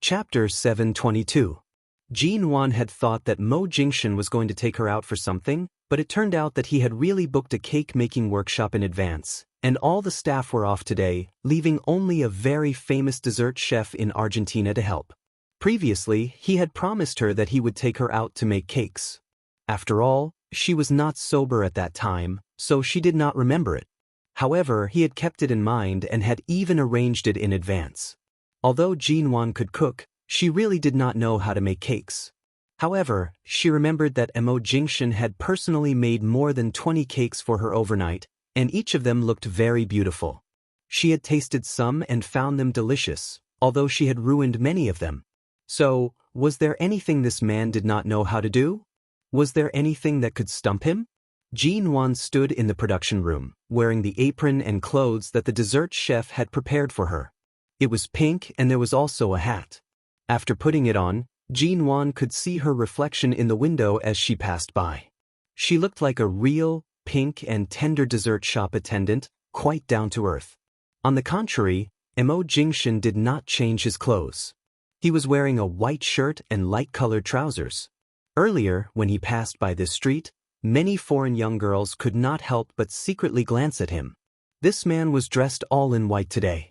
Chapter 722. Jin-won had thought that Mo Jingshan was going to take her out for something, but it turned out that he had really booked a cake-making workshop in advance, and all the staff were off today, leaving only a very famous dessert chef in Argentina to help. Previously, he had promised her that he would take her out to make cakes. After all, she was not sober at that time, so she did not remember it. However, he had kept it in mind and had even arranged it in advance. Although Jin-won could cook, she really did not know how to make cakes. However, she remembered that Mo Jingshan had personally made more than 20 cakes for her overnight, and each of them looked very beautiful. She had tasted some and found them delicious, although she had ruined many of them. So, was there anything this man did not know how to do? Was there anything that could stump him? Jin-won stood in the production room, wearing the apron and clothes that the dessert chef had prepared for her. It was pink and there was also a hat. After putting it on, Jin-won could see her reflection in the window as she passed by. She looked like a real, pink and tender dessert shop attendant, quite down to earth. On the contrary, Mo Jingshan did not change his clothes. He was wearing a white shirt and light-colored trousers. Earlier, when he passed by this street, many foreign young girls could not help but secretly glance at him. This man was dressed all in white today.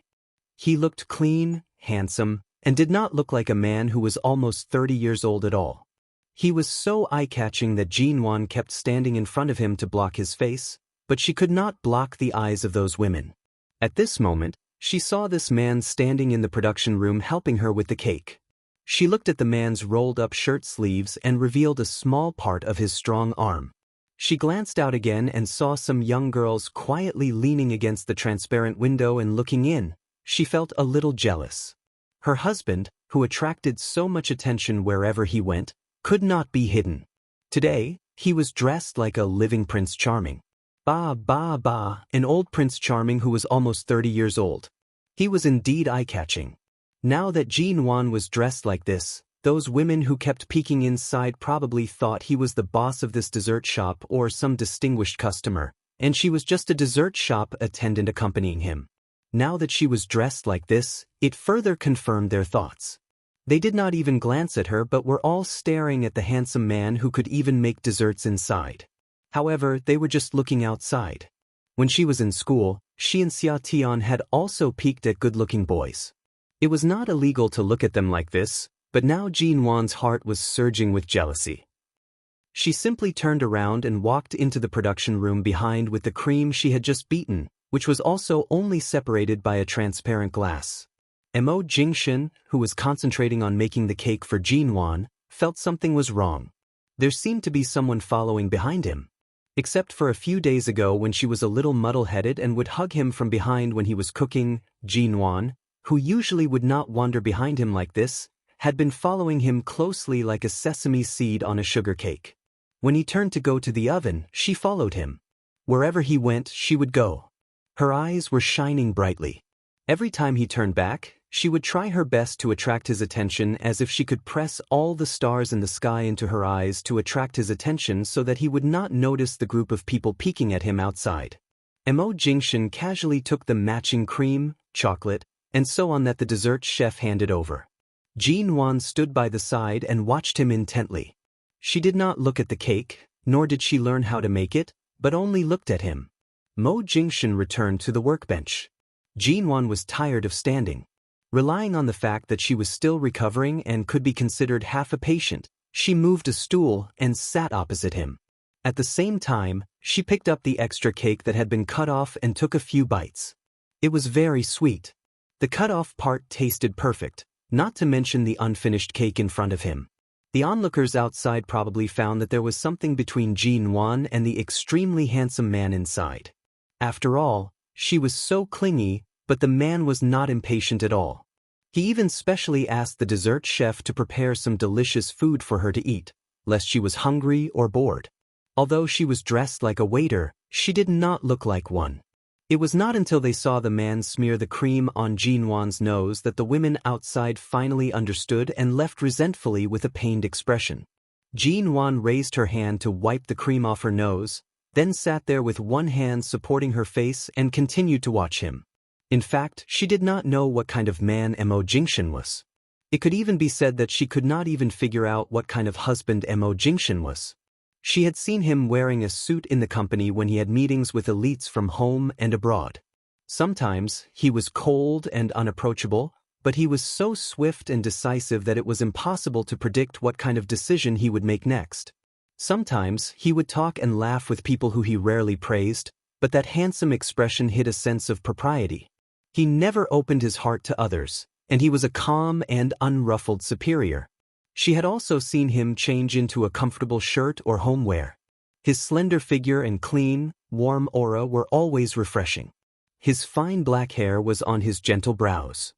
He looked clean, handsome, and did not look like a man who was almost 30 years old at all. He was so eye-catching that Jin-won kept standing in front of him to block his face, but she could not block the eyes of those women. At this moment, she saw this man standing in the production room helping her with the cake. She looked at the man's rolled-up shirt sleeves and revealed a small part of his strong arm. She glanced out again and saw some young girls quietly leaning against the transparent window and looking in. She felt a little jealous. Her husband, who attracted so much attention wherever he went, could not be hidden. Today, he was dressed like a living Prince Charming. An old Prince Charming who was almost 30 years old. He was indeed eye-catching. Now that Jin-won was dressed like this, those women who kept peeking inside probably thought he was the boss of this dessert shop or some distinguished customer, and she was just a dessert shop attendant accompanying him. Now that she was dressed like this, it further confirmed their thoughts. They did not even glance at her but were all staring at the handsome man who could even make desserts inside. However, they were just looking outside. When she was in school, she and Xia had also peeked at good-looking boys. It was not illegal to look at them like this, but now Jin-won's heart was surging with jealousy. She simply turned around and walked into the production room behind with the cream she had just beaten, which was also only separated by a transparent glass. Mo Jingshan, who was concentrating on making the cake for Jin-won, felt something was wrong. There seemed to be someone following behind him. Except for a few days ago when she was a little muddle-headed and would hug him from behind when he was cooking, Jin-won, who usually would not wander behind him like this, had been following him closely like a sesame seed on a sugar cake. When he turned to go to the oven, she followed him. Wherever he went, she would go. Her eyes were shining brightly. Every time he turned back, she would try her best to attract his attention as if she could press all the stars in the sky into her eyes to attract his attention so that he would not notice the group of people peeking at him outside. Mo Jingshan casually took the matching cream, chocolate, and so on that the dessert chef handed over. Jin-won stood by the side and watched him intently. She did not look at the cake, nor did she learn how to make it, but only looked at him. Mo Jingshan returned to the workbench. Jin-won was tired of standing. Relying on the fact that she was still recovering and could be considered half a patient, she moved a stool and sat opposite him. At the same time, she picked up the extra cake that had been cut off and took a few bites. It was very sweet. The cut-off part tasted perfect, not to mention the unfinished cake in front of him. The onlookers outside probably found that there was something between Jin-won and the extremely handsome man inside. After all, she was so clingy, but the man was not impatient at all. He even specially asked the dessert chef to prepare some delicious food for her to eat, lest she was hungry or bored. Although she was dressed like a waiter, she did not look like one. It was not until they saw the man smear the cream on Jin-won's nose that the women outside finally understood and left resentfully with a pained expression. Jin-won raised her hand to wipe the cream off her nose, then sat there with one hand supporting her face and continued to watch him. In fact, she did not know what kind of man Mo Jingshan was. It could even be said that she could not even figure out what kind of husband Mo Jingshan was. She had seen him wearing a suit in the company when he had meetings with elites from home and abroad. Sometimes, he was cold and unapproachable, but he was so swift and decisive that it was impossible to predict what kind of decision he would make next. Sometimes, he would talk and laugh with people who he rarely praised, but that handsome expression hid a sense of propriety. He never opened his heart to others, and he was a calm and unruffled superior. She had also seen him change into a comfortable shirt or homeware. His slender figure and clean, warm aura were always refreshing. His fine black hair was on his gentle brows.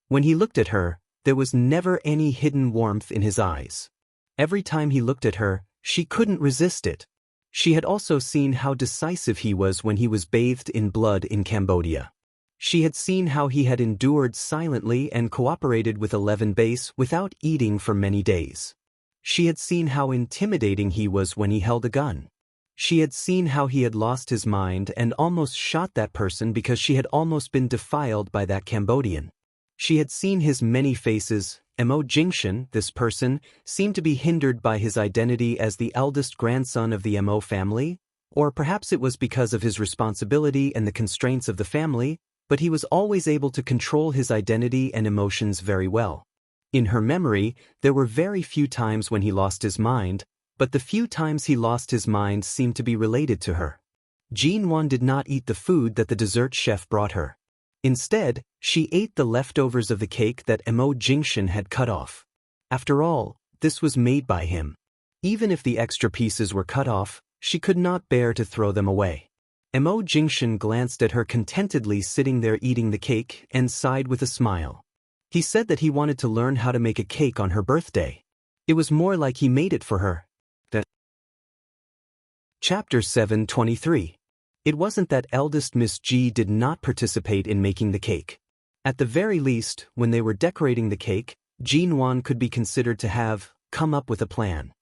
When he looked at her, there was never any hidden warmth in his eyes. Every time he looked at her, she couldn't resist it. She had also seen how decisive he was when he was bathed in blood in Cambodia. She had seen how he had endured silently and cooperated with 11 base without eating for many days. She had seen how intimidating he was when he held a gun. She had seen how he had lost his mind and almost shot that person because she had almost been defiled by that Cambodian. She had seen his many faces. Mo Jingshan, this person, seemed to be hindered by his identity as the eldest grandson of the Mo family, or perhaps it was because of his responsibility and the constraints of the family, but he was always able to control his identity and emotions very well. In her memory, there were very few times when he lost his mind, but the few times he lost his mind seemed to be related to her. Jin-won did not eat the food that the dessert chef brought her. Instead, she ate the leftovers of the cake that Mo Jingshan had cut off. After all, this was made by him. Even if the extra pieces were cut off, she could not bear to throw them away. Mo Jingshan glanced at her contentedly sitting there eating the cake and sighed with a smile. He said that he wanted to learn how to make a cake on her birthday. It was more like he made it for her. Chapter 723. It wasn't that eldest Miss G did not participate in making the cake. At the very least, when they were decorating the cake, Jin-won could be considered to have come up with a plan.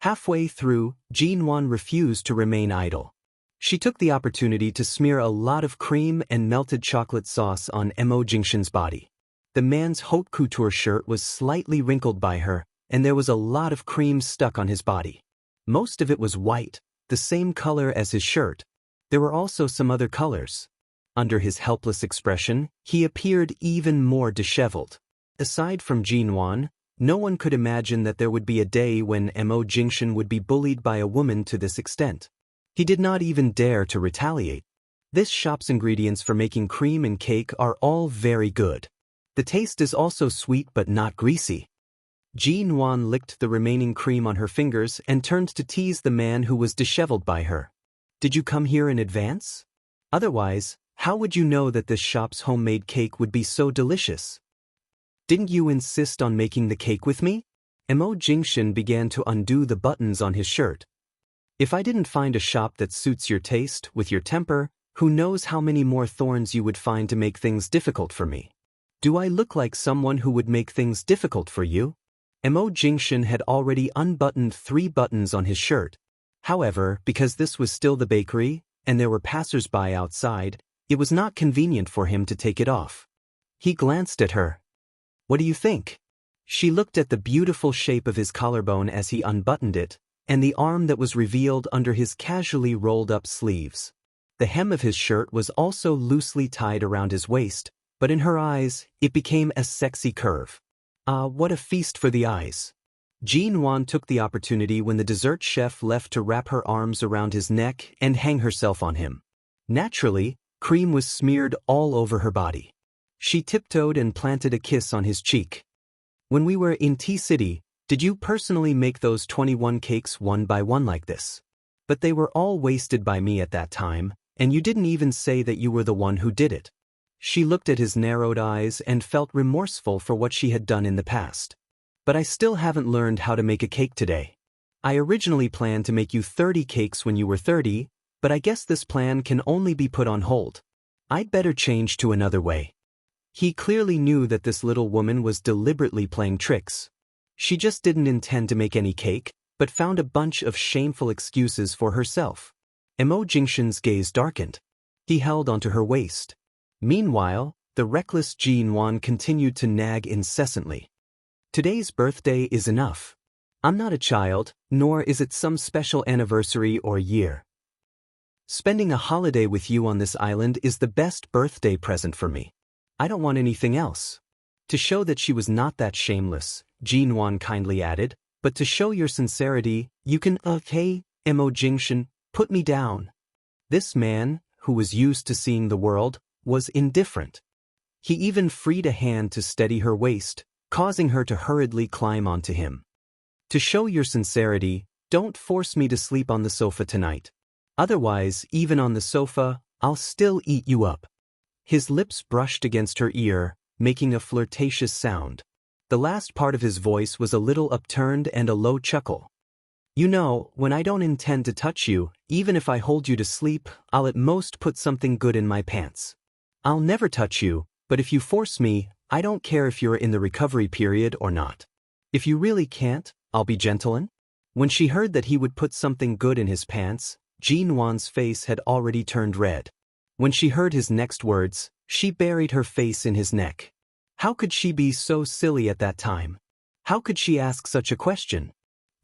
Halfway through, Jin-won refused to remain idle. She took the opportunity to smear a lot of cream and melted chocolate sauce on Mo Jingshan's body. The man's haute couture shirt was slightly wrinkled by her, and there was a lot of cream stuck on his body. Most of it was white, the same color as his shirt. There were also some other colors. Under his helpless expression, he appeared even more disheveled. Aside from Jin-won, no one could imagine that there would be a day when Mo Jingshan would be bullied by a woman to this extent. He did not even dare to retaliate. This shop's ingredients for making cream and cake are all very good. The taste is also sweet but not greasy. Jin-won licked the remaining cream on her fingers and turned to tease the man who was disheveled by her. Did you come here in advance? Otherwise, how would you know that this shop's homemade cake would be so delicious? Didn't you insist on making the cake with me? Mo Jingshan began to undo the buttons on his shirt. If I didn't find a shop that suits your taste, with your temper, who knows how many more thorns you would find to make things difficult for me? Do I look like someone who would make things difficult for you? Mo Jingshan had already unbuttoned 3 buttons on his shirt. However, because this was still the bakery, and there were passers-by outside, it was not convenient for him to take it off. He glanced at her. What do you think? She looked at the beautiful shape of his collarbone as he unbuttoned it, and the arm that was revealed under his casually rolled-up sleeves. The hem of his shirt was also loosely tied around his waist, but in her eyes, it became a sexy curve. Ah, what a feast for the eyes. Jin-won took the opportunity when the dessert chef left to wrap her arms around his neck and hang herself on him. Naturally, cream was smeared all over her body. She tiptoed and planted a kiss on his cheek. When we were in T-City, did you personally make those 21 cakes one by one like this? But they were all wasted by me at that time, and you didn't even say that you were the one who did it. She looked at his narrowed eyes and felt remorseful for what she had done in the past. But I still haven't learned how to make a cake today. I originally planned to make you 30 cakes when you were 30, but I guess this plan can only be put on hold. I'd better change to another way. He clearly knew that this little woman was deliberately playing tricks. She just didn't intend to make any cake, but found a bunch of shameful excuses for herself. Mo Jingshan's gaze darkened. He held onto her waist. Meanwhile, the reckless Jin-won continued to nag incessantly. Today's birthday is enough. I'm not a child, nor is it some special anniversary or year. Spending a holiday with you on this island is the best birthday present for me. I don't want anything else. To show that she was not that shameless, Jinwan kindly added, but to show your sincerity, you can, okay, Mo Jingshan, put me down. This man, who was used to seeing the world, was indifferent. He even freed a hand to steady her waist, causing her to hurriedly climb onto him. To show your sincerity, don't force me to sleep on the sofa tonight. Otherwise, even on the sofa, I'll still eat you up. His lips brushed against her ear, making a flirtatious sound. The last part of his voice was a little upturned and a low chuckle. You know, when I don't intend to touch you, even if I hold you to sleep, I'll at most put something good in my pants. I'll never touch you, but if you force me, I don't care if you're in the recovery period or not. If you really can't, I'll be gentleman. When she heard that he would put something good in his pants, Jinwan's face had already turned red. When she heard his next words, she buried her face in his neck. How could she be so silly at that time? How could she ask such a question?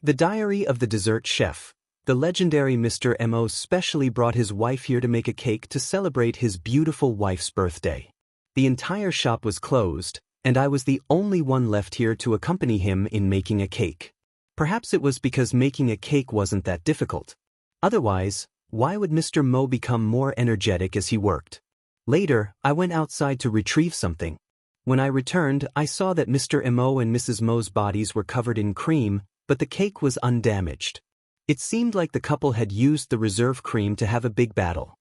The Diary of the Dessert Chef. The legendary Mr. Mo specially brought his wife here to make a cake to celebrate his beautiful wife's birthday. The entire shop was closed, and I was the only one left here to accompany him in making a cake. Perhaps it was because making a cake wasn't that difficult. Otherwise, why would Mr. Mo become more energetic as he worked? Later, I went outside to retrieve something. When I returned, I saw that Mr. Mo and Mrs. Mo's bodies were covered in cream, but the cake was undamaged. It seemed like the couple had used the reserve cream to have a big battle.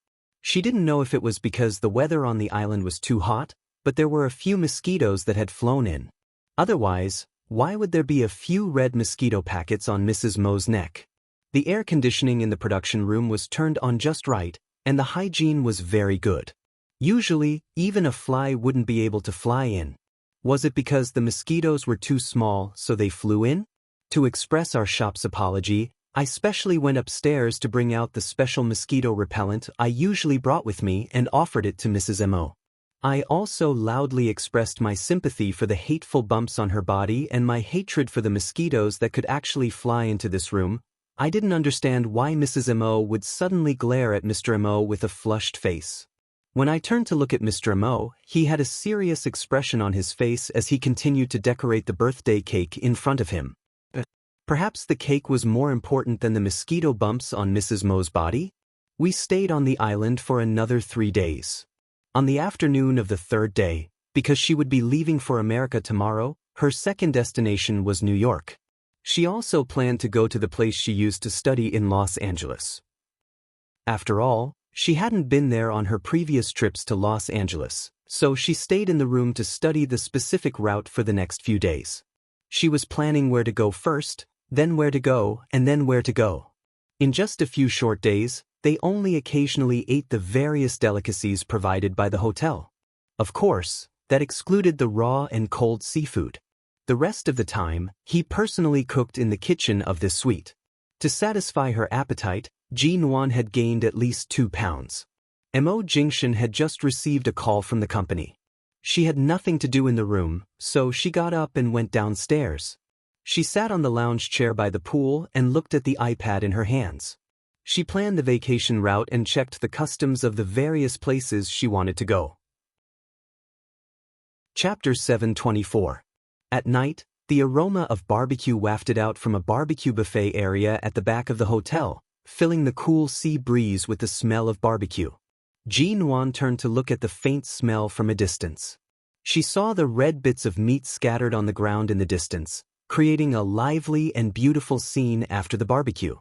She didn't know if it was because the weather on the island was too hot, but there were a few mosquitoes that had flown in. Otherwise, why would there be a few red mosquito packets on Mrs. Mo's neck? The air conditioning in the production room was turned on just right, and the hygiene was very good. Usually, even a fly wouldn't be able to fly in. Was it because the mosquitoes were too small, so they flew in? To express our shop's apology, I specially went upstairs to bring out the special mosquito repellent I usually brought with me and offered it to Mrs. Mo. I also loudly expressed my sympathy for the hateful bumps on her body and my hatred for the mosquitoes that could actually fly into this room. I didn't understand why Mrs. Mo would suddenly glare at Mr. Mo with a flushed face. When I turned to look at Mr. Mo, he had a serious expression on his face as he continued to decorate the birthday cake in front of him. Perhaps the cake was more important than the mosquito bumps on Mrs. Mo's body? We stayed on the island for another 3 days. On the afternoon of the third day, because she would be leaving for America tomorrow, her second destination was New York. She also planned to go to the place she used to study in Los Angeles. After all, she hadn't been there on her previous trips to Los Angeles, so she stayed in the room to study the specific route for the next few days. She was planning where to go first, then where to go, and then where to go. In just a few short days, they only occasionally ate the various delicacies provided by the hotel. Of course, that excluded the raw and cold seafood. The rest of the time, he personally cooked in the kitchen of this suite. To satisfy her appetite, Jinwan had gained at least 2 pounds. Mo Jingshan had just received a call from the company. She had nothing to do in the room, so she got up and went downstairs. She sat on the lounge chair by the pool and looked at the iPad in her hands. She planned the vacation route and checked the customs of the various places she wanted to go. Chapter 724. At night, the aroma of barbecue wafted out from a barbecue buffet area at the back of the hotel, filling the cool sea breeze with the smell of barbecue. Jinwan turned to look at the faint smell from a distance. She saw the red bits of meat scattered on the ground in the distance, creating a lively and beautiful scene after the barbecue.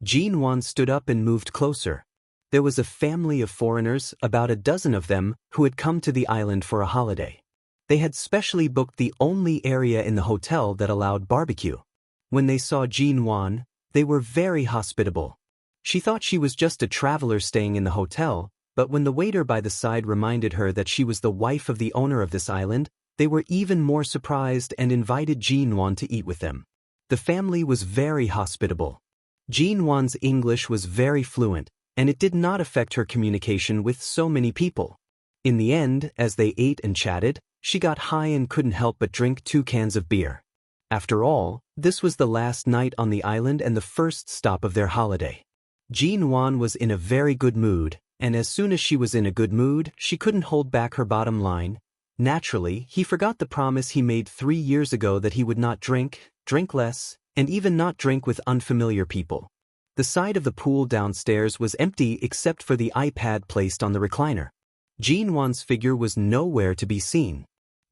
Jinwan stood up and moved closer. There was a family of foreigners, about a dozen of them, who had come to the island for a holiday. They had specially booked the only area in the hotel that allowed barbecue. When they saw Jinwan, they were very hospitable. She thought she was just a traveler staying in the hotel, but when the waiter by the side reminded her that she was the wife of the owner of this island, they were even more surprised and invited Jinwan to eat with them. The family was very hospitable. Jinwan's English was very fluent, and it did not affect her communication with so many people. In the end, as they ate and chatted, she got high and couldn't help but drink 2 cans of beer. After all, this was the last night on the island and the first stop of their holiday. Jean Wan was in a very good mood, and as soon as she was in a good mood, she couldn't hold back her bottom line. Naturally, he forgot the promise he made 3 years ago that he would not drink less, and even not drink with unfamiliar people. The side of the pool downstairs was empty except for the iPad placed on the recliner. Jean Wan's figure was nowhere to be seen.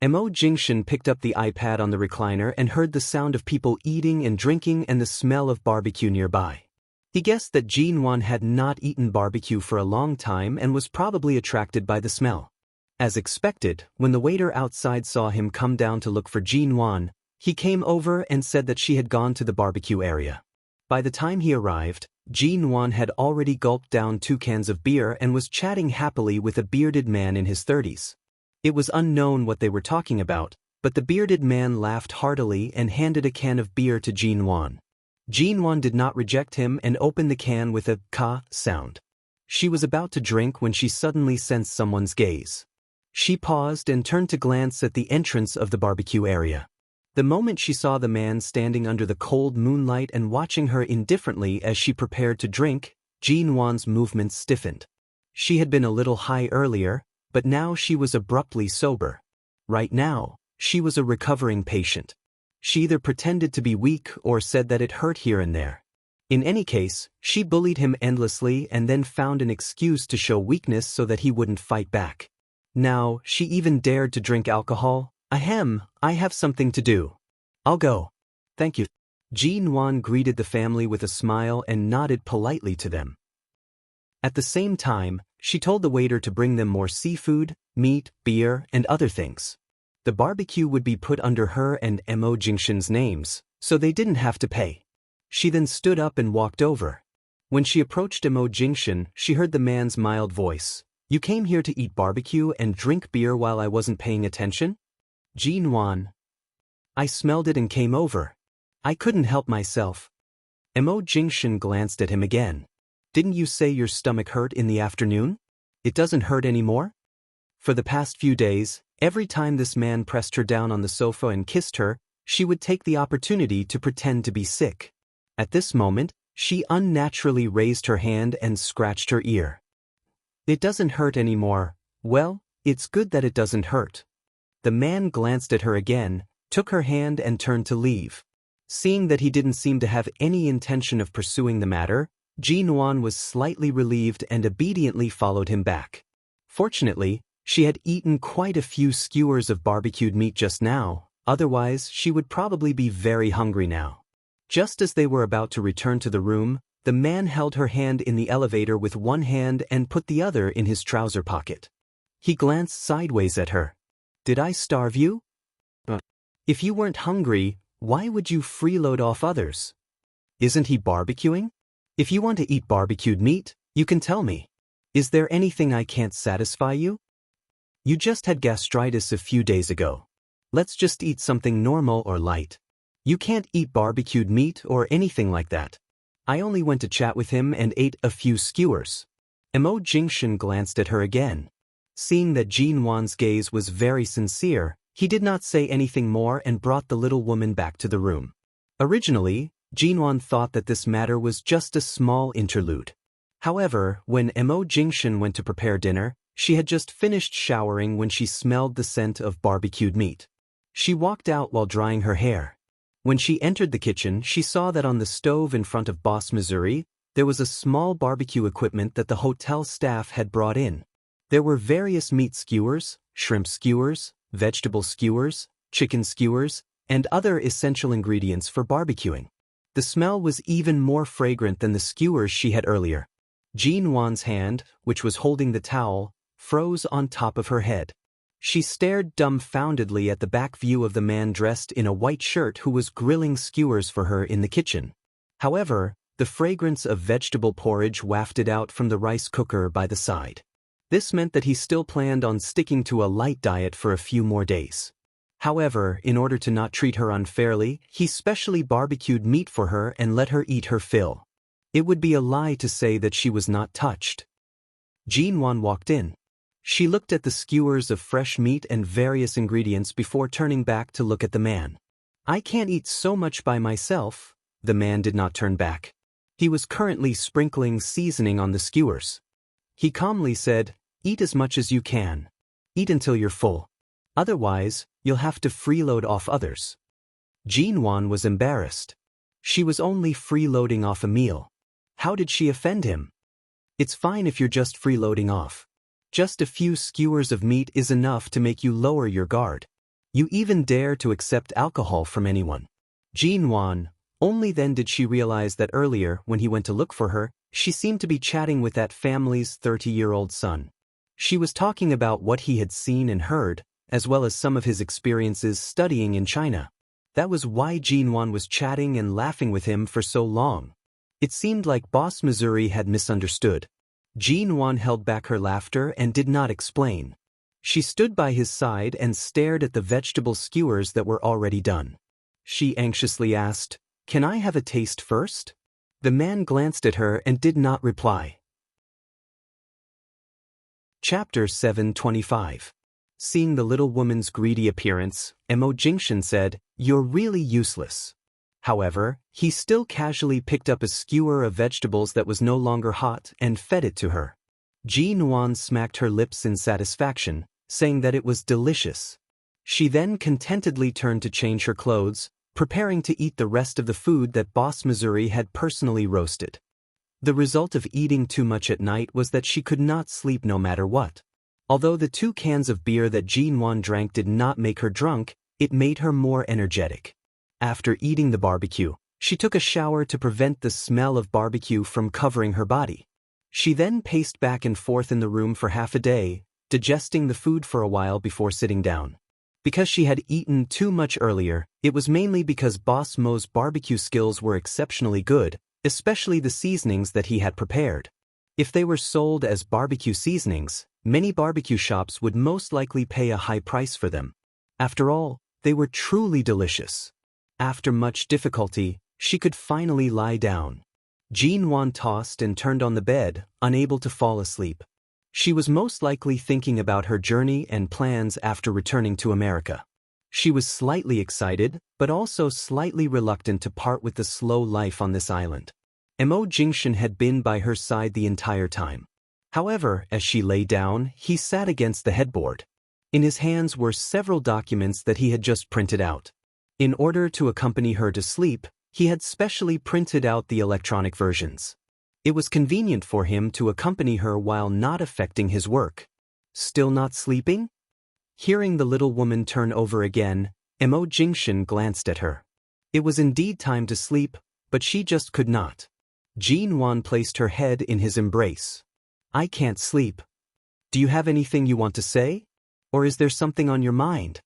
Mo Jingshan picked up the iPad on the recliner and heard the sound of people eating and drinking and the smell of barbecue nearby. He guessed that Jean Wan had not eaten barbecue for a long time and was probably attracted by the smell. As expected, when the waiter outside saw him come down to look for Jean Wan, he came over and said that she had gone to the barbecue area. By the time he arrived, Jean Wan had already gulped down 2 cans of beer and was chatting happily with a bearded man in his 30s. It was unknown what they were talking about, but the bearded man laughed heartily and handed a can of beer to Jean Wan. Jean Wan did not reject him and opened the can with a ka sound. She was about to drink when she suddenly sensed someone's gaze. She paused and turned to glance at the entrance of the barbecue area. The moment she saw the man standing under the cold moonlight and watching her indifferently as she prepared to drink, Jean Wan's movements stiffened. She had been a little high earlier, but now she was abruptly sober. Right now, she was a recovering patient. She either pretended to be weak or said that it hurt here and there. In any case, she bullied him endlessly and then found an excuse to show weakness so that he wouldn't fight back. Now, she even dared to drink alcohol. Ahem, I have something to do. I'll go. Thank you. Jean Wan greeted the family with a smile and nodded politely to them. At the same time, she told the waiter to bring them more seafood, meat, beer, and other things. The barbecue would be put under her and Mo Jingshan's names, so they didn't have to pay. She then stood up and walked over. When she approached Mo Jingshan, she heard the man's mild voice. You came here to eat barbecue and drink beer while I wasn't paying attention? Jean Wan. I smelled it and came over. I couldn't help myself. Mo Jingshan glanced at him again. Didn't you say your stomach hurt in the afternoon? It doesn't hurt anymore? For the past few days, every time this man pressed her down on the sofa and kissed her, she would take the opportunity to pretend to be sick. At this moment, she unnaturally raised her hand and scratched her ear. It doesn't hurt anymore. Well, it's good that it doesn't hurt. The man glanced at her again, took her hand and turned to leave. Seeing that he didn't seem to have any intention of pursuing the matter, Jean Wan was slightly relieved and obediently followed him back. Fortunately, she had eaten quite a few skewers of barbecued meat just now, otherwise she would probably be very hungry now. Just as they were about to return to the room, the man held her hand in the elevator with one hand and put the other in his trouser pocket. He glanced sideways at her. Did I starve you? If you weren't hungry, why would you freeload off others? Isn't he barbecuing? If you want to eat barbecued meat, you can tell me. Is there anything I can't satisfy you? You just had gastritis a few days ago. Let's just eat something normal or light. You can't eat barbecued meat or anything like that. I only went to chat with him and ate a few skewers. Mo Jingshan glanced at her again. Seeing that Jean Wan's gaze was very sincere, he did not say anything more and brought the little woman back to the room. Originally, Jean Wan thought that this matter was just a small interlude. However, when Mo Jingshan went to prepare dinner, she had just finished showering when she smelled the scent of barbecued meat. She walked out while drying her hair. When she entered the kitchen, she saw that on the stove in front of Boss Missouri, there was a small barbecue equipment that the hotel staff had brought in. There were various meat skewers, shrimp skewers, vegetable skewers, chicken skewers, and other essential ingredients for barbecuing. The smell was even more fragrant than the skewers she had earlier. Jean Wan's hand, which was holding the towel, froze on top of her head. She stared dumbfoundedly at the back view of the man dressed in a white shirt who was grilling skewers for her in the kitchen. However, the fragrance of vegetable porridge wafted out from the rice cooker by the side. This meant that he still planned on sticking to a light diet for a few more days. However, in order to not treat her unfairly, he specially barbecued meat for her and let her eat her fill. It would be a lie to say that she was not touched. Jean Wan walked in. She looked at the skewers of fresh meat and various ingredients before turning back to look at the man. I can't eat so much by myself. The man did not turn back. He was currently sprinkling seasoning on the skewers. He calmly said, "Eat as much as you can. Eat until you're full. Otherwise, you'll have to freeload off others." Jinwan was embarrassed. She was only freeloading off a meal. How did she offend him? It's fine if you're just freeloading off. Just a few skewers of meat is enough to make you lower your guard. You even dare to accept alcohol from anyone. Jinwan. Only then did she realize that earlier, when he went to look for her, she seemed to be chatting with that family's 30-year-old son. She was talking about what he had seen and heard, as well as some of his experiences studying in China. That was why Jinwan was chatting and laughing with him for so long. It seemed like Boss Missouri had misunderstood. Jinwan held back her laughter and did not explain. She stood by his side and stared at the vegetable skewers that were already done. She anxiously asked, "Can I have a taste first?" The man glanced at her and did not reply. Chapter 725. Seeing the little woman's greedy appearance, Mo Jingshan said, "You're really useless." However, he still casually picked up a skewer of vegetables that was no longer hot and fed it to her. Jinwan smacked her lips in satisfaction, saying that it was delicious. She then contentedly turned to change her clothes, preparing to eat the rest of the food that Boss Missouri had personally roasted. The result of eating too much at night was that she could not sleep no matter what. Although the 2 cans of beer that Jinwan drank did not make her drunk, it made her more energetic. After eating the barbecue, she took a shower to prevent the smell of barbecue from covering her body. She then paced back and forth in the room for half a day, digesting the food for a while before sitting down. Because she had eaten too much earlier, it was mainly because Boss Mo's barbecue skills were exceptionally good, especially the seasonings that he had prepared. If they were sold as barbecue seasonings, many barbecue shops would most likely pay a high price for them. After all, they were truly delicious. After much difficulty, she could finally lie down. Jinwan tossed and turned on the bed, unable to fall asleep. She was most likely thinking about her journey and plans after returning to America. She was slightly excited, but also slightly reluctant to part with the slow life on this island. Mo Jingshan had been by her side the entire time. However, as she lay down, he sat against the headboard. In his hands were several documents that he had just printed out. In order to accompany her to sleep, he had specially printed out the electronic versions. It was convenient for him to accompany her while not affecting his work. Still not sleeping? Hearing the little woman turn over again, Mo Jingshan glanced at her. It was indeed time to sleep, but she just could not. Jinwan placed her head in his embrace. "I can't sleep. Do you have anything you want to say? Or is there something on your mind?"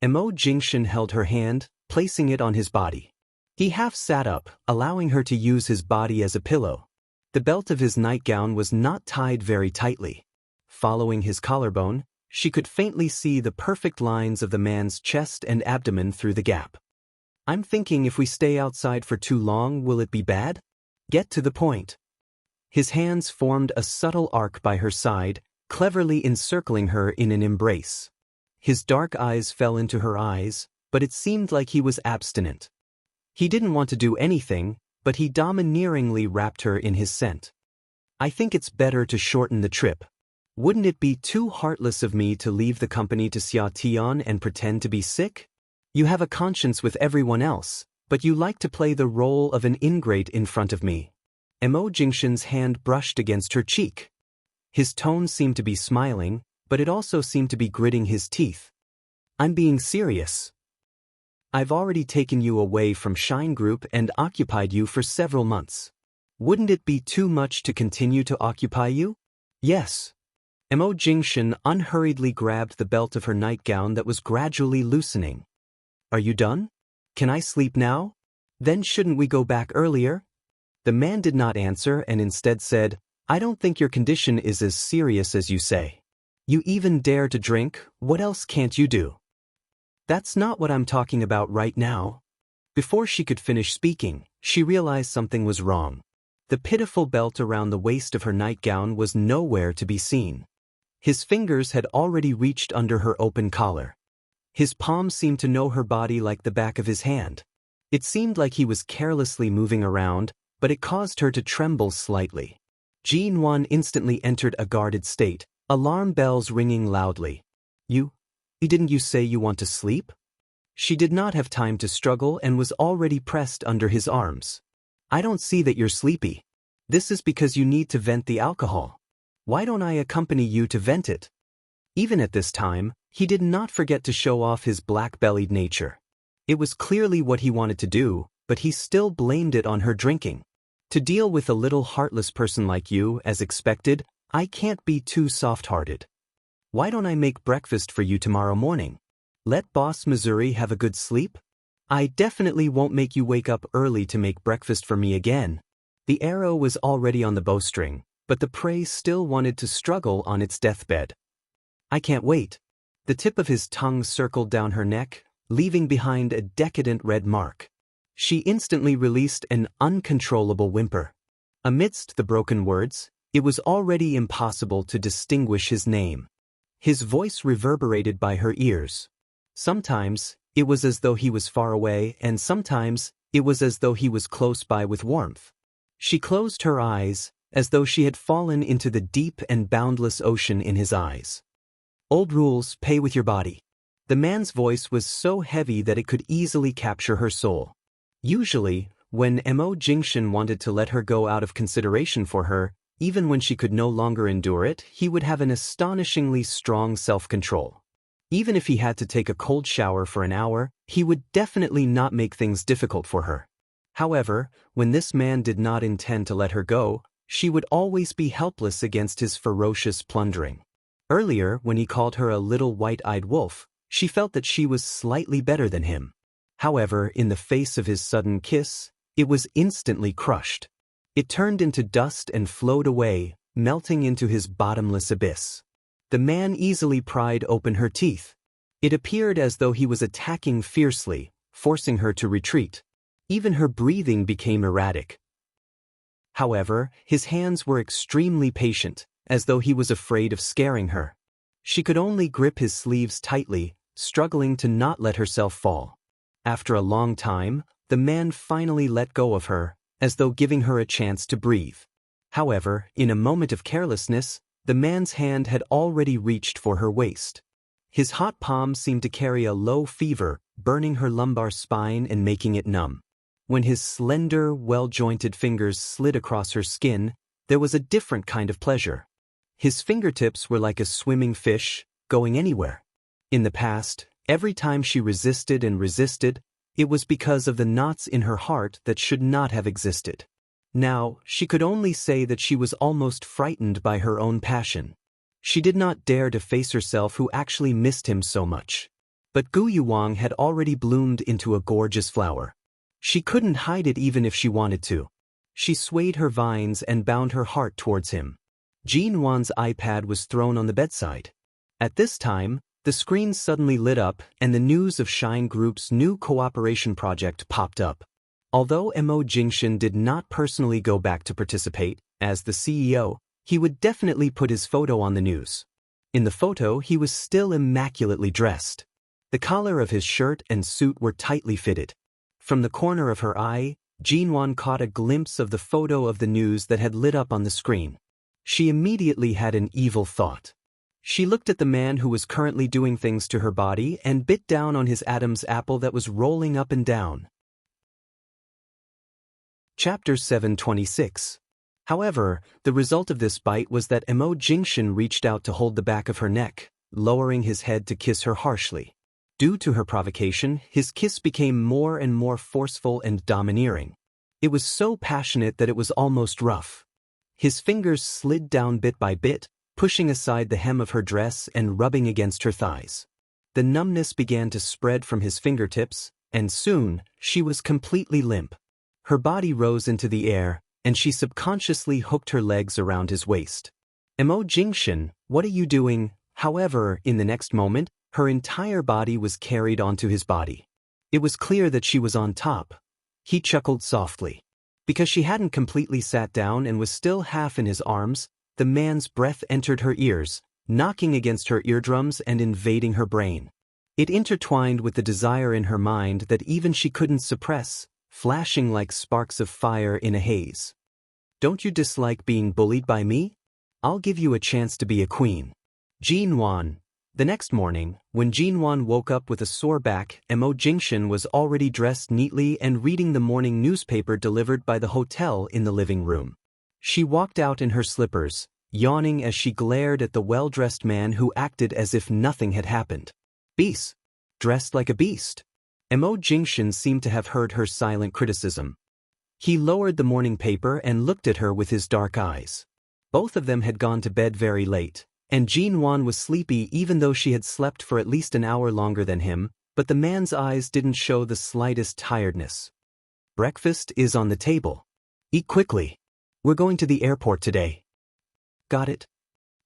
Mo Jingshan held her hand, placing it on his body. He half sat up, allowing her to use his body as a pillow. The belt of his nightgown was not tied very tightly. Following his collarbone, she could faintly see the perfect lines of the man's chest and abdomen through the gap. "I'm thinking if we stay outside for too long, will it be bad? Get to the point." His hands formed a subtle arc by her side, cleverly encircling her in an embrace. His dark eyes fell into her eyes, but it seemed like he was abstinent. He didn't want to do anything, but he domineeringly wrapped her in his scent. "I think it's better to shorten the trip. Wouldn't it be too heartless of me to leave the company to Xia Tian and pretend to be sick? You have a conscience with everyone else, but you like to play the role of an ingrate in front of me." Mo Jingshan's hand brushed against her cheek. His tone seemed to be smiling, but it also seemed to be gritting his teeth. "I'm being serious. I've already taken you away from Shine Group and occupied you for several months. Wouldn't it be too much to continue to occupy you?" "Yes." Mo Jingshan unhurriedly grabbed the belt of her nightgown that was gradually loosening. "Are you done? Can I sleep now? Then shouldn't we go back earlier?" The man did not answer and instead said, "I don't think your condition is as serious as you say. You even dare to drink, what else can't you do?" "That's not what I'm talking about right now." Before she could finish speaking, she realized something was wrong. The pitiful belt around the waist of her nightgown was nowhere to be seen. His fingers had already reached under her open collar. His palm seemed to know her body like the back of his hand. It seemed like he was carelessly moving around, but it caused her to tremble slightly. Jin-Wan instantly entered a guarded state, alarm bells ringing loudly. Didn't you say you want to sleep? She did not have time to struggle and was already pressed under his arms. I don't see that you're sleepy. This is because you need to vent the alcohol. Why don't I accompany you to vent it? Even at this time, he did not forget to show off his black-bellied nature. It was clearly what he wanted to do, but he still blamed it on her drinking. To deal with a little heartless person like you, as expected, I can't be too soft-hearted. Why don't I make breakfast for you tomorrow morning? Let Boss Missouri have a good sleep? I definitely won't make you wake up early to make breakfast for me again. The arrow was already on the bowstring, but the prey still wanted to struggle on its deathbed. I can't wait. The tip of his tongue circled down her neck, leaving behind a decadent red mark. She instantly released an uncontrollable whimper. Amidst the broken words, it was already impossible to distinguish his name. His voice reverberated by her ears. Sometimes, it was as though he was far away, and sometimes, it was as though he was close by with warmth. She closed her eyes, as though she had fallen into the deep and boundless ocean in his eyes. Old rules, pay with your body. The man's voice was so heavy that it could easily capture her soul. Usually, when Mo Jingshan wanted to let her go out of consideration for her, even when she could no longer endure it, he would have an astonishingly strong self-control. Even if he had to take a cold shower for an hour, he would definitely not make things difficult for her. However, when this man did not intend to let her go, she would always be helpless against his ferocious plundering. Earlier, when he called her a little white-eyed wolf, she felt that she was slightly better than him. However, in the face of his sudden kiss, it was instantly crushed. It turned into dust and flowed away, melting into his bottomless abyss. The man easily pried open her teeth. It appeared as though he was attacking fiercely, forcing her to retreat. Even her breathing became erratic. However, his hands were extremely patient, as though he was afraid of scaring her. She could only grip his sleeves tightly, struggling to not let herself fall. After a long time, the man finally let go of her, as though giving her a chance to breathe. However, in a moment of carelessness, the man's hand had already reached for her waist. His hot palm seemed to carry a low fever, burning her lumbar spine and making it numb. When his slender, well-jointed fingers slid across her skin, there was a different kind of pleasure. His fingertips were like a swimming fish, going anywhere. In the past, every time she resisted and resisted, it was because of the knots in her heart that should not have existed. Now, she could only say that she was almost frightened by her own passion. She did not dare to face herself who actually missed him so much. But Gu Yuang had already bloomed into a gorgeous flower. She couldn't hide it even if she wanted to. She swayed her vines and bound her heart towards him. Jin-Wan's iPad was thrown on the bedside. At this time, the screen suddenly lit up and the news of Shine Group's new cooperation project popped up. Although Mo Jingshan did not personally go back to participate, as the CEO, he would definitely put his photo on the news. In the photo, he was still immaculately dressed. The collar of his shirt and suit were tightly fitted. From the corner of her eye, Jin-Wan caught a glimpse of the photo of the news that had lit up on the screen. She immediately had an evil thought. She looked at the man who was currently doing things to her body and bit down on his Adam's apple that was rolling up and down. Chapter 726. However, the result of this bite was that Mo Jingshan reached out to hold the back of her neck, lowering his head to kiss her harshly. Due to her provocation, his kiss became more and more forceful and domineering. It was so passionate that it was almost rough. His fingers slid down bit by bit, pushing aside the hem of her dress and rubbing against her thighs. The numbness began to spread from his fingertips, and soon, she was completely limp. Her body rose into the air, and she subconsciously hooked her legs around his waist. Mo Jingshan, what are you doing? However, in the next moment, her entire body was carried onto his body. It was clear that she was on top. He chuckled softly. Because she hadn't completely sat down and was still half in his arms, the man's breath entered her ears, knocking against her eardrums and invading her brain. It intertwined with the desire in her mind that even she couldn't suppress, flashing like sparks of fire in a haze. Don't you dislike being bullied by me? I'll give you a chance to be a queen. Jinwan. The next morning, when Jinwan woke up with a sore back, Mo Jingshan was already dressed neatly and reading the morning newspaper delivered by the hotel in the living room. She walked out in her slippers, yawning as she glared at the well-dressed man who acted as if nothing had happened. Beast. Dressed like a beast. Mo Jingshan seemed to have heard her silent criticism. He lowered the morning paper and looked at her with his dark eyes. Both of them had gone to bed very late, and Jinwan was sleepy even though she had slept for at least an hour longer than him, but the man's eyes didn't show the slightest tiredness. Breakfast is on the table. Eat quickly. We're going to the airport today. Got it?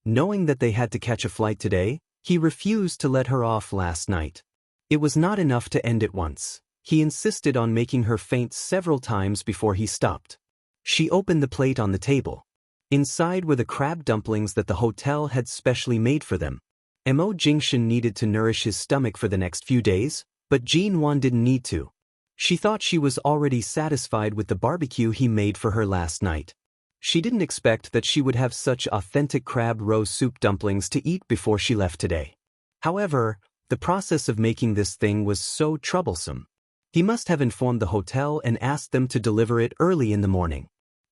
Knowing that they had to catch a flight today, he refused to let her off last night. It was not enough to end it once. He insisted on making her faint several times before he stopped. She opened the plate on the table. Inside were the crab dumplings that the hotel had specially made for them. Mo Jingshan needed to nourish his stomach for the next few days, but Jinwan didn't need to. She thought she was already satisfied with the barbecue he made for her last night. She didn't expect that she would have such authentic crab roe soup dumplings to eat before she left today. However, the process of making this thing was so troublesome. He must have informed the hotel and asked them to deliver it early in the morning.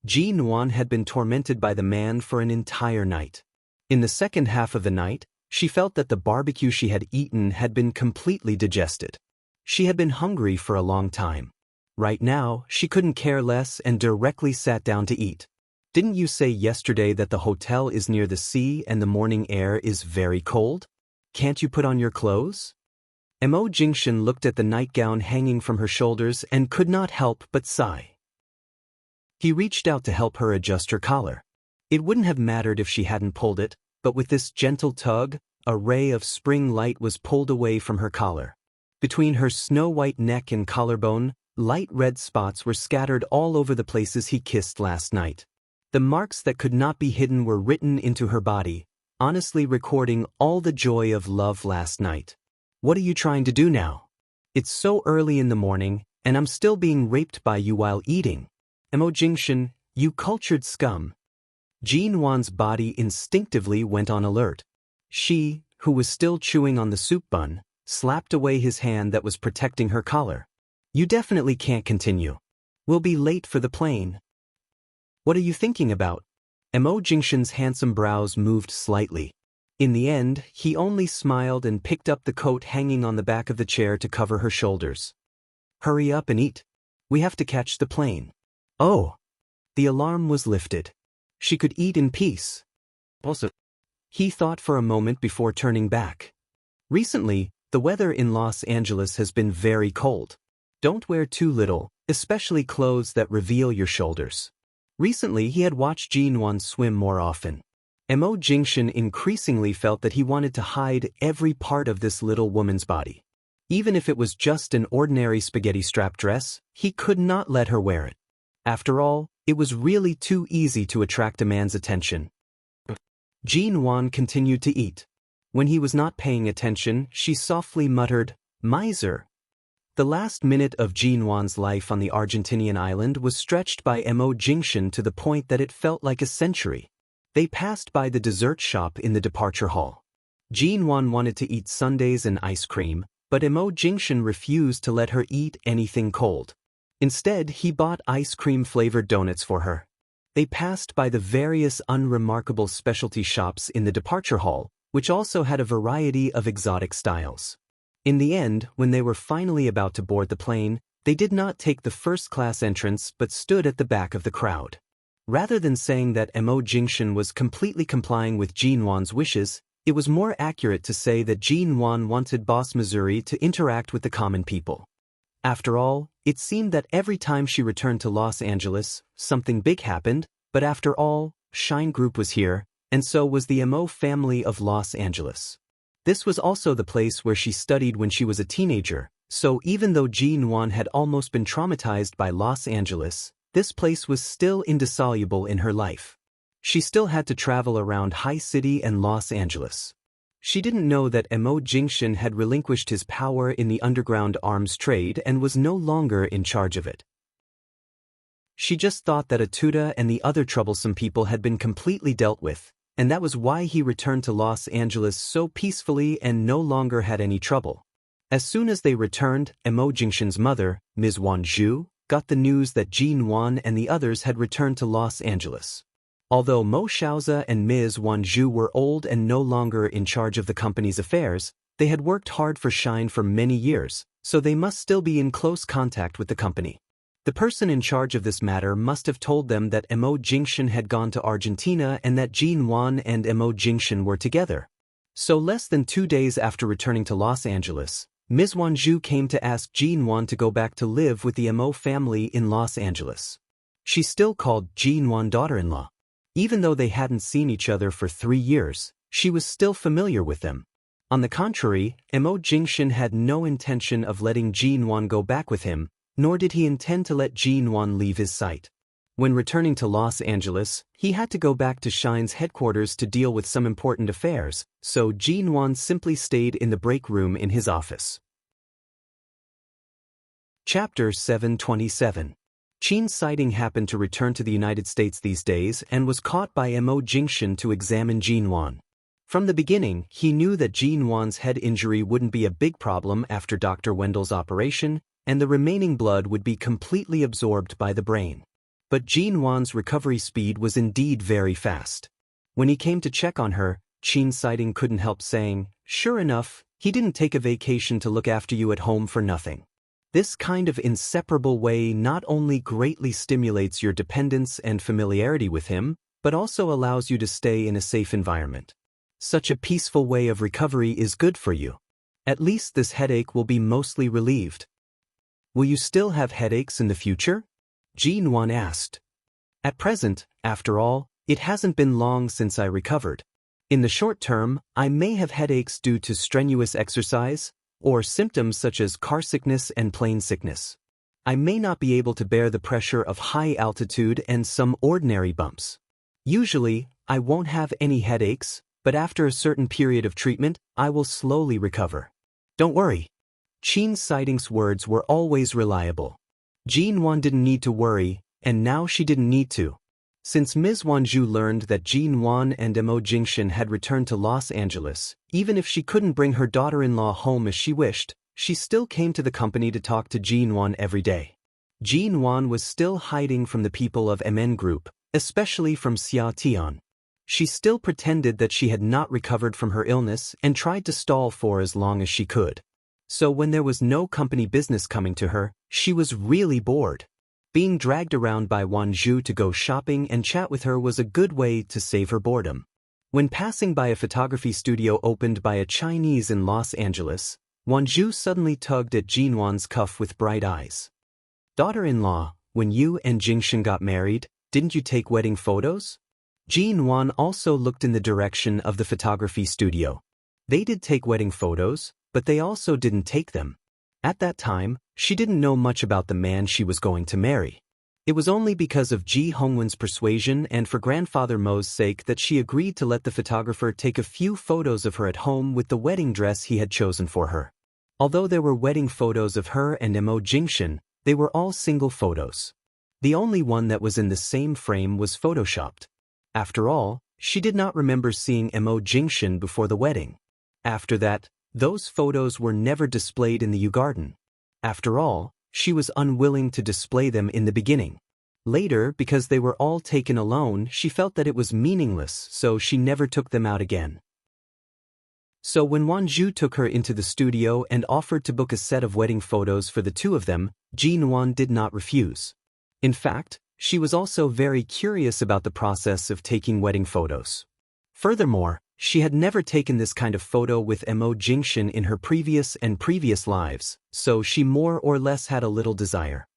Jinwan had been tormented by the man for an entire night. In the second half of the night, she felt that the barbecue she had eaten had been completely digested. She had been hungry for a long time. Right now, she couldn't care less and directly sat down to eat. Didn't you say yesterday that the hotel is near the sea and the morning air is very cold? Can't you put on your clothes? Mo Jingshan looked at the nightgown hanging from her shoulders and could not help but sigh. He reached out to help her adjust her collar. It wouldn't have mattered if she hadn't pulled it, but with this gentle tug, a ray of spring light was pulled away from her collar. Between her snow-white neck and collarbone, light red spots were scattered all over the places he kissed last night. The marks that could not be hidden were written into her body, honestly recording all the joy of love last night. What are you trying to do now? It's so early in the morning, and I'm still being raped by you while eating. Mo Jingshan, you cultured scum. Jinwan's body instinctively went on alert. She, who was still chewing on the soup bun, slapped away his hand that was protecting her collar. You definitely can't continue. We'll be late for the plane. What are you thinking about? Mo Jingshan's handsome brows moved slightly. In the end, he only smiled and picked up the coat hanging on the back of the chair to cover her shoulders. Hurry up and eat. We have to catch the plane. Oh. The alarm was lifted. She could eat in peace. Also, he thought for a moment before turning back. Recently, the weather in Los Angeles has been very cold. Don't wear too little, especially clothes that reveal your shoulders. Recently, he had watched Jinwan swim more often. Mo Jingshan increasingly felt that he wanted to hide every part of this little woman's body. Even if it was just an ordinary spaghetti strap dress, he could not let her wear it. After all, it was really too easy to attract a man's attention. Jinwan continued to eat. When he was not paying attention, she softly muttered, "Miser." The last minute of Jinwan's life on the Argentinian island was stretched by Mo Jingshan to the point that it felt like a century. They passed by the dessert shop in the departure hall. Jinwan wanted to eat sundaes and ice cream, but Mo Jingshan refused to let her eat anything cold. Instead, he bought ice cream-flavored donuts for her. They passed by the various unremarkable specialty shops in the departure hall, which also had a variety of exotic styles. In the end, when they were finally about to board the plane, they did not take the first-class entrance but stood at the back of the crowd. Rather than saying that Mo Jingshan was completely complying with Jinwan's wishes, it was more accurate to say that Jinwan wanted Boss Missouri to interact with the common people. After all, it seemed that every time she returned to Los Angeles, something big happened, but after all, Shine Group was here, and so was the Mo family of Los Angeles. This was also the place where she studied when she was a teenager, so even though Jinwan had almost been traumatized by Los Angeles, this place was still indissoluble in her life. She still had to travel around High City and Los Angeles. She didn't know that Mo Jingshan had relinquished his power in the underground arms trade and was no longer in charge of it. She just thought that Atuda and the other troublesome people had been completely dealt with, and that was why he returned to Los Angeles so peacefully and no longer had any trouble. As soon as they returned, Mo Jingshan's mother, Ms. Wan Zhu, got the news that Jin Wan and the others had returned to Los Angeles. Although Mo Xiaoza and Ms. Wan Zhu were old and no longer in charge of the company's affairs, they had worked hard for Shine for many years, so they must still be in close contact with the company. The person in charge of this matter must have told them that Mo Jingshan had gone to Argentina and that Jin Wan and Mo Jingshan were together. So less than 2 days after returning to Los Angeles, Ms. Wan Zhu came to ask Jin Wan to go back to live with the Mo family in Los Angeles. She still called Jin Wan daughter-in-law. Even though they hadn't seen each other for 3 years, she was still familiar with them. On the contrary, Mo Jingshan had no intention of letting Jin Wan go back with him, nor did he intend to let Jin Wan leave his sight. When returning to Los Angeles, he had to go back to Shine's headquarters to deal with some important affairs, so Jin Wan simply stayed in the break room in his office. Chapter 727. Qin's sighting happened to return to the United States these days and was caught by Mo Jingshan to examine Jin Wan. From the beginning, he knew that Jin Wan's head injury wouldn't be a big problem after Dr. Wendell's operation, and the remaining blood would be completely absorbed by the brain. But Jin Wan's recovery speed was indeed very fast. When he came to check on her, Qin's sighting couldn't help saying, "Sure enough, he didn't take a vacation to look after you at home for nothing." This kind of inseparable way not only greatly stimulates your dependence and familiarity with him, but also allows you to stay in a safe environment. Such a peaceful way of recovery is good for you. At least this headache will be mostly relieved. Will you still have headaches in the future? Jin Wan asked. At present, after all, it hasn't been long since I recovered. In the short term, I may have headaches due to strenuous exercise, or symptoms such as car sickness and plane sickness. I may not be able to bear the pressure of high altitude and some ordinary bumps. Usually, I won't have any headaches, but after a certain period of treatment, I will slowly recover. Don't worry. Qin's sightings words were always reliable. Jin Wan didn't need to worry, and now she didn't need to. Since Ms. Wan Zhu learned that Jin Wan and Mo Jingshan had returned to Los Angeles, even if she couldn't bring her daughter-in-law home as she wished, she still came to the company to talk to Jin Wan every day. Jin Wan was still hiding from the people of MN Group, especially from Xia Tian. She still pretended that she had not recovered from her illness and tried to stall for as long as she could. So when there was no company business coming to her, she was really bored. Being dragged around by Wan Zhu to go shopping and chat with her was a good way to save her boredom. When passing by a photography studio opened by a Chinese in Los Angeles, Wan Zhu suddenly tugged at Jin Wan's cuff with bright eyes. "Daughter-in-law, when you and Jingshan got married, didn't you take wedding photos?" Jin Wan also looked in the direction of the photography studio. They did take wedding photos, but they also didn't take them. At that time, she didn't know much about the man she was going to marry. It was only because of Ji Hongwen's persuasion and for grandfather Mo's sake that she agreed to let the photographer take a few photos of her at home with the wedding dress he had chosen for her. Although there were wedding photos of her and Mo Jingshan, they were all single photos. The only one that was in the same frame was photoshopped. After all, she did not remember seeing Mo Jingshan before the wedding. After that, those photos were never displayed in the U Garden. After all, she was unwilling to display them in the beginning. Later, because they were all taken alone, she felt that it was meaningless, so she never took them out again. So when Wan Zhu took her into the studio and offered to book a set of wedding photos for the two of them, Jin Wan did not refuse. In fact, she was also very curious about the process of taking wedding photos. Furthermore, she had never taken this kind of photo with Mo Jingshan in her previous lives, so she more or less had a little desire.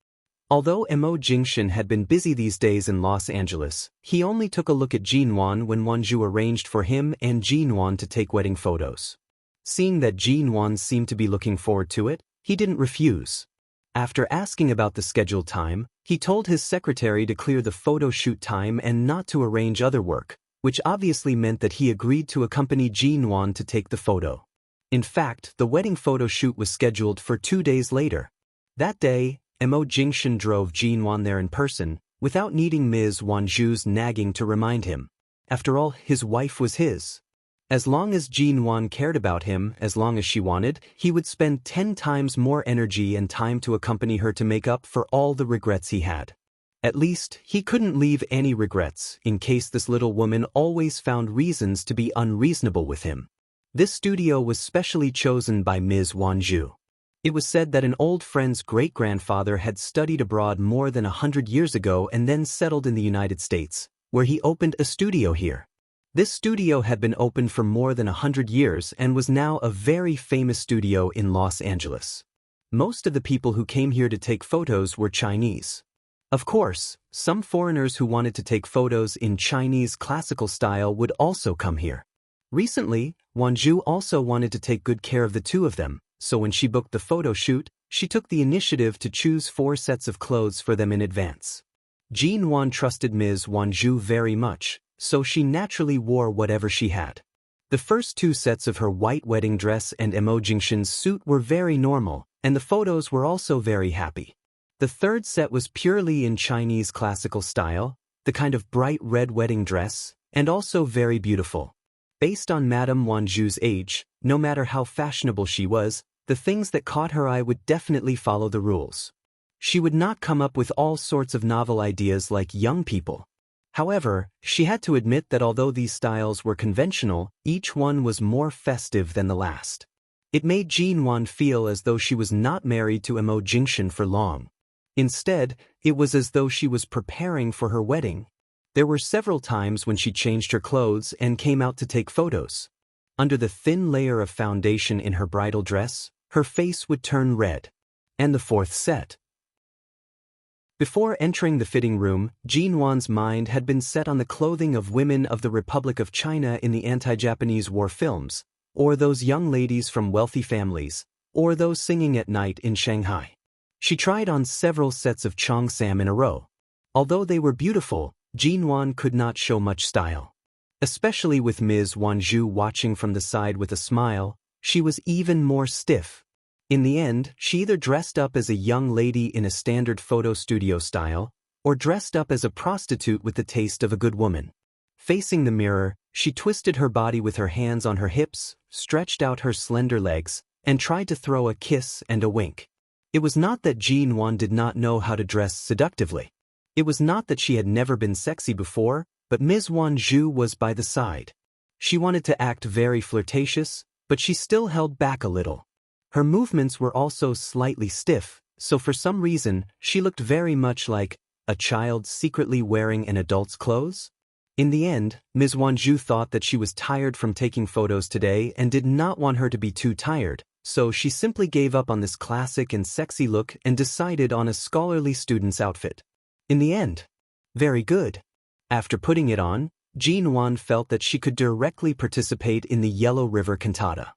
Although Mo Jingshan had been busy these days in Los Angeles, he only took a look at Jin Wan when Wan Zhu arranged for him and Jin Wan to take wedding photos. Seeing that Jin Wan seemed to be looking forward to it, he didn't refuse. After asking about the scheduled time, he told his secretary to clear the photo shoot time and not to arrange other work, which obviously meant that he agreed to accompany Jinwan to take the photo. In fact, the wedding photo shoot was scheduled for 2 days later. That day, Mo Jingshan drove Jinwan there in person, without needing Ms. Wanzhu's nagging to remind him. After all, his wife was his. As long as Jinwan cared about him, as long as she wanted, he would spend 10 times more energy and time to accompany her to make up for all the regrets he had. At least, he couldn't leave any regrets, in case this little woman always found reasons to be unreasonable with him. This studio was specially chosen by Ms. Wanzhu. It was said that an old friend's great-grandfather had studied abroad more than 100 years ago and then settled in the United States, where he opened a studio here. This studio had been open for more than 100 years and was now a very famous studio in Los Angeles. Most of the people who came here to take photos were Chinese. Of course, some foreigners who wanted to take photos in Chinese classical style would also come here. Recently, Wanzhu also wanted to take good care of the two of them, so when she booked the photo shoot, she took the initiative to choose 4 sets of clothes for them in advance. Jinwan trusted Ms. Wanzhu very much, so she naturally wore whatever she had. The first 2 sets of her white wedding dress and Mo Jingshan's suit were very normal, and the photos were also very happy. The third set was purely in Chinese classical style, the kind of bright red wedding dress, and also very beautiful. Based on Madame Wanzhu's age, no matter how fashionable she was, the things that caught her eye would definitely follow the rules. She would not come up with all sorts of novel ideas like young people. However, she had to admit that although these styles were conventional, each one was more festive than the last. It made Jinwan feel as though she was not married to Mo Jingshan for long. Instead, it was as though she was preparing for her wedding. There were several times when she changed her clothes and came out to take photos. Under the thin layer of foundation in her bridal dress, her face would turn red. And the 4th set. Before entering the fitting room, Jinwan's mind had been set on the clothing of women of the Republic of China in the anti-Japanese war films, or those young ladies from wealthy families, or those singing at night in Shanghai. She tried on several sets of cheongsam in a row. Although they were beautiful, Jinwan could not show much style. Especially with Ms. Wanzhu watching from the side with a smile, she was even more stiff. In the end, she either dressed up as a young lady in a standard photo studio style, or dressed up as a prostitute with the taste of a good woman. Facing the mirror, she twisted her body with her hands on her hips, stretched out her slender legs, and tried to throw a kiss and a wink. It was not that Jinwan did not know how to dress seductively. It was not that she had never been sexy before, but Ms. Wanzhu was by the side. She wanted to act very flirtatious, but she still held back a little. Her movements were also slightly stiff, so for some reason, she looked very much like a child secretly wearing an adult's clothes. In the end, Ms. Wanzhu thought that she was tired from taking photos today and did not want her to be too tired, so she simply gave up on this classic and sexy look and decided on a scholarly student's outfit. In the end, very good. After putting it on, Jinwan felt that she could directly participate in the Yellow River Cantata.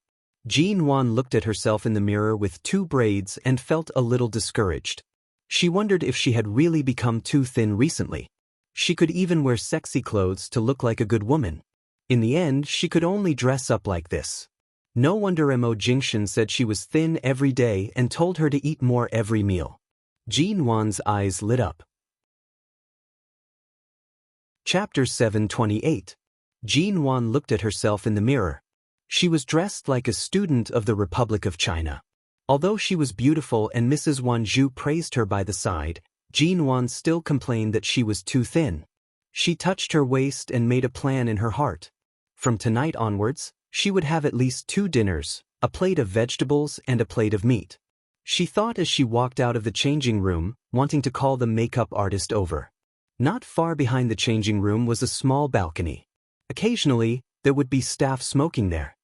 Jinwan looked at herself in the mirror with 2 braids and felt a little discouraged. She wondered if she had really become too thin recently. She could even wear sexy clothes to look like a good woman. In the end, she could only dress up like this. No wonder Mo Jingshan said she was thin every day and told her to eat more every meal. Jinwan's eyes lit up. Chapter 728. Jinwan looked at herself in the mirror. She was dressed like a student of the Republic of China. Although she was beautiful and Mrs. Wanzhu praised her by the side, Jinwan still complained that she was too thin. She touched her waist and made a plan in her heart. From tonight onwards, she would have at least 2 dinners, a plate of vegetables and a plate of meat. She thought as she walked out of the changing room, wanting to call the makeup artist over. Not far behind the changing room was a small balcony. Occasionally, there would be staff smoking there.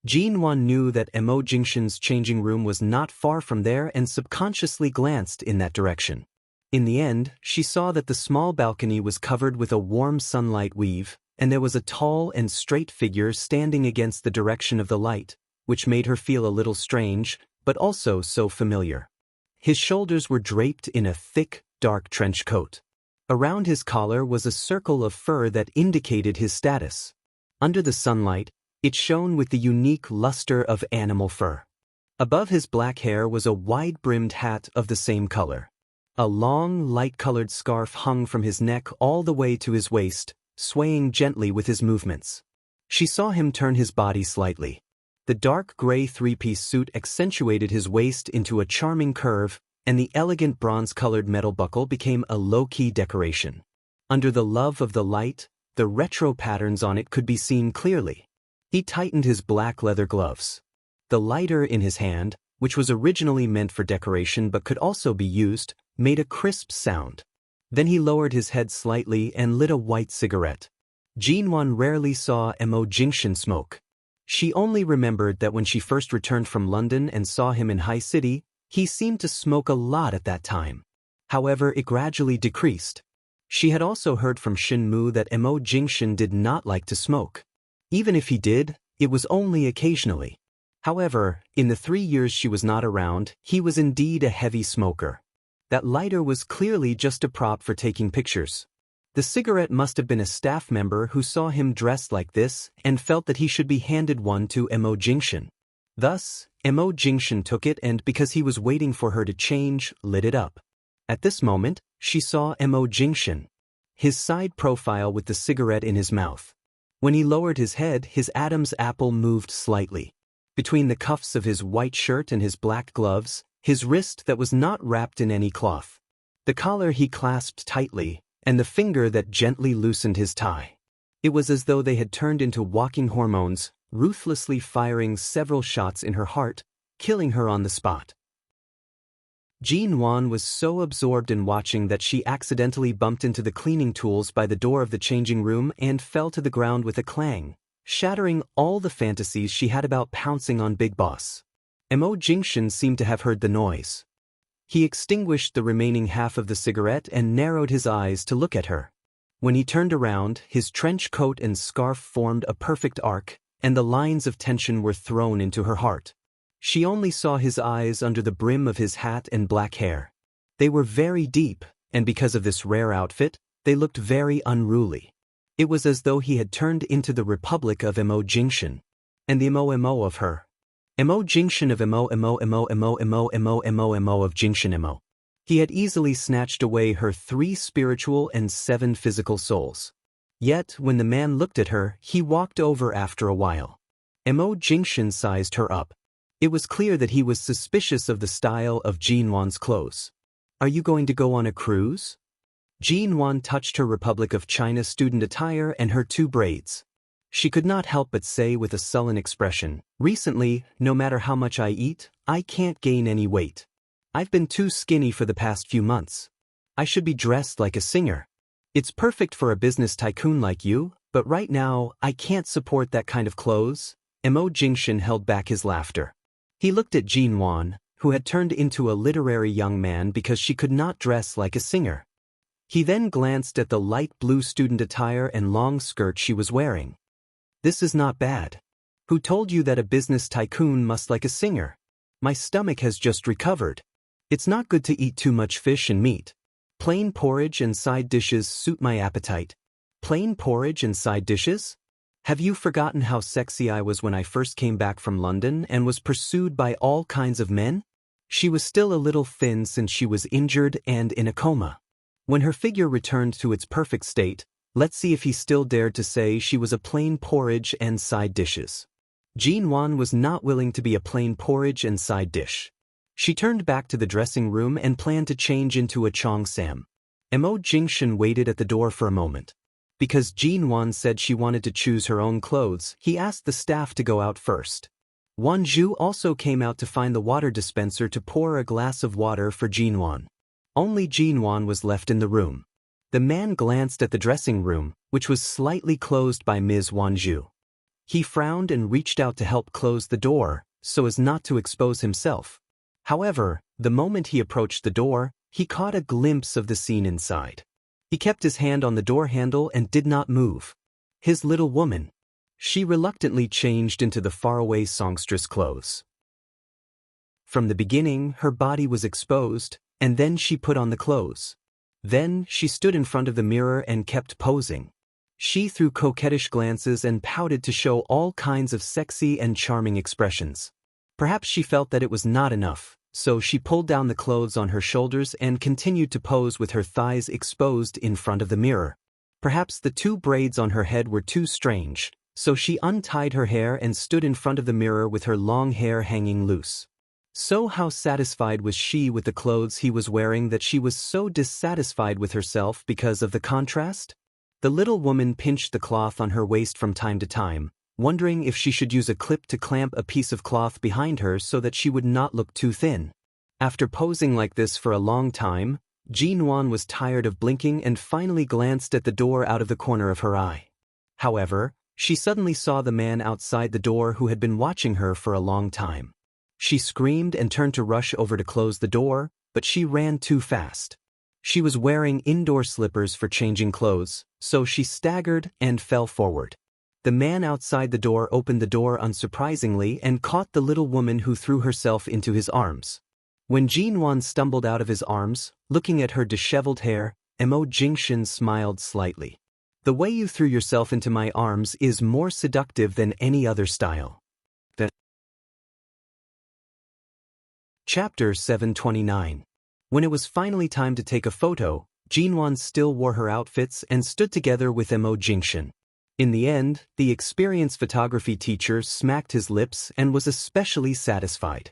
Jinwan knew that Mo Jingshan's changing room was not far from there and subconsciously glanced in that direction. In the end, she saw that the small balcony was covered with a warm sunlight weave, and there was a tall and straight figure standing against the direction of the light, which made her feel a little strange, but also so familiar. His shoulders were draped in a thick, dark trench coat. Around his collar was a circle of fur that indicated his status. Under the sunlight, it shone with the unique luster of animal fur. Above his black hair was a wide-brimmed hat of the same color. A long, light-colored scarf hung from his neck all the way to his waist, swaying gently with his movements. She saw him turn his body slightly. The dark gray three-piece suit accentuated his waist into a charming curve, and the elegant bronze-colored metal buckle became a low-key decoration. Under the love of the light, the retro patterns on it could be seen clearly. He tightened his black leather gloves. The lighter in his hand, which was originally meant for decoration but could also be used, made a crisp sound. Then he lowered his head slightly and lit a white cigarette. Jinwan rarely saw Mo Jingshan smoke. She only remembered that when she first returned from London and saw him in High City, he seemed to smoke a lot at that time. However, it gradually decreased. She had also heard from Shin Mu that Mo Jingshan did not like to smoke. Even if he did, it was only occasionally. However, in the 3 years she was not around, he was indeed a heavy smoker. That lighter was clearly just a prop for taking pictures. The cigarette must have been a staff member who saw him dressed like this and felt that he should be handed one to Mo Jingshan. Thus, Mo Jingshan took it and, because he was waiting for her to change, lit it up. At this moment, she saw Mo Jingshan, his side profile with the cigarette in his mouth. When he lowered his head, his Adam's apple moved slightly. Between the cuffs of his white shirt and his black gloves, his wrist that was not wrapped in any cloth. The collar he clasped tightly, and the finger that gently loosened his tie. It was as though they had turned into walking hormones, ruthlessly firing several shots in her heart, killing her on the spot. Jinwan was so absorbed in watching that she accidentally bumped into the cleaning tools by the door of the changing room and fell to the ground with a clang, shattering all the fantasies she had about pouncing on Big Boss. Mo Jingshan seemed to have heard the noise. He extinguished the remaining half of the cigarette and narrowed his eyes to look at her. When he turned around, his trench coat and scarf formed a perfect arc, and the lines of tension were thrown into her heart. She only saw his eyes under the brim of his hat and black hair. They were very deep, and because of this rare outfit, they looked very unruly. It was as though he had turned into the Republic of Mo Jingshan, and the Mo of her. Mo Jingshan of Mo of Jingshan Mo. He had easily snatched away her 3 spiritual and 7 physical souls. Yet, when the man looked at her, he walked over after a while. Mo Jingshan sized her up. It was clear that he was suspicious of the style of Jinwan's clothes. "Are you going to go on a cruise?" Jinwan touched her Republic of China student attire and her 2 braids. She could not help but say with a sullen expression, "Recently, no matter how much I eat, I can't gain any weight. I've been too skinny for the past few months. I should be dressed like a singer. It's perfect for a business tycoon like you, but right now, I can't support that kind of clothes." Mo Jingshan held back his laughter. He looked at Jinwan, who had turned into a literary young man because she could not dress like a singer. He then glanced at the light blue student attire and long skirt she was wearing. "This is not bad. Who told you that a business tycoon must like a singer? My stomach has just recovered. It's not good to eat too much fish and meat. Plain porridge and side dishes suit my appetite." "Plain porridge and side dishes? Have you forgotten how sexy I was when I first came back from London and was pursued by all kinds of men?" She was still a little thin since she was injured and in a coma. When her figure returned to its perfect state, let's see if he still dared to say she was a plain porridge and side dishes. Jinwan was not willing to be a plain porridge and side dish. She turned back to the dressing room and planned to change into a cheongsam. Mo Jingshan waited at the door for a moment. Because Jinwan said she wanted to choose her own clothes, he asked the staff to go out first. Wanju also came out to find the water dispenser to pour a glass of water for Jinwan. Only Jinwan was left in the room. The man glanced at the dressing room, which was slightly closed by Ms. Wanju. He frowned and reached out to help close the door, so as not to expose himself. However, the moment he approached the door, he caught a glimpse of the scene inside. He kept his hand on the door handle and did not move. His little woman. She reluctantly changed into the faraway songstress clothes. From the beginning, her body was exposed, and then she put on the clothes. Then, she stood in front of the mirror and kept posing. She threw coquettish glances and pouted to show all kinds of sexy and charming expressions. Perhaps she felt that it was not enough, so she pulled down the clothes on her shoulders and continued to pose with her thighs exposed in front of the mirror. Perhaps the 2 braids on her head were too strange, so she untied her hair and stood in front of the mirror with her long hair hanging loose. So how satisfied was she with the clothes he was wearing that she was so dissatisfied with herself because of the contrast? The little woman pinched the cloth on her waist from time to time, wondering if she should use a clip to clamp a piece of cloth behind her so that she would not look too thin. After posing like this for a long time, Jinwan was tired of blinking and finally glanced at the door out of the corner of her eye. However, she suddenly saw the man outside the door who had been watching her for a long time. She screamed and turned to rush over to close the door, but she ran too fast. She was wearing indoor slippers for changing clothes, so she staggered and fell forward. The man outside the door opened the door unsurprisingly and caught the little woman who threw herself into his arms. When Jinwan stumbled out of his arms, looking at her disheveled hair, Mo Jingshan smiled slightly. The way you threw yourself into my arms is more seductive than any other style. Chapter 729. When it was finally time to take a photo, Jinwan still wore her outfits and stood together with Mo Jingshan. In the end, the experienced photography teacher smacked his lips and was especially satisfied.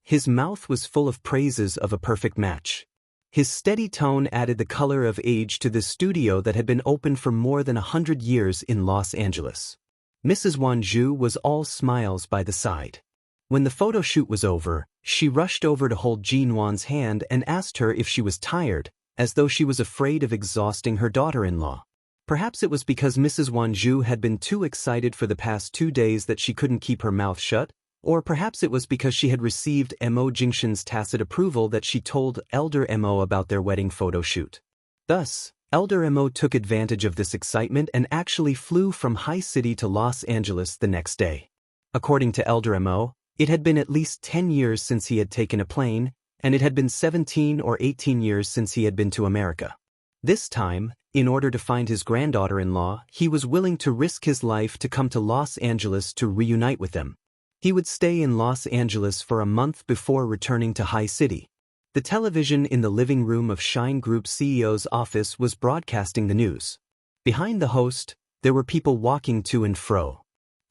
His mouth was full of praises of a perfect match. His steady tone added the color of age to the studio that had been open for more than 100 years in Los Angeles. Mrs. Wanzhou was all smiles by the side. When the photo shoot was over, she rushed over to hold Jinwan's hand and asked her if she was tired, as though she was afraid of exhausting her daughter-in-law. Perhaps it was because Mrs. Wanzhou had been too excited for the past 2 days that she couldn't keep her mouth shut, or perhaps it was because she had received Mo Jingshan's tacit approval that she told Elder Mo about their wedding photo shoot. Thus, Elder Mo took advantage of this excitement and actually flew from High City to Los Angeles the next day. According to Elder Mo, it had been at least 10 years since he had taken a plane, and it had been 17 or 18 years since he had been to America. This time, in order to find his granddaughter-in-law, he was willing to risk his life to come to Los Angeles to reunite with them. He would stay in Los Angeles for a month before returning to High City. The television in the living room of Shine Group CEO's office was broadcasting the news. Behind the host, there were people walking to and fro.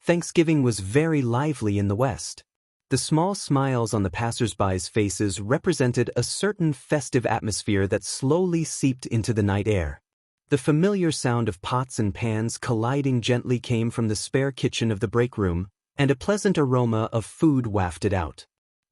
Thanksgiving was very lively in the West. The small smiles on the passers-by's faces represented a certain festive atmosphere that slowly seeped into the night air. The familiar sound of pots and pans colliding gently came from the spare kitchen of the break room, and a pleasant aroma of food wafted out.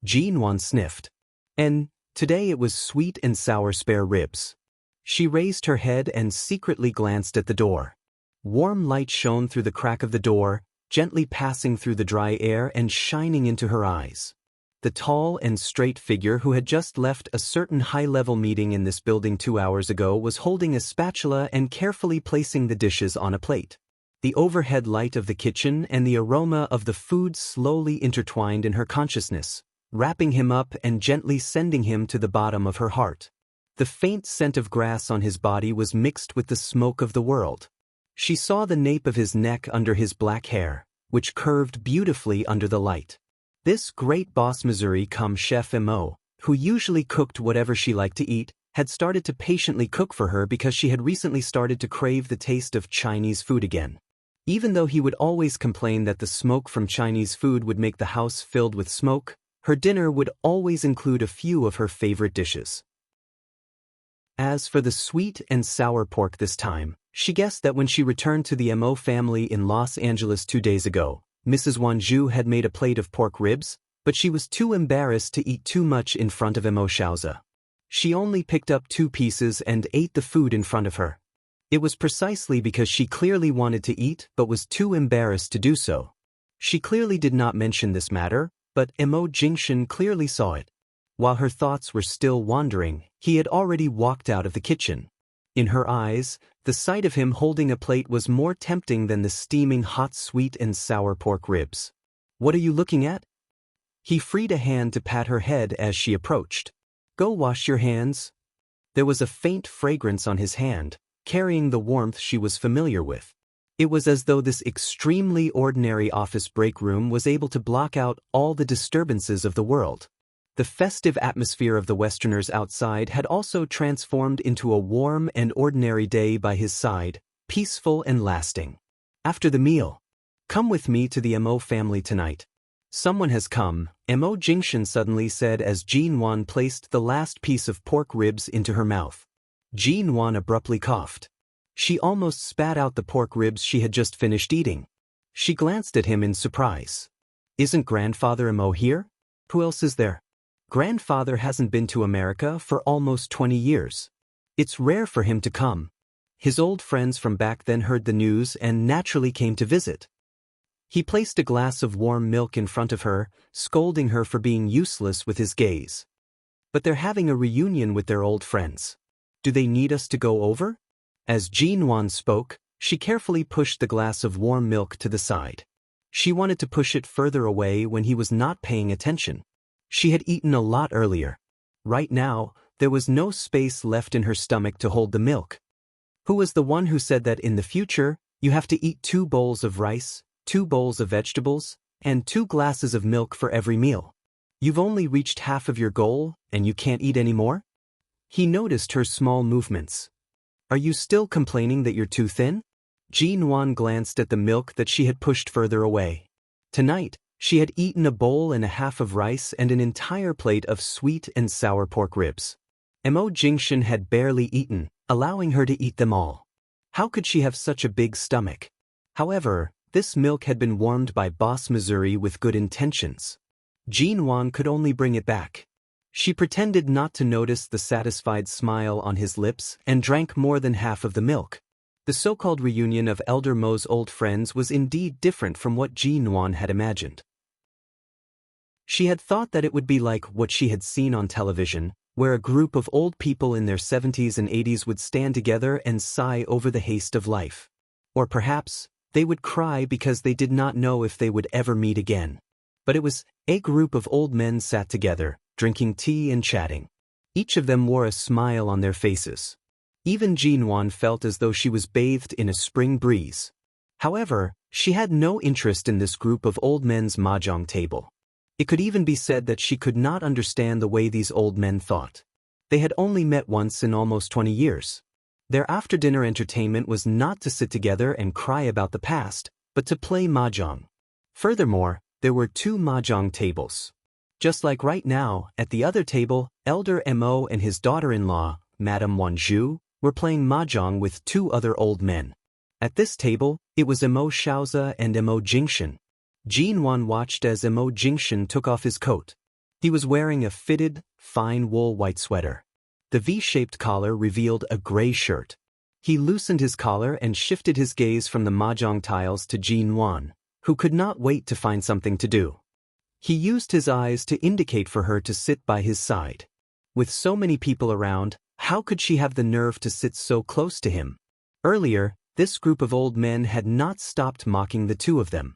Jinwan sniffed. And today it was sweet and sour spare ribs. She raised her head and secretly glanced at the door. Warm light shone through the crack of the door, gently passing through the dry air and shining into her eyes. The tall and straight figure who had just left a certain high-level meeting in this building 2 hours ago was holding a spatula and carefully placing the dishes on a plate. The overhead light of the kitchen and the aroma of the food slowly intertwined in her consciousness, wrapping him up and gently sending him to the bottom of her heart. The faint scent of grass on his body was mixed with the smoke of the world. She saw the nape of his neck under his black hair, which curved beautifully under the light. This great boss Missouri chef Mo, who usually cooked whatever she liked to eat, had started to patiently cook for her because she had recently started to crave the taste of Chinese food again. Even though he would always complain that the smoke from Chinese food would make the house filled with smoke, her dinner would always include a few of her favorite dishes. As for the sweet and sour pork this time, she guessed that when she returned to the Mo family in Los Angeles 2 days ago, Mrs. Wanzhou had made a plate of pork ribs, but she was too embarrassed to eat too much in front of Mo Xiaozi. She only picked up 2 pieces and ate the food in front of her. It was precisely because she clearly wanted to eat but was too embarrassed to do so. She clearly did not mention this matter, but Mo Jingshan clearly saw it. While her thoughts were still wandering, he had already walked out of the kitchen. In her eyes, the sight of him holding a plate was more tempting than the steaming hot sweet and sour pork ribs. "What are you looking at?" He freed a hand to pat her head as she approached. "Go wash your hands." There was a faint fragrance on his hand, carrying the warmth she was familiar with. It was as though this extremely ordinary office break room was able to block out all the disturbances of the world. The festive atmosphere of the Westerners outside had also transformed into a warm and ordinary day by his side, peaceful and lasting. After the meal, "Come with me to the Mo family tonight. Someone has come," Mo Jingshan suddenly said as Jin Wan placed the last piece of pork ribs into her mouth. Jin Wan abruptly coughed. She almost spat out the pork ribs she had just finished eating. She glanced at him in surprise. "Isn't Grandfather Mo here? Who else is there?" "Grandfather hasn't been to America for almost 20 years. It's rare for him to come. His old friends from back then heard the news and naturally came to visit." He placed a glass of warm milk in front of her, scolding her for being useless with his gaze. "But they're having a reunion with their old friends. Do they need us to go over?" As Jin Wan spoke, she carefully pushed the glass of warm milk to the side. She wanted to push it further away when he was not paying attention. She had eaten a lot earlier. Right now, there was no space left in her stomach to hold the milk. "Who was the one who said that in the future, you have to eat 2 bowls of rice, 2 bowls of vegetables, and 2 glasses of milk for every meal? You've only reached half of your goal, and you can't eat any more?" He noticed her small movements. "Are you still complaining that you're too thin?" Jin Wan glanced at the milk that she had pushed further away. Tonight, she had eaten a bowl and a half of rice and an entire plate of sweet and sour pork ribs. Mo Jingshan had barely eaten, allowing her to eat them all. How could she have such a big stomach? However, this milk had been warmed by Boss Missouri with good intentions. Jin Wan could only bring it back. She pretended not to notice the satisfied smile on his lips and drank more than half of the milk. The so-called reunion of Elder Mo's old friends was indeed different from what Jin Wan had imagined. She had thought that it would be like what she had seen on television, where a group of old people in their 70s and 80s would stand together and sigh over the haste of life. Or perhaps, they would cry because they did not know if they would ever meet again. But it was, a group of old men sat together, drinking tea and chatting. Each of them wore a smile on their faces. Even Jin Wan felt as though she was bathed in a spring breeze. However, she had no interest in this group of old men's mahjong table. It could even be said that she could not understand the way these old men thought. They had only met once in almost 20 years. Their after-dinner entertainment was not to sit together and cry about the past, but to play mahjong. Furthermore, there were 2 mahjong tables. Just like right now, at the other table, Elder Mo and his daughter-in-law, Madame Wanzhu, were playing mahjong with 2 other old men. At this table, it was Mo Shaoza and Mo Jingshan. Jin Wan watched as Mo Jingshan took off his coat. He was wearing a fitted, fine wool white sweater. The V-shaped collar revealed a gray shirt. He loosened his collar and shifted his gaze from the mahjong tiles to Jin Wan, who could not wait to find something to do. He used his eyes to indicate for her to sit by his side. With so many people around, how could she have the nerve to sit so close to him? Earlier, this group of old men had not stopped mocking the 2 of them.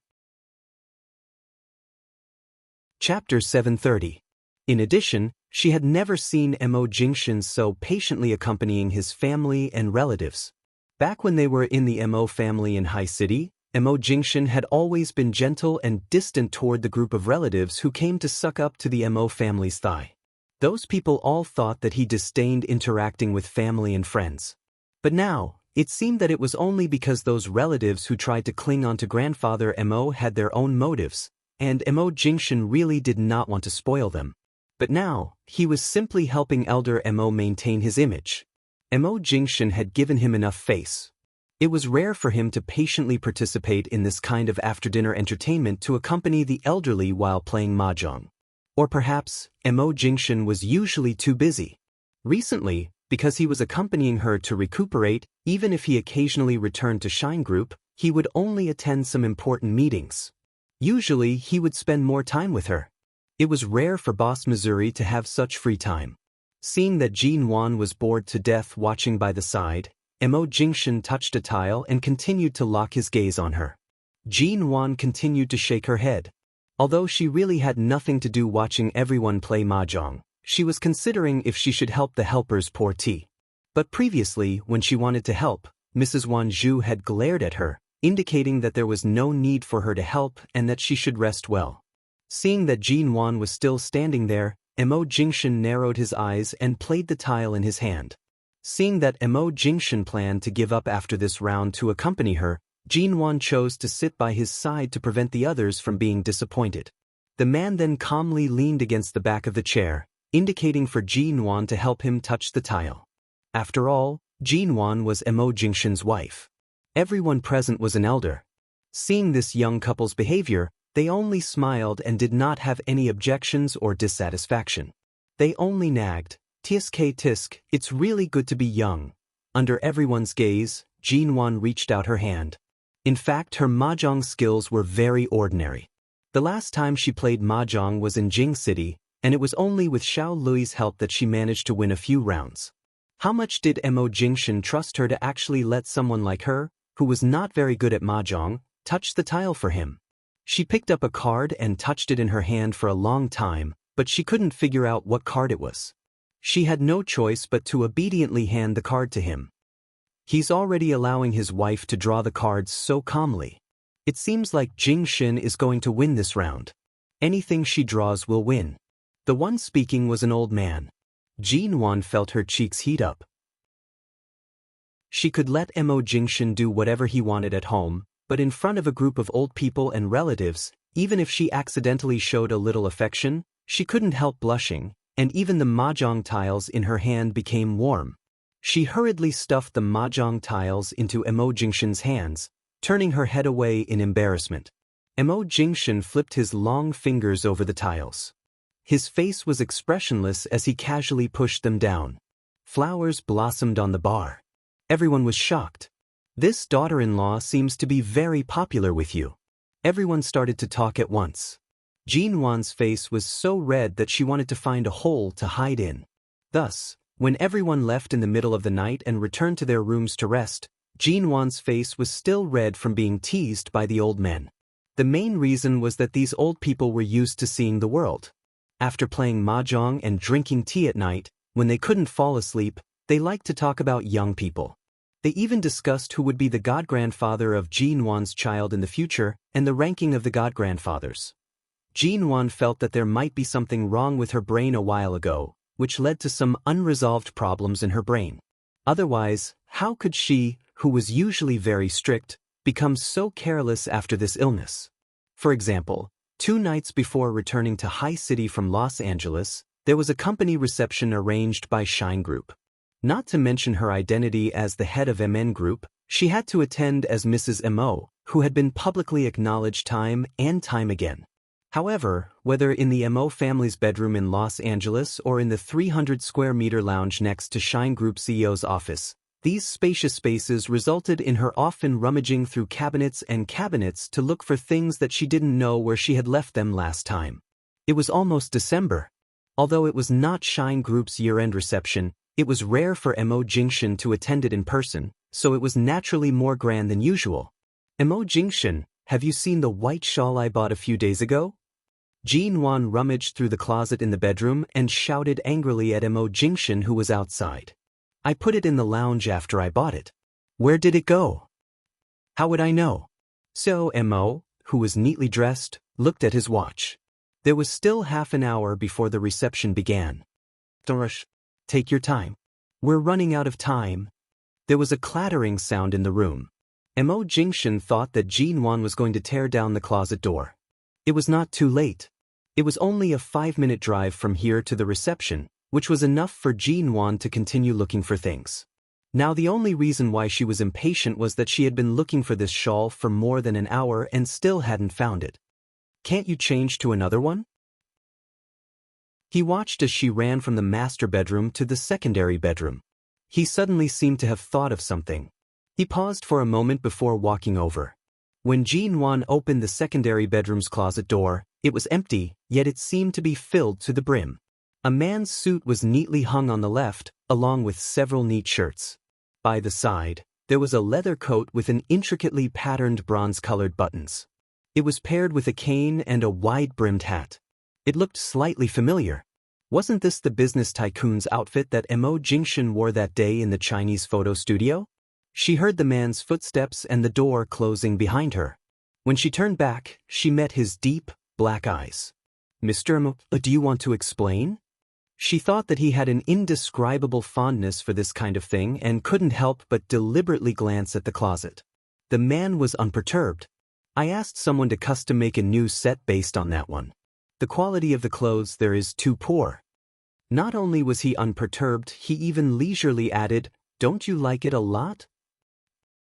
Chapter 730. In addition, she had never seen Mo Jingshan so patiently accompanying his family and relatives. Back when they were in the Mo family in High City, Mo Jingshan had always been gentle and distant toward the group of relatives who came to suck up to the Mo family's thigh. Those people all thought that he disdained interacting with family and friends. But now, it seemed that it was only because those relatives who tried to cling onto Grandfather Mo had their own motives, and Mo Jingshan really did not want to spoil them. But now, he was simply helping Elder Mo maintain his image. Mo Jingshan had given him enough face. It was rare for him to patiently participate in this kind of after-dinner entertainment to accompany the elderly while playing mahjong. Or perhaps, Mo Jingshan was usually too busy. Recently, because he was accompanying her to recuperate, even if he occasionally returned to Shine Group, he would only attend some important meetings. Usually, he would spend more time with her. It was rare for Boss Missouri to have such free time. Seeing that Jin Wan was bored to death watching by the side, Mo Jingshan touched a tile and continued to lock his gaze on her. Jin Wan continued to shake her head. Although she really had nothing to do watching everyone play mahjong, she was considering if she should help the helpers pour tea. But previously, when she wanted to help, Mrs. Wanzhou had glared at her, indicating that there was no need for her to help and that she should rest well. Seeing that Jin Wan was still standing there, Mo Jingshan narrowed his eyes and played the tile in his hand. Seeing that Mo Jingshan planned to give up after this round to accompany her, Jin Wan chose to sit by his side to prevent the others from being disappointed. The man then calmly leaned against the back of the chair, indicating for Jin Wan to help him touch the tile. After all, Jin Wan was Mo Jingshan's wife. Everyone present was an elder. Seeing this young couple's behavior, they only smiled and did not have any objections or dissatisfaction. They only nagged, "Tsk tisk, it's really good to be young." Under everyone's gaze, Jin Wan reached out her hand. In fact, her mahjong skills were very ordinary. The last time she played mahjong was in Jing City, and it was only with Xiao Lui's help that she managed to win a few rounds. How much did Mo Jingshan trust her to actually let someone like her, who was not very good at mahjong, touch the tile for him? She picked up a card and touched it in her hand for a long time, but she couldn't figure out what card it was. She had no choice but to obediently hand the card to him. He's already allowing his wife to draw the cards so calmly. It seems like Jingshan is going to win this round. Anything she draws will win. The one speaking was an old man. Jin Wan felt her cheeks heat up. She could let Mo Jingshan do whatever he wanted at home, but in front of a group of old people and relatives, even if she accidentally showed a little affection, she couldn't help blushing, and even the mahjong tiles in her hand became warm. She hurriedly stuffed the mahjong tiles into Mo Jingshan's hands, turning her head away in embarrassment. Mo Jingshan flipped his long fingers over the tiles. His face was expressionless as he casually pushed them down. Flowers blossomed on the bar. Everyone was shocked. "This daughter-in-law seems to be very popular with you." Everyone started to talk at once. Jin Wan's face was so red that she wanted to find a hole to hide in. Thus, when everyone left in the middle of the night and returned to their rooms to rest, Jin Wan's face was still red from being teased by the old men. The main reason was that these old people were used to seeing the world. After playing mahjong and drinking tea at night, when they couldn't fall asleep, they liked to talk about young people. They even discussed who would be the god-grandfather of Jin Wan's child in the future and the ranking of the god-grandfathers. Jin Wan felt that there might be something wrong with her brain a while ago, which led to some unresolved problems in her brain. Otherwise, how could she, who was usually very strict, become so careless after this illness? For example, 2 nights before returning to High City from Los Angeles, there was a company reception arranged by Shine Group. Not to mention her identity as the head of MN Group, she had to attend as Mrs. Mo, who had been publicly acknowledged time and time again. However, whether in the Mo family's bedroom in Los Angeles or in the 300-square-meter lounge next to Shine Group CEO's office, these spacious spaces resulted in her often rummaging through cabinets and cabinets to look for things that she didn't know where she had left them last time. It was almost December. Although it was not Shine Group's year-end reception, it was rare for Mo Jingshan to attend it in person, so it was naturally more grand than usual. "Mo Jingshan, have you seen the white shawl I bought a few days ago?" Jin Wan rummaged through the closet in the bedroom and shouted angrily at Mo Jingshan, who was outside. "I put it in the lounge after I bought it. Where did it go?" "How would I know?" So Mo, who was neatly dressed, looked at his watch. There was still half an hour before the reception began. "Don't rush. Take your time. We're running out of time." There was a clattering sound in the room. Mo Jingshan thought that Jin Wan was going to tear down the closet door. It was not too late. It was only a 5-minute drive from here to the reception, which was enough for Jin Wan to continue looking for things. Now the only reason why she was impatient was that she had been looking for this shawl for more than an hour and still hadn't found it. "Can't you change to another one?" He watched as she ran from the master bedroom to the secondary bedroom. He suddenly seemed to have thought of something. He paused for a moment before walking over. When Jin Wan opened the secondary bedroom's closet door, it was empty, yet it seemed to be filled to the brim. A man's suit was neatly hung on the left, along with several neat shirts. By the side, there was a leather coat with an intricately patterned bronze-colored buttons. It was paired with a cane and a wide-brimmed hat. It looked slightly familiar. Wasn't this the business tycoon's outfit that Mo Jingshan wore that day in the Chinese photo studio? She heard the man's footsteps and the door closing behind her. When she turned back, she met his deep, black eyes. "Mr. Mo, do you want to explain?" She thought that he had an indescribable fondness for this kind of thing and couldn't help but deliberately glance at the closet. The man was unperturbed. "I asked someone to custom make a new set based on that one. The quality of the clothes there is too poor." Not only was he unperturbed, he even leisurely added, "Don't you like it a lot?"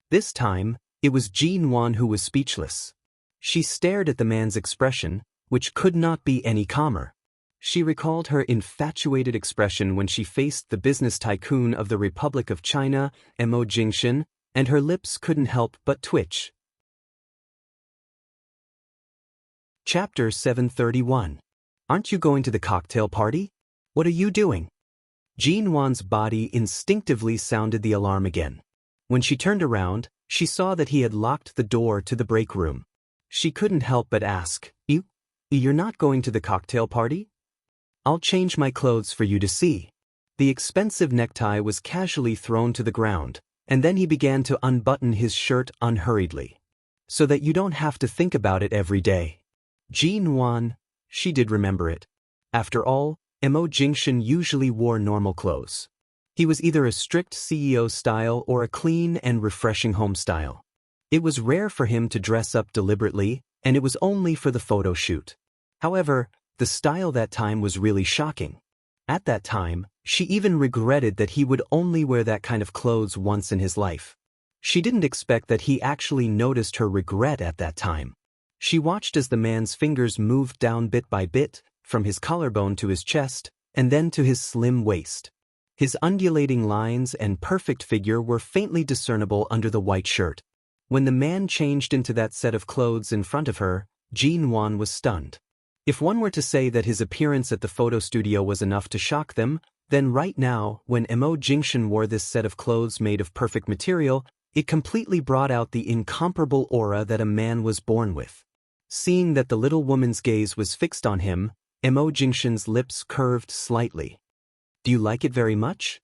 This time, it was Jean Wan who was speechless. She stared at the man's expression, which could not be any calmer. She recalled her infatuated expression when she faced the business tycoon of the Republic of China, Mo Jingshan, and her lips couldn't help but twitch. Chapter 731. Aren't you going to the cocktail party? What are you doing? Jean Wan's body instinctively sounded the alarm again. When she turned around, she saw that he had locked the door to the break room. She couldn't help but ask, You're not going to the cocktail party? I'll change my clothes for you to see." The expensive necktie was casually thrown to the ground, and then he began to unbutton his shirt unhurriedly. "So that you don't have to think about it every day." Jean Wan, she did remember it. After all, Mo Jingshan usually wore normal clothes. He was either a strict CEO style or a clean and refreshing home style. It was rare for him to dress up deliberately, and it was only for the photo shoot. However, the style that time was really shocking. At that time, she even regretted that he would only wear that kind of clothes once in his life. She didn't expect that he actually noticed her regret at that time. She watched as the man's fingers moved down bit by bit, from his collarbone to his chest, and then to his slim waist. His undulating lines and perfect figure were faintly discernible under the white shirt. When the man changed into that set of clothes in front of her, Jean Wan was stunned. If one were to say that his appearance at the photo studio was enough to shock them, then right now, when Mo Jingshan wore this set of clothes made of perfect material, it completely brought out the incomparable aura that a man was born with. Seeing that the little woman's gaze was fixed on him, Mo Jingshan's lips curved slightly. "Do you like it very much?"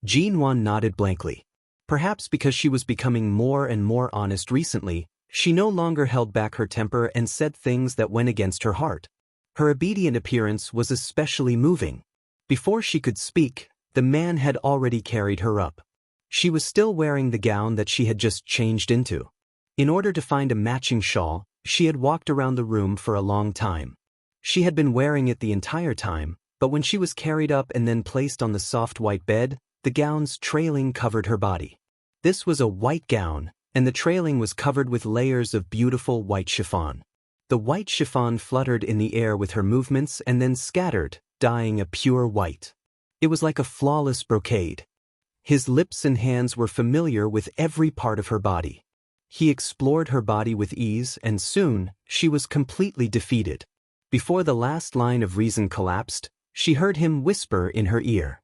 Jean Wan nodded blankly. Perhaps because she was becoming more and more honest recently, she no longer held back her temper and said things that went against her heart. Her obedient appearance was especially moving. Before she could speak, the man had already carried her up. She was still wearing the gown that she had just changed into. In order to find a matching shawl, she had walked around the room for a long time. She had been wearing it the entire time, but when she was carried up and then placed on the soft white bed, the gown's trailing covered her body. This was a white gown, and the trailing was covered with layers of beautiful white chiffon. The white chiffon fluttered in the air with her movements and then scattered, dyeing a pure white. It was like a flawless brocade. His lips and hands were familiar with every part of her body. He explored her body with ease, and soon, she was completely defeated. Before the last line of reason collapsed, she heard him whisper in her ear.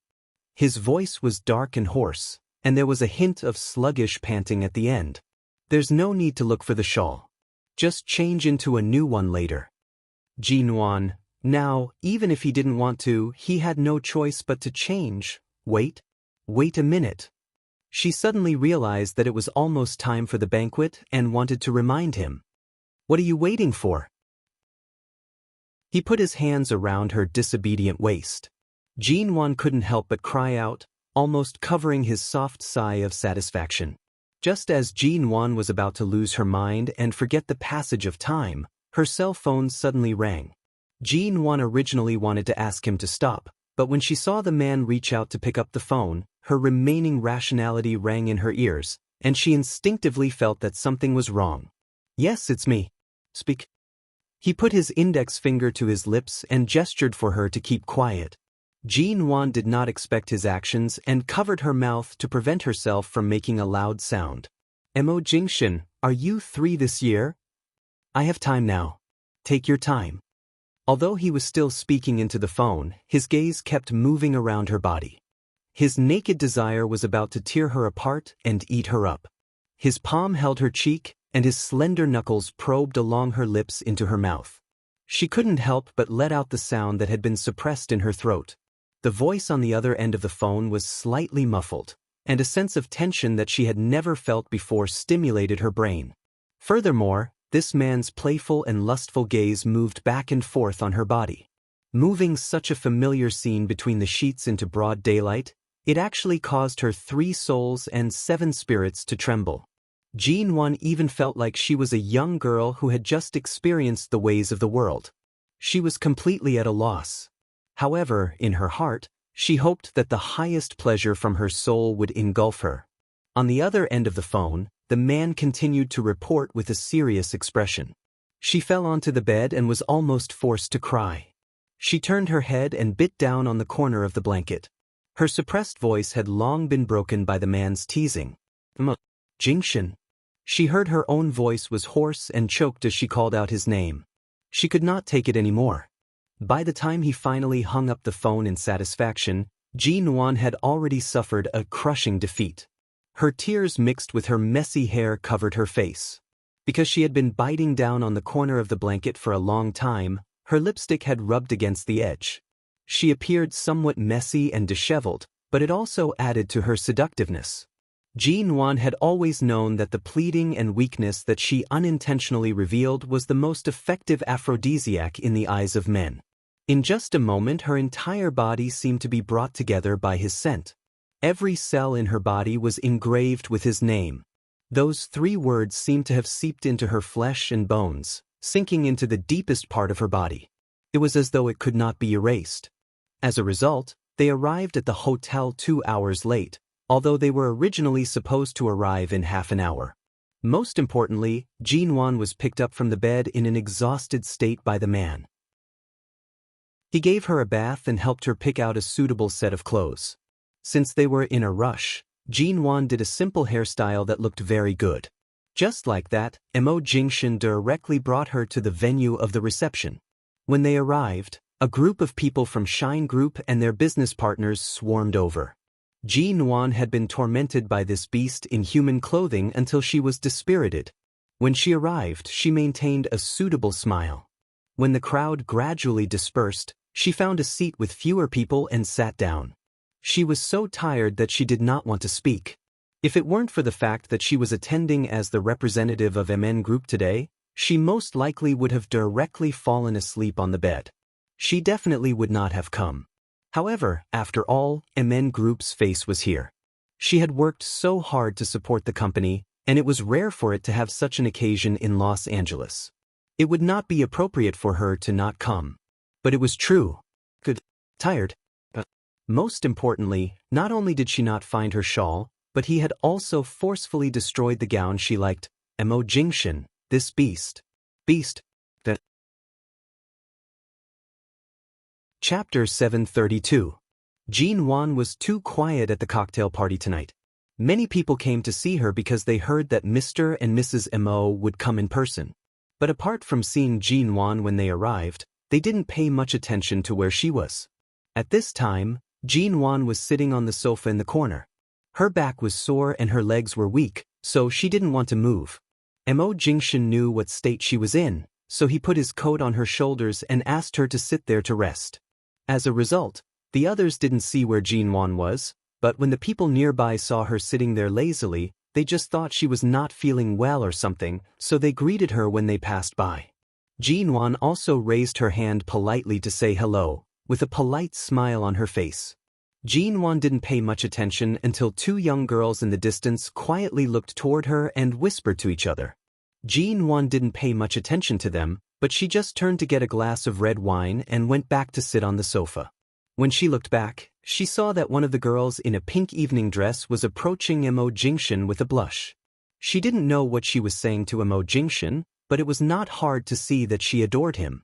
His voice was dark and hoarse, and there was a hint of sluggish panting at the end. "There's no need to look for the shawl. Just change into a new one later." Jean Wan, now, even if he didn't want to, he had no choice but to change. Wait a minute. She suddenly realized that it was almost time for the banquet and wanted to remind him. "What are you waiting for?" He put his hands around her disobedient waist. Jean Wan couldn't help but cry out, almost covering his soft sigh of satisfaction. Just as Jean Wan was about to lose her mind and forget the passage of time, her cell phone suddenly rang. Jean Wan originally wanted to ask him to stop, but when she saw the man reach out to pick up the phone, her remaining rationality rang in her ears, and she instinctively felt that something was wrong. "Yes, it's me. Speak." He put his index finger to his lips and gestured for her to keep quiet. Jean Wan did not expect his actions and covered her mouth to prevent herself from making a loud sound. "Mo Jingshan, are you 3 this year?" "I have time now. Take your time." Although he was still speaking into the phone, his gaze kept moving around her body. His naked desire was about to tear her apart and eat her up. His palm held her cheek, and his slender knuckles probed along her lips into her mouth. She couldn't help but let out the sound that had been suppressed in her throat. The voice on the other end of the phone was slightly muffled, and a sense of tension that she had never felt before stimulated her brain. Furthermore, this man's playful and lustful gaze moved back and forth on her body. Moving such a familiar scene between the sheets into broad daylight, it actually caused her 3 souls and 7 spirits to tremble. Jean even felt like she was a young girl who had just experienced the ways of the world. She was completely at a loss. However, in her heart, she hoped that the highest pleasure from her soul would engulf her. On the other end of the phone, the man continued to report with a serious expression. She fell onto the bed and was almost forced to cry. She turned her head and bit down on the corner of the blanket. Her suppressed voice had long been broken by the man's teasing. Jingshan. She heard her own voice was hoarse and choked as she called out his name. She could not take it anymore. By the time he finally hung up the phone in satisfaction, Jean had already suffered a crushing defeat. Her tears mixed with her messy hair covered her face. Because she had been biting down on the corner of the blanket for a long time, her lipstick had rubbed against the edge. She appeared somewhat messy and disheveled, but it also added to her seductiveness. Jean had always known that the pleading and weakness that she unintentionally revealed was the most effective aphrodisiac in the eyes of men. In just a moment, her entire body seemed to be brought together by his scent. Every cell in her body was engraved with his name. Those 3 words seemed to have seeped into her flesh and bones, sinking into the deepest part of her body. It was as though it could not be erased. As a result, they arrived at the hotel 2 hours late, although they were originally supposed to arrive in half an hour. Most importantly, Jean was picked up from the bed in an exhausted state by the man. He gave her a bath and helped her pick out a suitable set of clothes. Since they were in a rush, Jean did a simple hairstyle that looked very good. Just like that, Mo Jingshan directly brought her to the venue of the reception. When they arrived, a group of people from Shine Group and their business partners swarmed over. Jean had been tormented by this beast in human clothing until she was dispirited. When she arrived, she maintained a suitable smile. When the crowd gradually dispersed, she found a seat with fewer people and sat down. She was so tired that she did not want to speak. If it weren't for the fact that she was attending as the representative of MN Group today, she most likely would have directly fallen asleep on the bed. She definitely would not have come. However, after all, MN Group's face was here. She had worked so hard to support the company, and it was rare for it to have such an occasion in Los Angeles. It would not be appropriate for her to not come. But it was true. Good. Tired. Most importantly, not only did she not find her shawl, but he had also forcefully destroyed the gown she liked. Mo Jingshan, this beast. Chapter 732. Jean was too quiet at the cocktail party tonight. Many people came to see her because they heard that Mr. and Mrs. Mo would come in person. But apart from seeing Jean when they arrived, they didn't pay much attention to where she was. At this time, Jean was sitting on the sofa in the corner. Her back was sore and her legs were weak, so she didn't want to move. Mo Jingshan knew what state she was in, so he put his coat on her shoulders and asked her to sit there to rest. As a result, the others didn't see where Jean was, but when the people nearby saw her sitting there lazily, they just thought she was not feeling well or something, so they greeted her when they passed by. Jean also raised her hand politely to say hello, with a polite smile on her face. Jean didn't pay much attention until 2 young girls in the distance quietly looked toward her and whispered to each other. Jean didn't pay much attention to them, but she just turned to get a glass of red wine and went back to sit on the sofa. When she looked back, she saw that one of the girls in a pink evening dress was approaching Mo Jingshan with a blush. She didn't know what she was saying to Mo Jingshan, but it was not hard to see that she adored him.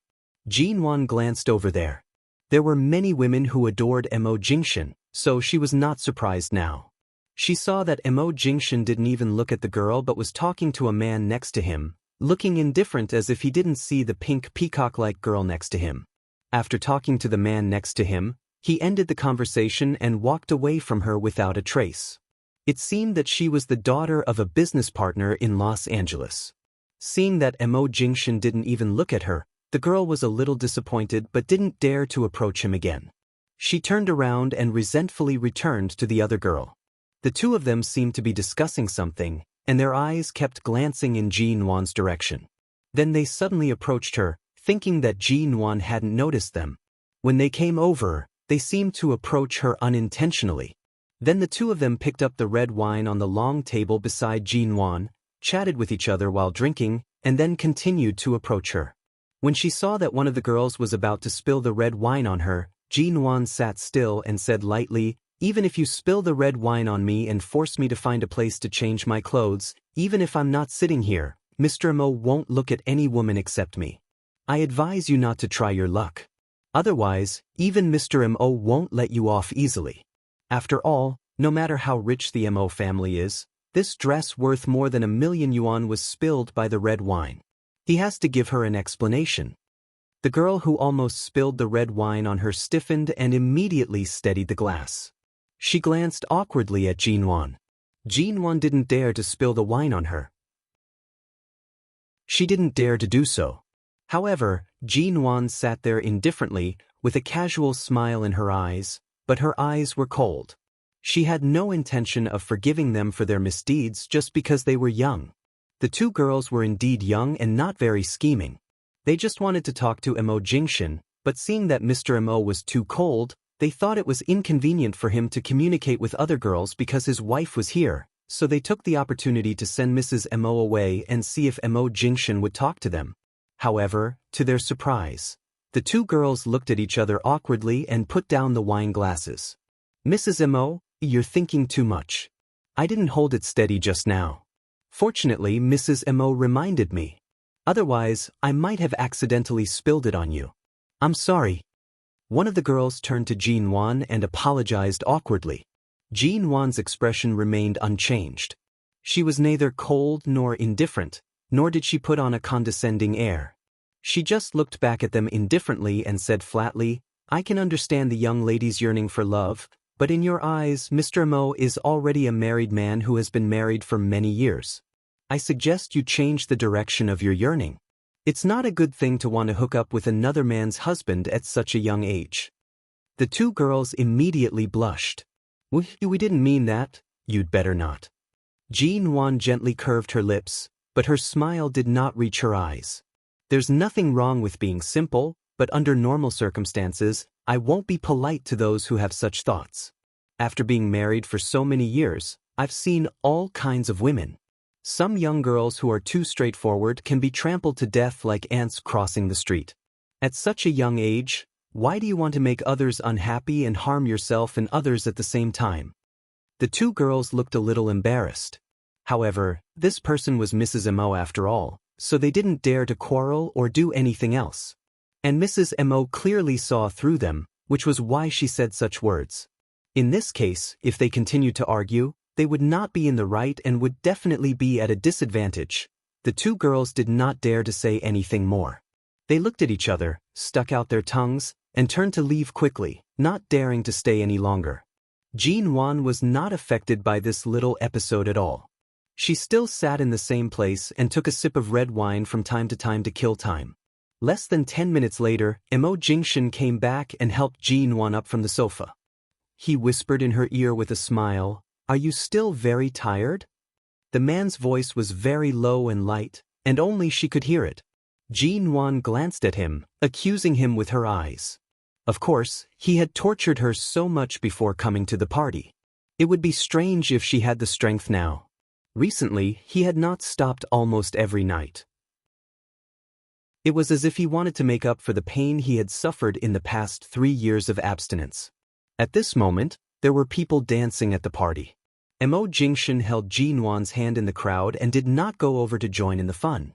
Jean glanced over there. There were many women who adored Mo Jingshan, so she was not surprised now. She saw that Mo Jingshan didn't even look at the girl but was talking to a man next to him, looking indifferent as if he didn't see the pink peacock-like girl next to him. After talking to the man next to him, he ended the conversation and walked away from her without a trace. It seemed that she was the daughter of a business partner in Los Angeles. Seeing that Mo Jingshan didn't even look at her, The girl was a little disappointed but didn't dare to approach him again. She turned around and resentfully returned to the other girl. The two of them seemed to be discussing something, and their eyes kept glancing in Jinwan's direction. Then they suddenly approached her, thinking that Jinwan hadn't noticed them. When they came over, they seemed to approach her unintentionally. Then the two of them picked up the red wine on the long table beside Jinwan, chatted with each other while drinking, and then continued to approach her. When she saw that one of the girls was about to spill the red wine on her, Jinwan sat still and said lightly, "Even if you spill the red wine on me and force me to find a place to change my clothes, even if I'm not sitting here, Mr. Mo won't look at any woman except me. I advise you not to try your luck. Otherwise, even Mr. Mo won't let you off easily. After all, no matter how rich the Mo family is, this dress worth more than 1,000,000 yuan was spilled by the red wine." He has to give her an explanation. The girl who almost spilled the red wine on her stiffened and immediately steadied the glass. She glanced awkwardly at Jinwan. Jinwan didn't dare to spill the wine on her. She didn't dare to do so. However, Jinwan sat there indifferently, with a casual smile in her eyes, but her eyes were cold. She had no intention of forgiving them for their misdeeds just because they were young. The two girls were indeed young and not very scheming. They just wanted to talk to Mo Jingshan, but seeing that Mr. Mo was too cold, they thought it was inconvenient for him to communicate with other girls because his wife was here, so they took the opportunity to send Mrs. Mo away and see if Mo Jingshan would talk to them. However, to their surprise, the two girls looked at each other awkwardly and put down the wine glasses. "Mrs. Mo, you're thinking too much. I didn't hold it steady just now. Fortunately, Mrs. Mo reminded me. Otherwise, I might have accidentally spilled it on you. I'm sorry." One of the girls turned to Jinwan and apologized awkwardly. Jinwan's expression remained unchanged. She was neither cold nor indifferent, nor did she put on a condescending air. She just looked back at them indifferently and said flatly, "I can understand the young lady's yearning for love, but in your eyes, Mr. Mo is already a married man who has been married for many years. I suggest you change the direction of your yearning. It's not a good thing to want to hook up with another man's husband at such a young age." The two girls immediately blushed. We didn't mean that, you'd better not." Jinwan gently curved her lips, but her smile did not reach her eyes. "There's nothing wrong with being simple, but under normal circumstances, I won't be polite to those who have such thoughts. After being married for so many years, I've seen all kinds of women. Some young girls who are too straightforward can be trampled to death like ants crossing the street. At such a young age, why do you want to make others unhappy and harm yourself and others at the same time?" The two girls looked a little embarrassed. However, this person was Mrs. Mo after all, so they didn't dare to quarrel or do anything else. And Mrs. Mo clearly saw through them, which was why she said such words. In this case, if they continued to argue, they would not be in the right and would definitely be at a disadvantage. The two girls did not dare to say anything more. They looked at each other, stuck out their tongues, and turned to leave quickly, not daring to stay any longer. Jinwan was not affected by this little episode at all. She still sat in the same place and took a sip of red wine from time to kill time. Less than 10 minutes later, Mo Jingshan came back and helped Jinwan up from the sofa. He whispered in her ear with a smile, "Are you still very tired?" The man's voice was very low and light, and only she could hear it. Jinwan glanced at him, accusing him with her eyes. Of course, he had tortured her so much before coming to the party. It would be strange if she had the strength now. Recently, he had not stopped almost every night. It was as if he wanted to make up for the pain he had suffered in the past 3 years of abstinence. At this moment, there were people dancing at the party. Mo Jingshan held Jinwan's hand in the crowd and did not go over to join in the fun.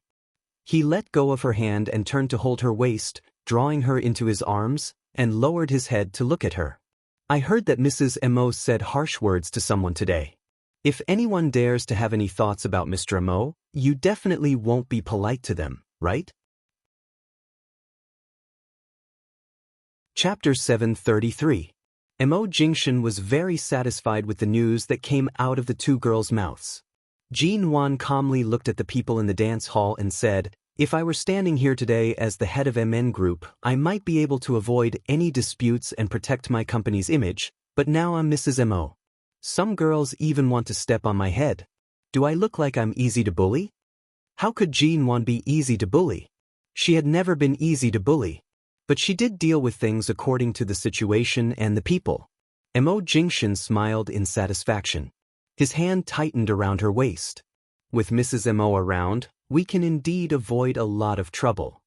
He let go of her hand and turned to hold her waist, drawing her into his arms, and lowered his head to look at her. "I heard that Mrs. Mo said harsh words to someone today. If anyone dares to have any thoughts about Mr. Mo, you definitely won't be polite to them, right?" Chapter 733. Mo Jingshan was very satisfied with the news that came out of the two girls' mouths. Jinwan calmly looked at the people in the dance hall and said, If I were standing here today as the head of MN Group, I might be able to avoid any disputes and protect my company's image, but now I'm Mrs. MO. Some girls even want to step on my head. Do I look like I'm easy to bully? How could Jean-Wan be easy to bully? She had never been easy to bully. But she did deal with things according to the situation and the people. Mo Jingshan smiled in satisfaction. His hand tightened around her waist. With Mrs. Mo around, we can indeed avoid a lot of trouble.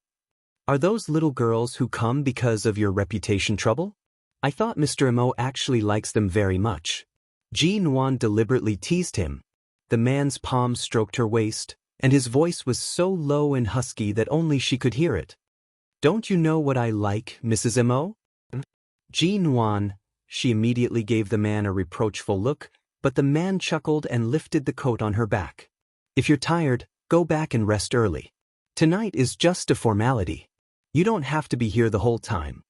Are those little girls who come because of your reputation trouble? I thought Mr. Mo actually likes them very much. Jean-Wan deliberately teased him. The man's palm stroked her waist, and his voice was so low and husky that only she could hear it. Don't you know what I like, Mrs. Mo? Jean-Wan, she immediately gave the man a reproachful look, but the man chuckled and lifted the coat on her back. If you're tired, go back and rest early. Tonight is just a formality. You don't have to be here the whole time.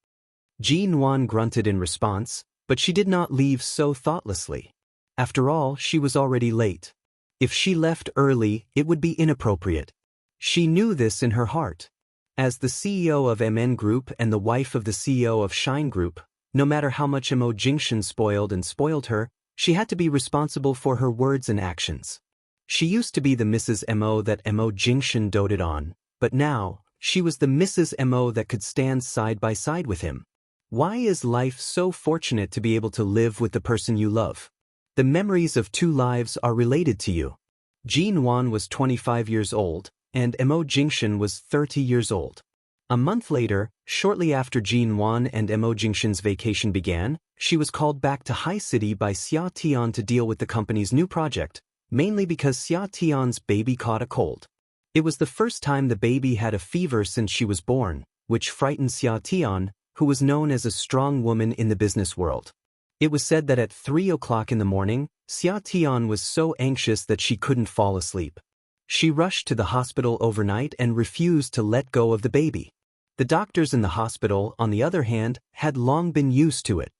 Jean-Wan grunted in response, but she did not leave so thoughtlessly. After all, she was already late. If she left early, it would be inappropriate. She knew this in her heart. As the CEO of MN Group and the wife of the CEO of Shine Group, no matter how much Mo Jingshan spoiled her, she had to be responsible for her words and actions. She used to be the Mrs. Mo that Mo Jingshan doted on, but now, she was the Mrs. Mo that could stand side by side with him. Why is life so fortunate to be able to live with the person you love? The memories of two lives are related to you. Jean-Wan was 25 years old, and Mo Jingshan was 30 years old. A month later, shortly after Jean-Wan and Mo Jingshan's vacation began, she was called back to High City by Xia Tian to deal with the company's new project, mainly because Xia Tian's baby caught a cold. It was the first time the baby had a fever since she was born, which frightened Xia Tian, who was known as a strong woman in the business world. It was said that at 3 o'clock in the morning, Xia Tian was so anxious that she couldn't fall asleep. She rushed to the hospital overnight and refused to let go of the baby. The doctors in the hospital, on the other hand, had long been used to it.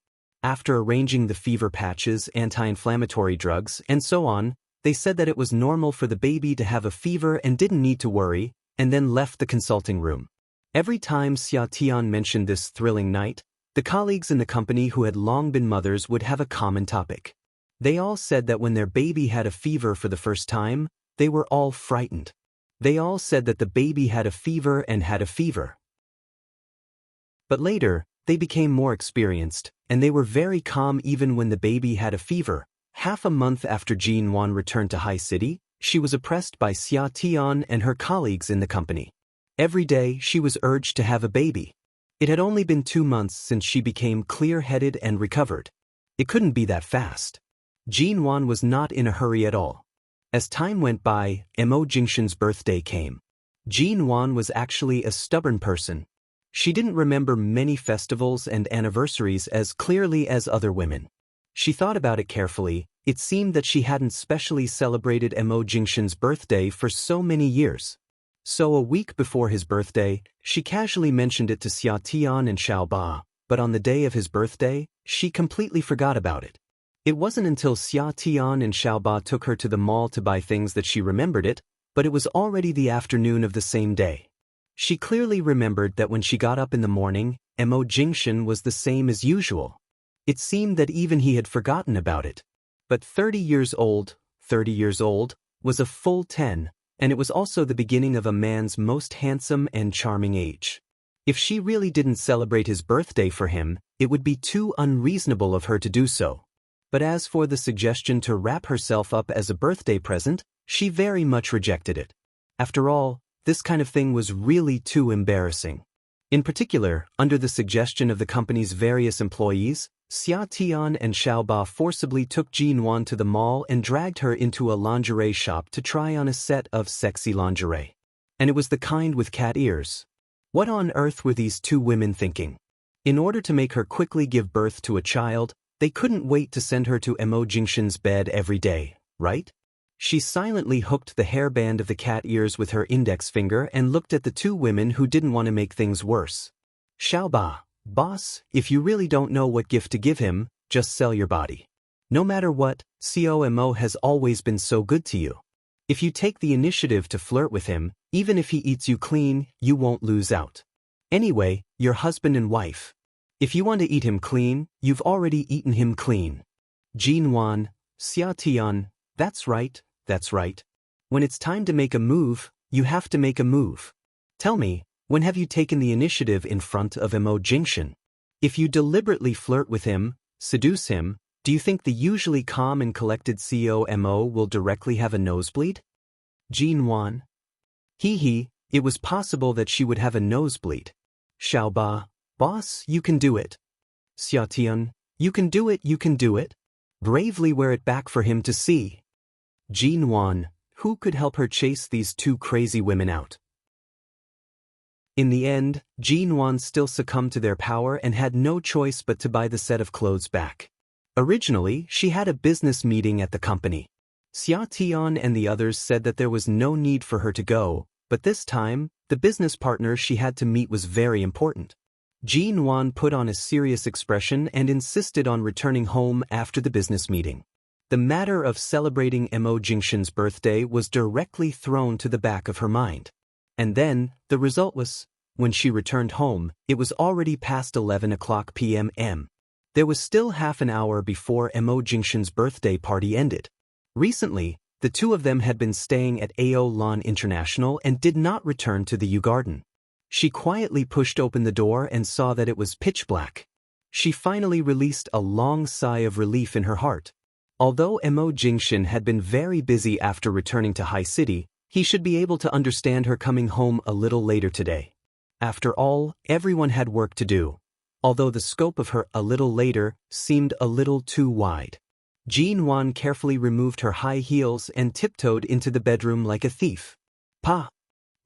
After arranging the fever patches, anti-inflammatory drugs, and so on, they said that it was normal for the baby to have a fever and didn't need to worry, and then left the consulting room. Every time Xia Tian mentioned this thrilling night, the colleagues in the company who had long been mothers would have a common topic. They all said that when their baby had a fever for the first time, they were all frightened. They all said that the baby had a fever and had a fever. But later, they became more experienced, and they were very calm even when the baby had a fever. Half a month after Jean-Wan returned to High City, she was oppressed by Xia Tian and her colleagues in the company. Every day, she was urged to have a baby. It had only been 2 months since she became clear-headed and recovered. It couldn't be that fast. Jean-Wan was not in a hurry at all. As time went by, Mo Jingshan's birthday came. Jean-Wan was actually a stubborn person. She didn't remember many festivals and anniversaries as clearly as other women. She thought about it carefully. It seemed that she hadn't specially celebrated Mo Jingshan's birthday for so many years. So a week before his birthday, she casually mentioned it to Xia Tian and Xiao Ba, but on the day of his birthday, she completely forgot about it. It wasn't until Xia Tian and Xiao Ba took her to the mall to buy things that she remembered it, but it was already the afternoon of the same day. She clearly remembered that when she got up in the morning, Mo Jingshan was the same as usual. It seemed that even he had forgotten about it. But 30 years old, was a full 10, and it was also the beginning of a man's most handsome and charming age. If she really didn't celebrate his birthday for him, it would be too unreasonable of her to do so. But as for the suggestion to wrap herself up as a birthday present, she very much rejected it. After all, this kind of thing was really too embarrassing. In particular, under the suggestion of the company's various employees, Xia Tian and Xiao Ba forcibly took Jean-Wan to the mall and dragged her into a lingerie shop to try on a set of sexy lingerie. And it was the kind with cat ears. What on earth were these two women thinking? In order to make her quickly give birth to a child, they couldn't wait to send her to Mo Jingshan's bed every day, right? She silently hooked the hairband of the cat ears with her index finger and looked at the two women who didn't want to make things worse. Xiao Ba, boss, if you really don't know what gift to give him, just sell your body. No matter what, COMO has always been so good to you. If you take the initiative to flirt with him, even if he eats you clean, you won't lose out. Anyway, you're husband and wife. If you want to eat him clean, you've already eaten him clean. Jinwan, Xiatian, that's right, that's right. When it's time to make a move, you have to make a move. Tell me, when have you taken the initiative in front of Mo Jingshan? If you deliberately flirt with him, seduce him, do you think the usually calm and collected CEO Mo will directly have a nosebleed? Jinwan. It was possible that she would have a nosebleed. Xiaoba, boss, you can do it. Xiatian, you can do it, you can do it. Bravely wear it back for him to see. Jinwan, who could help her chase these two crazy women out? In the end, Jinwan still succumbed to their power and had no choice but to buy the set of clothes back. Originally, she had a business meeting at the company. Xia Tian and the others said that there was no need for her to go, but this time, the business partner she had to meet was very important. Jinwan put on a serious expression and insisted on returning home after the business meeting. The matter of celebrating Mo Jingshan's birthday was directly thrown to the back of her mind. And then, the result was, when she returned home, it was already past 11 o'clock p.m. There was still half an hour before Mo Jingshan's birthday party ended. Recently, the two of them had been staying at AO Lan International and did not return to the U Garden. She quietly pushed open the door and saw that it was pitch black. She finally released a long sigh of relief in her heart. Although Mo Jingshan had been very busy after returning to High City, he should be able to understand her coming home a little later today. After all, everyone had work to do. Although the scope of her "a little later" seemed a little too wide. Jinwan carefully removed her high heels and tiptoed into the bedroom like a thief. Pa!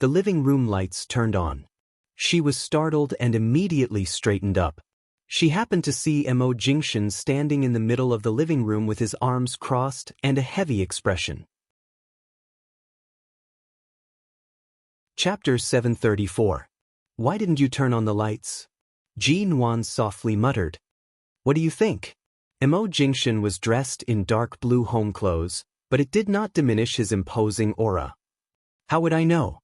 The living room lights turned on. She was startled and immediately straightened up. She happened to see Mo Jingshan standing in the middle of the living room with his arms crossed and a heavy expression. Chapter 734. Why didn't you turn on the lights? Jinwan softly muttered. What do you think? Mo Jingshan was dressed in dark blue home clothes, but it did not diminish his imposing aura. How would I know?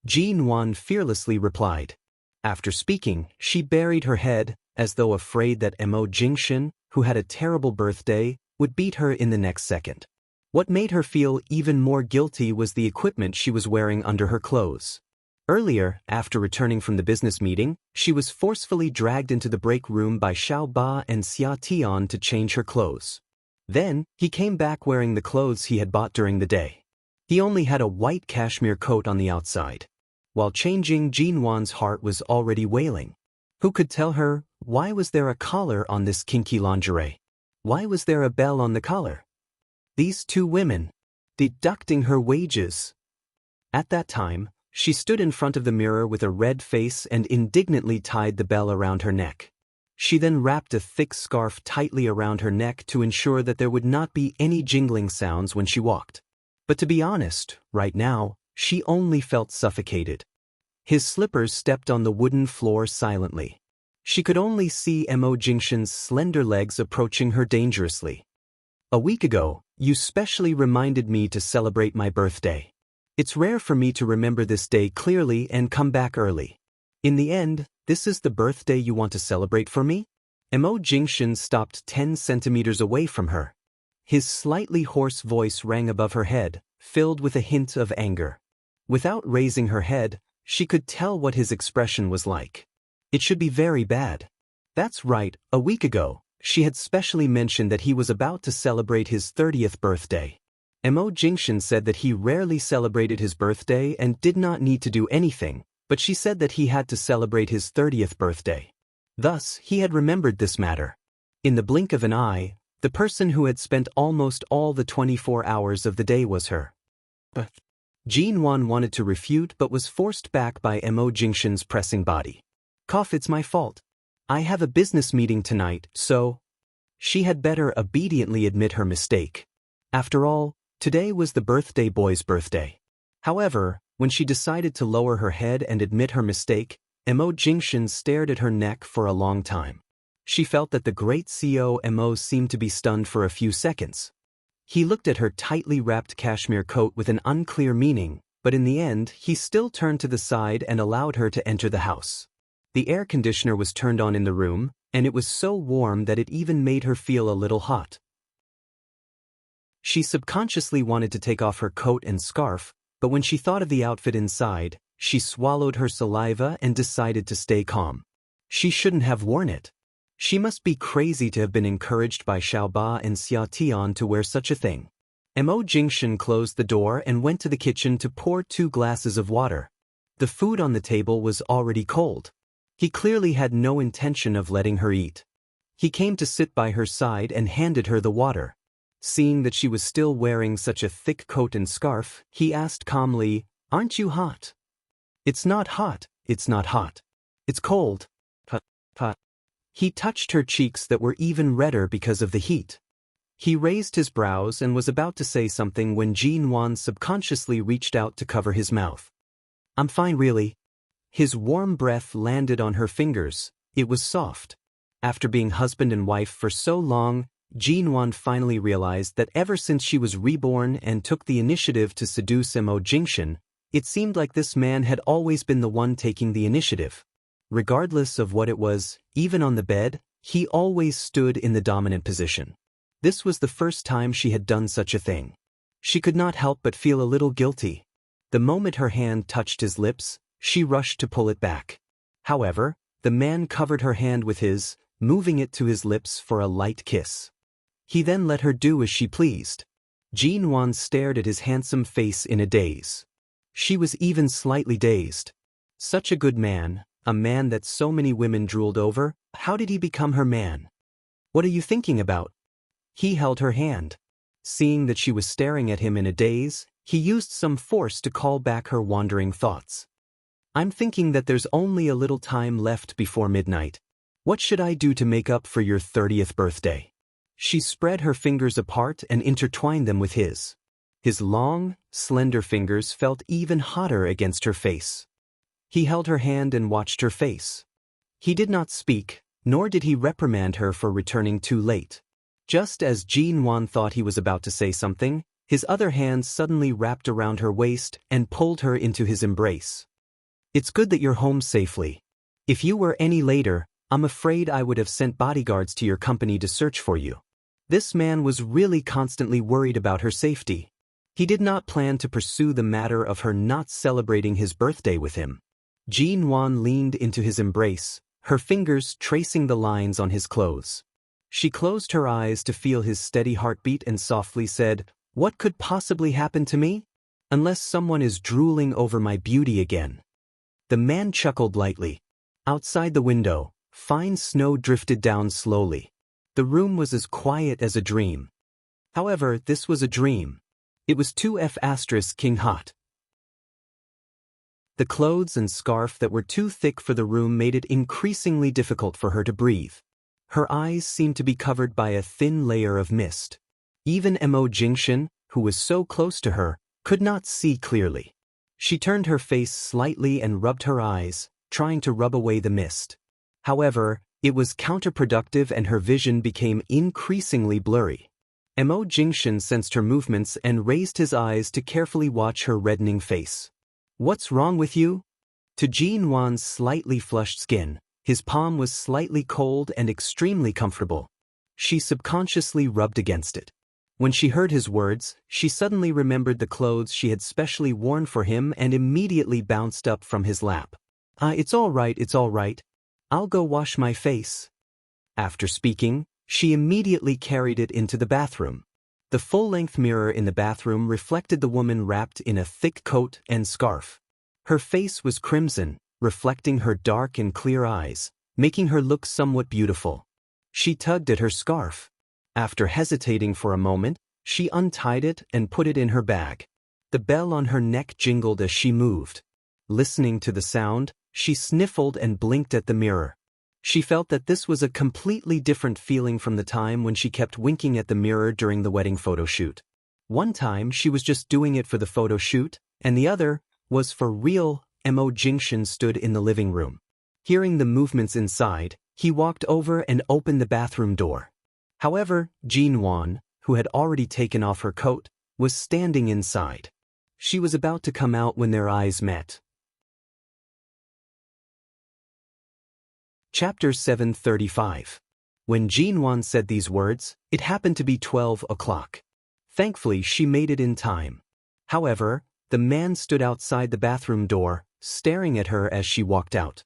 Jinwan fearlessly replied. After speaking, she buried her head, as though afraid that Mo Jingshan, who had a terrible birthday, would beat her in the next second. What made her feel even more guilty was the equipment she was wearing under her clothes. Earlier, after returning from the business meeting, she was forcefully dragged into the break room by Xiao Ba and Xia Tian to change her clothes. Then, he came back wearing the clothes he had bought during the day. He only had a white cashmere coat on the outside. While changing, Jinwan's heart was already wailing. Who could tell her, why was there a collar on this kinky lingerie? Why was there a bell on the collar? These two women, deducting her wages. At that time, she stood in front of the mirror with a red face and indignantly tied the bell around her neck. She then wrapped a thick scarf tightly around her neck to ensure that there would not be any jingling sounds when she walked. But to be honest, right now, she only felt suffocated. His slippers stepped on the wooden floor silently. She could only see Mo Jingshan's slender legs approaching her dangerously. A week ago, you specially reminded me to celebrate my birthday. It's rare for me to remember this day clearly and come back early. In the end, this is the birthday you want to celebrate for me? Mo Jingshan stopped 10 centimeters away from her. His slightly hoarse voice rang above her head, filled with a hint of anger. Without raising her head, she could tell what his expression was like. It should be very bad. That's right, a week ago, she had specially mentioned that he was about to celebrate his 30th birthday. Mo Jingshan said that he rarely celebrated his birthday and did not need to do anything, but she said that he had to celebrate his 30th birthday. Thus, he had remembered this matter. In the blink of an eye, the person who had spent almost all the 24 hours of the day was her. But Jinwan wanted to refute but was forced back by Mo Jingshan's pressing body. Cough, it's my fault. I have a business meeting tonight, so... She had better obediently admit her mistake. After all, today was the birthday boy's birthday. However, when she decided to lower her head and admit her mistake, Mo Jingshan stared at her neck for a long time. She felt that the great CEO Mo seemed to be stunned for a few seconds. He looked at her tightly wrapped cashmere coat with an unclear meaning, but in the end, he still turned to the side and allowed her to enter the house. The air conditioner was turned on in the room, and it was so warm that it even made her feel a little hot. She subconsciously wanted to take off her coat and scarf, but when she thought of the outfit inside, she swallowed her saliva and decided to stay calm. She shouldn't have worn it. She must be crazy to have been encouraged by Xiaoba and Xia Tian to wear such a thing. Mo Jingshan closed the door and went to the kitchen to pour 2 glasses of water. The food on the table was already cold. He clearly had no intention of letting her eat. He came to sit by her side and handed her the water. Seeing that she was still wearing such a thick coat and scarf, he asked calmly, "Aren't you hot?" "It's not hot, it's not hot. It's cold." Put. He touched her cheeks that were even redder because of the heat. He raised his brows and was about to say something when Jin Wan subconsciously reached out to cover his mouth. "I'm fine really." His warm breath landed on her fingers. It was soft. After being husband and wife for so long, Jin Wan finally realized that ever since she was reborn and took the initiative to seduce Mo Jingshan, it seemed like this man had always been the one taking the initiative. Regardless of what it was, even on the bed, he always stood in the dominant position. This was the first time she had done such a thing. She could not help but feel a little guilty. The moment her hand touched his lips, she rushed to pull it back. However, the man covered her hand with his, moving it to his lips for a light kiss. He then let her do as she pleased. Jin Wan stared at his handsome face in a daze. She was even slightly dazed. Such a good man, a man that so many women drooled over, how did he become her man? "What are you thinking about?" He held her hand. Seeing that she was staring at him in a daze, he used some force to call back her wandering thoughts. "I'm thinking that there's only a little time left before midnight. What should I do to make up for your 30th birthday?" She spread her fingers apart and intertwined them with his. His long, slender fingers felt even hotter against her face. He held her hand and watched her face. He did not speak, nor did he reprimand her for returning too late. Just as Jin Wan thought he was about to say something, his other hand suddenly wrapped around her waist and pulled her into his embrace. "It's good that you're home safely. If you were any later, I'm afraid I would have sent bodyguards to your company to search for you." This man was really constantly worried about her safety. He did not plan to pursue the matter of her not celebrating his birthday with him. Jin Wan leaned into his embrace, her fingers tracing the lines on his clothes. She closed her eyes to feel his steady heartbeat and softly said, "What could possibly happen to me? Unless someone is drooling over my beauty again." The man chuckled lightly. Outside the window, fine snow drifted down slowly. The room was as quiet as a dream. However, this was a dream. It was 2F** king hot. The clothes and scarf that were too thick for the room made it increasingly difficult for her to breathe. Her eyes seemed to be covered by a thin layer of mist. Even Mo Jingshan, who was so close to her, could not see clearly. She turned her face slightly and rubbed her eyes, trying to rub away the mist. However, it was counterproductive and her vision became increasingly blurry. Mo Jingshan sensed her movements and raised his eyes to carefully watch her reddening face. "What's wrong with you?" To Jin Wan's slightly flushed skin, his palm was slightly cold and extremely comfortable. She subconsciously rubbed against it. When she heard his words, she suddenly remembered the clothes she had specially worn for him and immediately bounced up from his lap. It's all right. I'll go wash my face." After speaking, she immediately carried it into the bathroom. The full-length mirror in the bathroom reflected the woman wrapped in a thick coat and scarf. Her face was crimson, reflecting her dark and clear eyes, making her look somewhat beautiful. She tugged at her scarf. After hesitating for a moment, she untied it and put it in her bag. The bell on her neck jingled as she moved. Listening to the sound, she sniffled and blinked at the mirror. She felt that this was a completely different feeling from the time when she kept winking at the mirror during the wedding photo shoot. One time she was just doing it for the photo shoot, and the other was for real. Mo Jingshan stood in the living room. Hearing the movements inside, he walked over and opened the bathroom door. However, Jin Wan, who had already taken off her coat, was standing inside. She was about to come out when their eyes met. Chapter 735. When Jinwan said these words, it happened to be 12 o'clock. Thankfully, she made it in time. However, the man stood outside the bathroom door, staring at her as she walked out.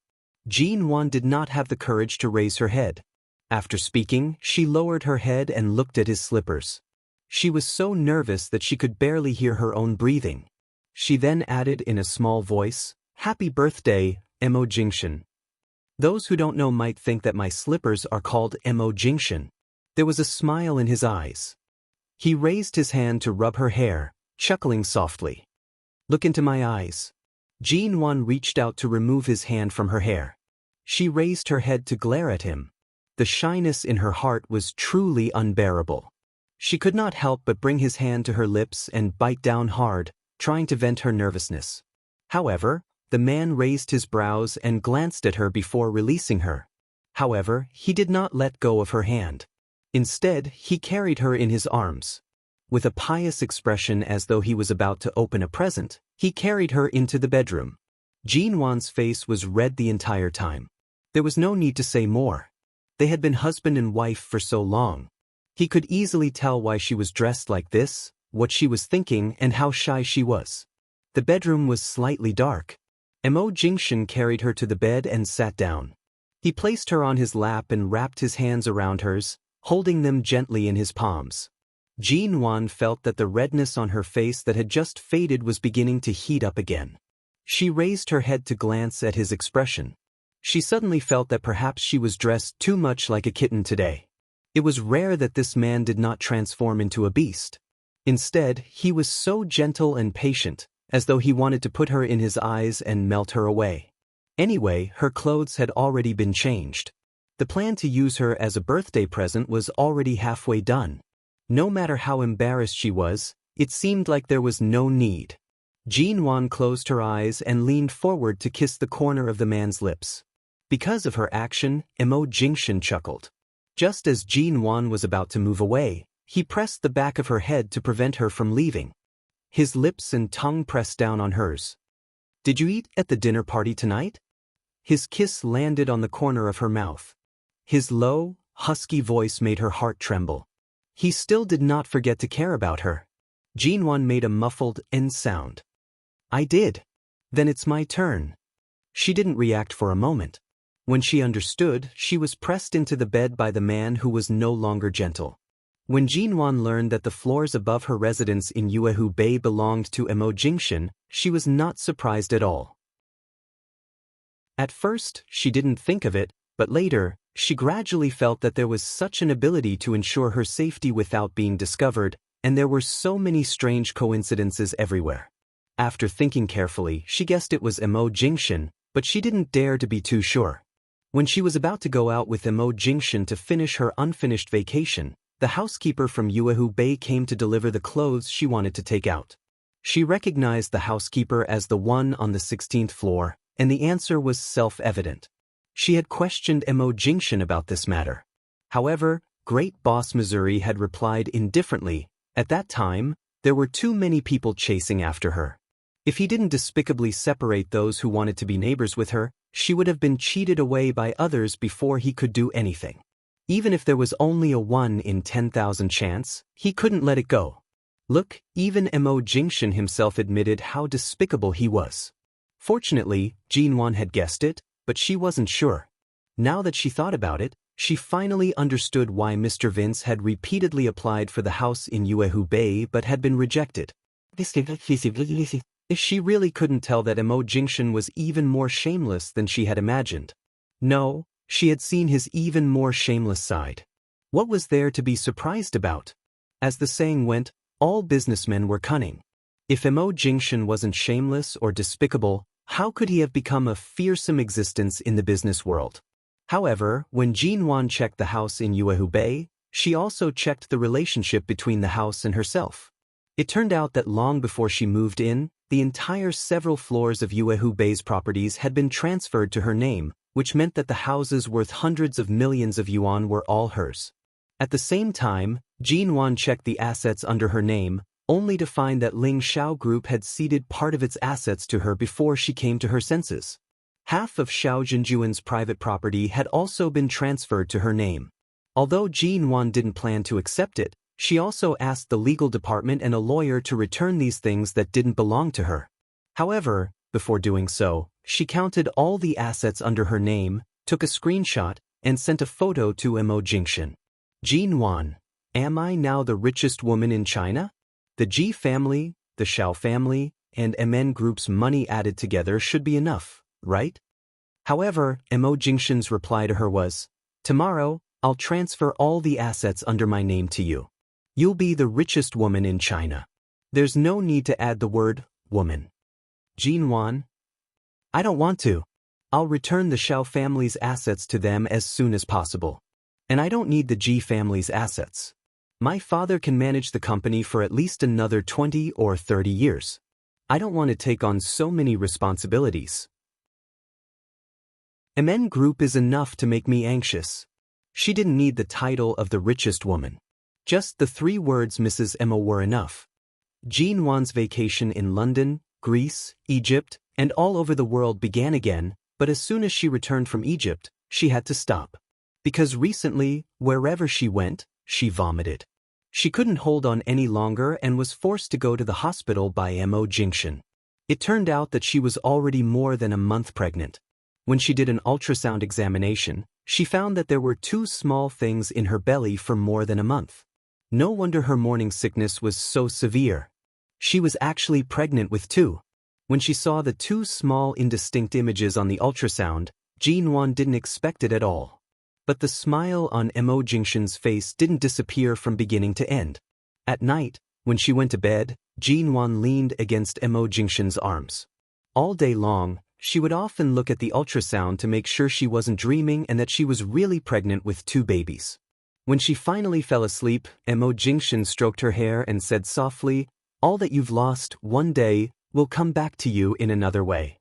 Jinwan did not have the courage to raise her head. After speaking, she lowered her head and looked at his slippers. She was so nervous that she could barely hear her own breathing. She then added in a small voice, "Happy birthday, Mo Jingshan." Those who don't know might think that my slippers are called Mo Jingshan. There was a smile in his eyes. He raised his hand to rub her hair, chuckling softly. "Look into my eyes." Jinwan reached out to remove his hand from her hair. She raised her head to glare at him. The shyness in her heart was truly unbearable. She could not help but bring his hand to her lips and bite down hard, trying to vent her nervousness. However, the man raised his brows and glanced at her before releasing her. However, he did not let go of her hand. Instead, he carried her in his arms. With a pious expression as though he was about to open a present, he carried her into the bedroom. Jinwan's face was red the entire time. There was no need to say more. They had been husband and wife for so long. He could easily tell why she was dressed like this, what she was thinking, and how shy she was. The bedroom was slightly dark. Mo Jingshan carried her to the bed and sat down. He placed her on his lap and wrapped his hands around hers, holding them gently in his palms. Jinwan felt that the redness on her face that had just faded was beginning to heat up again. She raised her head to glance at his expression. She suddenly felt that perhaps she was dressed too much like a kitten today. It was rare that this man did not transform into a beast. Instead, he was so gentle and patient, as though he wanted to put her in his eyes and melt her away. Anyway, her clothes had already been changed. The plan to use her as a birthday present was already halfway done. No matter how embarrassed she was, it seemed like there was no need. Jinwan closed her eyes and leaned forward to kiss the corner of the man's lips. Because of her action, Mo Jingshan chuckled. Just as Jinwan was about to move away, he pressed the back of her head to prevent her from leaving. His lips and tongue pressed down on hers. "Did you eat at the dinner party tonight?" His kiss landed on the corner of her mouth. His low, husky voice made her heart tremble. He still did not forget to care about her. Jinwan made a muffled "n" sound. "I did." "Then it's my turn." She didn't react for a moment. When she understood, she was pressed into the bed by the man who was no longer gentle. When Jinwan learned that the floors above her residence in Yuehu Bay belonged to Mo Jingshan, she was not surprised at all. At first, she didn't think of it, but later, she gradually felt that there was such an ability to ensure her safety without being discovered, and there were so many strange coincidences everywhere. After thinking carefully, she guessed it was Mo Jingshan, but she didn't dare to be too sure. When she was about to go out with Mo Jingshan to finish her unfinished vacation, the housekeeper from Yuehu Bay came to deliver the clothes she wanted to take out. She recognized the housekeeper as the one on the 16th floor, and the answer was self-evident. She had questioned Mo Jingshan about this matter. However, Great Boss Missouri had replied indifferently. At that time, there were too many people chasing after her. If he didn't despicably separate those who wanted to be neighbors with her, she would have been cheated away by others before he could do anything. Even if there was only a 1 in 10,000 chance, he couldn't let it go. Look, even Mo Jingshan himself admitted how despicable he was. Fortunately, Jinwan had guessed it, but she wasn't sure. Now that she thought about it, she finally understood why Mr. Vince had repeatedly applied for the house in Yuehu Bay but had been rejected. She really couldn't tell that Mo Jingshan was even more shameless than she had imagined. No, she had seen his even more shameless side. What was there to be surprised about? As the saying went, all businessmen were cunning. If Mo Jingshan wasn't shameless or despicable, how could he have become a fearsome existence in the business world? However, when Jinwan checked the house in Yuehu Bay, she also checked the relationship between the house and herself. It turned out that long before she moved in, the entire several floors of Yuehu Bay's properties had been transferred to her name, which meant that the houses worth hundreds of millions of yuan were all hers. At the same time, Jin Wan checked the assets under her name, only to find that Ling Xiao Group had ceded part of its assets to her before she came to her senses. Half of Xiao Jinjuan's private property had also been transferred to her name. Although Jin Wan didn't plan to accept it, she also asked the legal department and a lawyer to return these things that didn't belong to her. However, before doing so, she counted all the assets under her name, took a screenshot, and sent a photo to Mo Jingshan. Jin Wan, am I now the richest woman in China? The Ji family, the Xiao family, and MN Group's money added together should be enough, right? However, Mo Jingshan's reply to her was, tomorrow, I'll transfer all the assets under my name to you. You'll be the richest woman in China. There's no need to add the word, woman. Jin Wan? I don't want to. I'll return the Xiao family's assets to them as soon as possible. And I don't need the Ji family's assets. My father can manage the company for at least another 20 or 30 years. I don't want to take on so many responsibilities. MN Group is enough to make me anxious. She didn't need the title of the richest woman. Just the 3 words Mrs. Mo were enough. Jin Wan's vacation in London, Greece, Egypt, and all over the world began again, but as soon as she returned from Egypt, she had to stop. Because recently, wherever she went, she vomited. She couldn't hold on any longer and was forced to go to the hospital by Mo Jingshan. It turned out that she was already more than a month pregnant. When she did an ultrasound examination, she found that there were 2 small things in her belly for more than a month. No wonder her morning sickness was so severe. She was actually pregnant with 2. When she saw the 2 small indistinct images on the ultrasound, Jin Wan didn't expect it at all. But the smile on Mo Jingshan's face didn't disappear from beginning to end. At night, when she went to bed, Jin Wan leaned against Mo Jingshan's arms. All day long, she would often look at the ultrasound to make sure she wasn't dreaming and that she was really pregnant with 2 babies. When she finally fell asleep, Mo Jingshan stroked her hair and said softly, all that you've lost one day will come back to you in another way.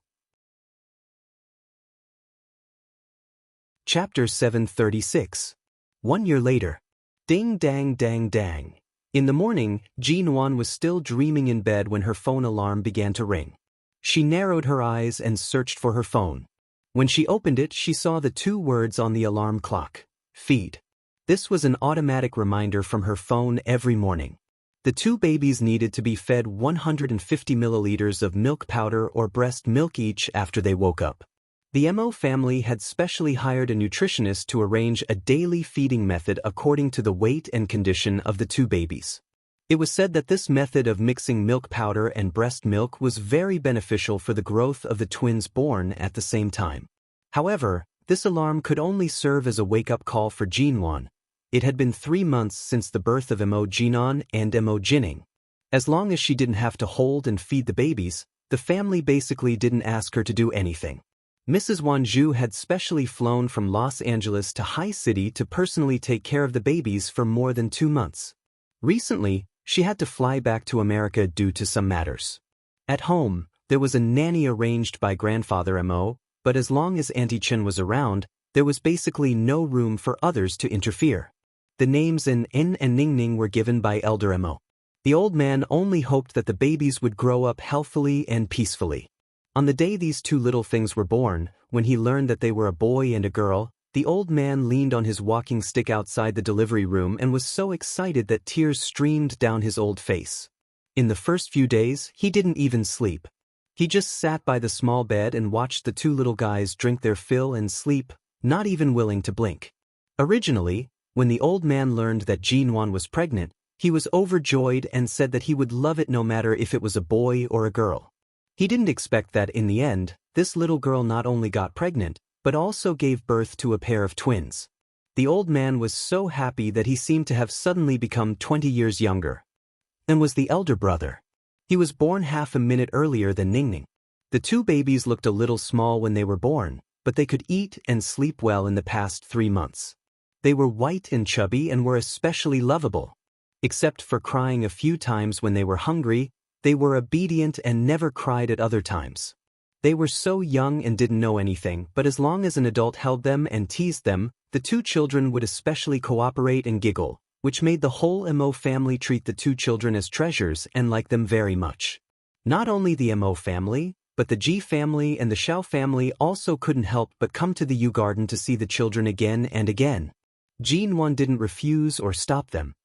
Chapter 736. 1 year later. Ding dang dang dang. In the morning, Jin Wan was still dreaming in bed when her phone alarm began to ring. She narrowed her eyes and searched for her phone. When she opened it, she saw the 2 words on the alarm clock, feed. This was an automatic reminder from her phone every morning. The 2 babies needed to be fed 150 milliliters of milk powder or breast milk each after they woke up. The Mo family had specially hired a nutritionist to arrange a daily feeding method according to the weight and condition of the 2 babies. It was said that this method of mixing milk powder and breast milk was very beneficial for the growth of the twins born at the same time. However, this alarm could only serve as a wake-up call for Jin Wan. It had been 3 months since the birth of Mo Jinan and Mo Jinning. As long as she didn't have to hold and feed the babies, the family basically didn't ask her to do anything. Mrs. Wanzhou had specially flown from Los Angeles to High City to personally take care of the babies for more than 2 months. Recently, she had to fly back to America due to some matters. At home, there was a nanny arranged by grandfather Mo, but as long as Auntie Chen was around, there was basically no room for others to interfere. The names N and Ningning were given by elder Mo. The old man only hoped that the babies would grow up healthily and peacefully. On the day these 2 little things were born, when he learned that they were a boy and a girl, the old man leaned on his walking stick outside the delivery room and was so excited that tears streamed down his old face. In the first few days, he didn't even sleep. He just sat by the small bed and watched the 2 little guys drink their fill and sleep, not even willing to blink. Originally, when the old man learned that Jin Wan was pregnant, he was overjoyed and said that he would love it no matter if it was a boy or a girl. He didn't expect that in the end, this little girl not only got pregnant, but also gave birth to a pair of twins. The old man was so happy that he seemed to have suddenly become 20 years younger. And was the elder brother. He was born half a minute earlier than Ningning. The 2 babies looked a little small when they were born, but they could eat and sleep well in the past 3 months. They were white and chubby and were especially lovable. Except for crying a few times when they were hungry, they were obedient and never cried at other times. They were so young and didn't know anything, but as long as an adult held them and teased them, the two children would especially cooperate and giggle, which made the whole Mo family treat the two children as treasures and like them very much. Not only the Mo family, but the G family and the Xiao family also couldn't help but come to the U garden to see the children again and again. Jinwan didn't refuse or stop them.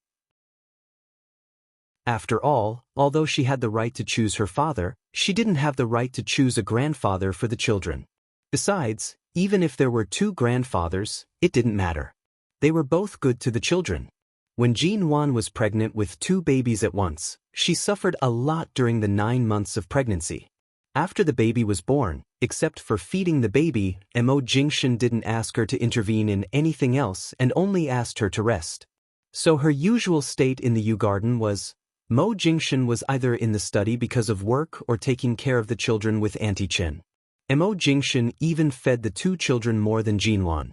After all, although she had the right to choose her father, she didn't have the right to choose a grandfather for the children. Besides, even if there were two grandfathers, it didn't matter. They were both good to the children. When Jinwan was pregnant with two babies at once, she suffered a lot during the 9 months of pregnancy. After the baby was born, except for feeding the baby, Mo Jingshan didn't ask her to intervene in anything else and only asked her to rest. So her usual state in the U garden was, Mo Jingshan was either in the study because of work or taking care of the children with Auntie Chen. Mo Jingshan even fed the two children more than Jinwan.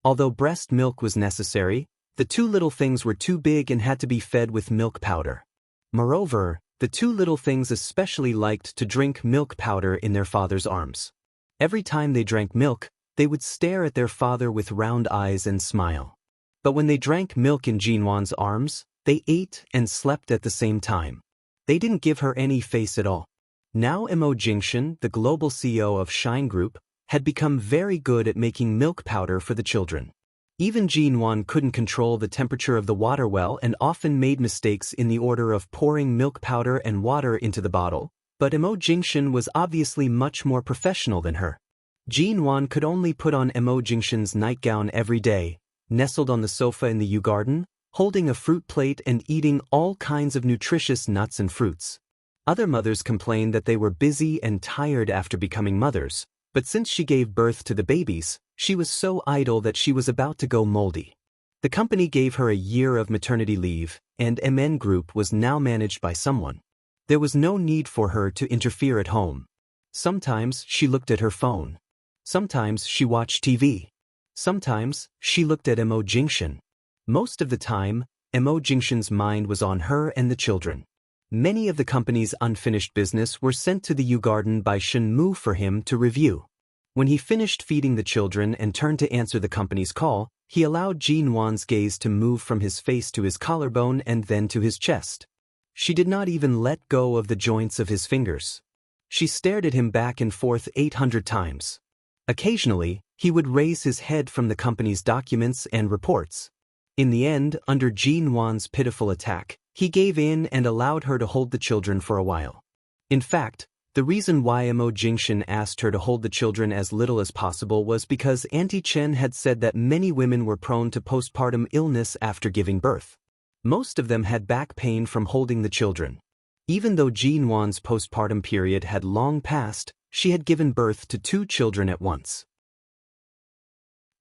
Although breast milk was necessary, the two little things were too big and had to be fed with milk powder. Moreover, the two little things especially liked to drink milk powder in their father's arms. Every time they drank milk, they would stare at their father with round eyes and smile. But when they drank milk in Jinwan's arms, they ate and slept at the same time. They didn't give her any face at all. Now Mo Jingshan, the global CEO of Shine Group, had become very good at making milk powder for the children. Even Jinwan couldn't control the temperature of the water well and often made mistakes in the order of pouring milk powder and water into the bottle, but Mo Jingshan was obviously much more professional than her. Jinwan could only put on Mo Jingshan's nightgown every day, nestled on the sofa in the U garden, holding a fruit plate and eating all kinds of nutritious nuts and fruits. Other mothers complained that they were busy and tired after becoming mothers, but since she gave birth to the babies, she was so idle that she was about to go moldy. The company gave her a year of maternity leave, and MN Group was now managed by someone. There was no need for her to interfere at home. Sometimes she looked at her phone. Sometimes she watched TV. Sometimes she looked at Mo Jingshan. Most of the time, Mo Jingshan's mind was on her and the children. Many of the company's unfinished business were sent to the U garden by Shen Mu for him to review. When he finished feeding the children and turned to answer the company's call, he allowed Jinwan's gaze to move from his face to his collarbone and then to his chest. She did not even let go of the joints of his fingers. She stared at him back and forth 800 times. Occasionally, he would raise his head from the company's documents and reports. In the end, under Jinwan's pitiful attack, he gave in and allowed her to hold the children for a while. In fact, the reason why Mo Jingshan asked her to hold the children as little as possible was because Auntie Chen had said that many women were prone to postpartum illness after giving birth. Most of them had back pain from holding the children. Even though Jinwan's postpartum period had long passed, she had given birth to two children at once.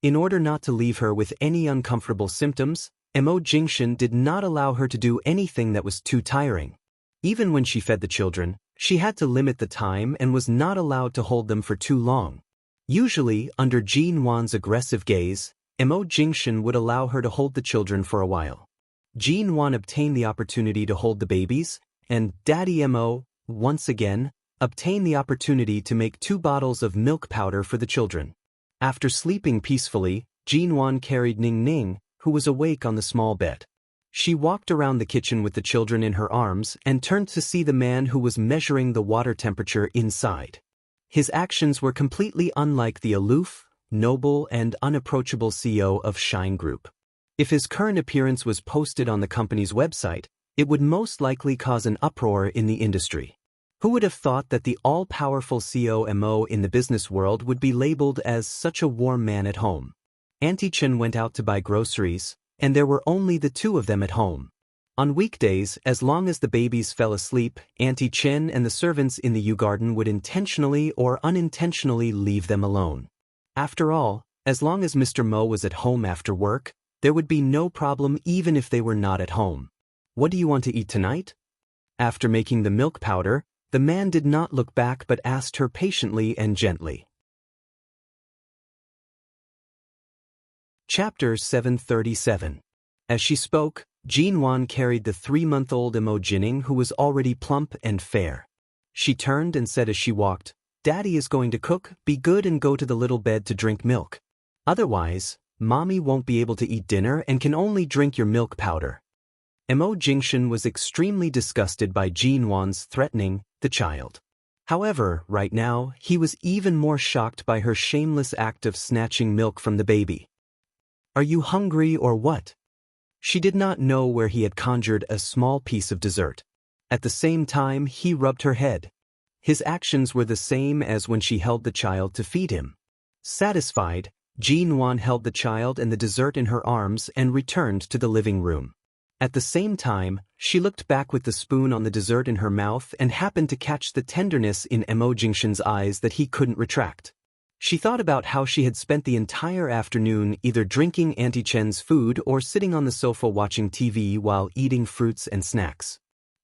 In order not to leave her with any uncomfortable symptoms, Mo Jingshan did not allow her to do anything that was too tiring. Even when she fed the children, she had to limit the time and was not allowed to hold them for too long. Usually, under Jinwan's aggressive gaze, Mo Jingshan would allow her to hold the children for a while. Jinwan obtained the opportunity to hold the babies, and Daddy Mo, once again, obtained the opportunity to make 2 bottles of milk powder for the children. After sleeping peacefully, Jinwan carried Ning Ning, who was awake on the small bed. She walked around the kitchen with the children in her arms and turned to see the man who was measuring the water temperature inside. His actions were completely unlike the aloof, noble, and unapproachable CEO of Shine Group. If his current appearance was posted on the company's website, it would most likely cause an uproar in the industry. Who would have thought that the all-powerful COMO in the business world would be labeled as such a warm man at home? Auntie Chen went out to buy groceries, and there were only the 2 of them at home. On weekdays, as long as the babies fell asleep, Auntie Chen and the servants in the U garden would intentionally or unintentionally leave them alone. After all, as long as Mr. Mo was at home after work, there would be no problem even if they were not at home. What do you want to eat tonight? After making the milk powder, the man did not look back but asked her patiently and gently. Chapter 737. As she spoke, Jinwan carried the 3-month-old Mo Jining, who was already plump and fair. She turned and said as she walked, Daddy is going to cook, be good and go to the little bed to drink milk. Otherwise, Mommy won't be able to eat dinner and can only drink your milk powder. Mo Jingshan was extremely disgusted by Jin Wan's threatening the child. However, right now, he was even more shocked by her shameless act of snatching milk from the baby. Are you hungry or what? She did not know where he had conjured a small piece of dessert. At the same time, he rubbed her head. His actions were the same as when she held the child to feed him. Satisfied, Jin Wan held the child and the dessert in her arms and returned to the living room. At the same time, she looked back with the spoon on the dessert in her mouth and happened to catch the tenderness in Mo Jingshan's eyes that he couldn't retract. She thought about how she had spent the entire afternoon either drinking Auntie Chen's food or sitting on the sofa watching TV while eating fruits and snacks.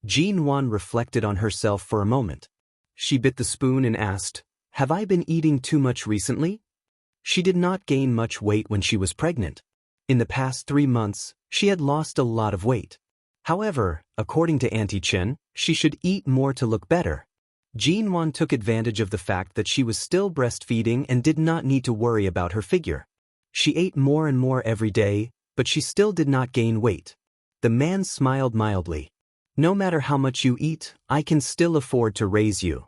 Jin Wan reflected on herself for a moment. She bit the spoon and asked, "Have I been eating too much recently?" She did not gain much weight when she was pregnant. In the past 3 months, she had lost a lot of weight. However, according to Auntie Chen, she should eat more to look better. Jin Wan took advantage of the fact that she was still breastfeeding and did not need to worry about her figure. She ate more and more every day, but she still did not gain weight. The man smiled mildly. "No matter how much you eat, I can still afford to raise you."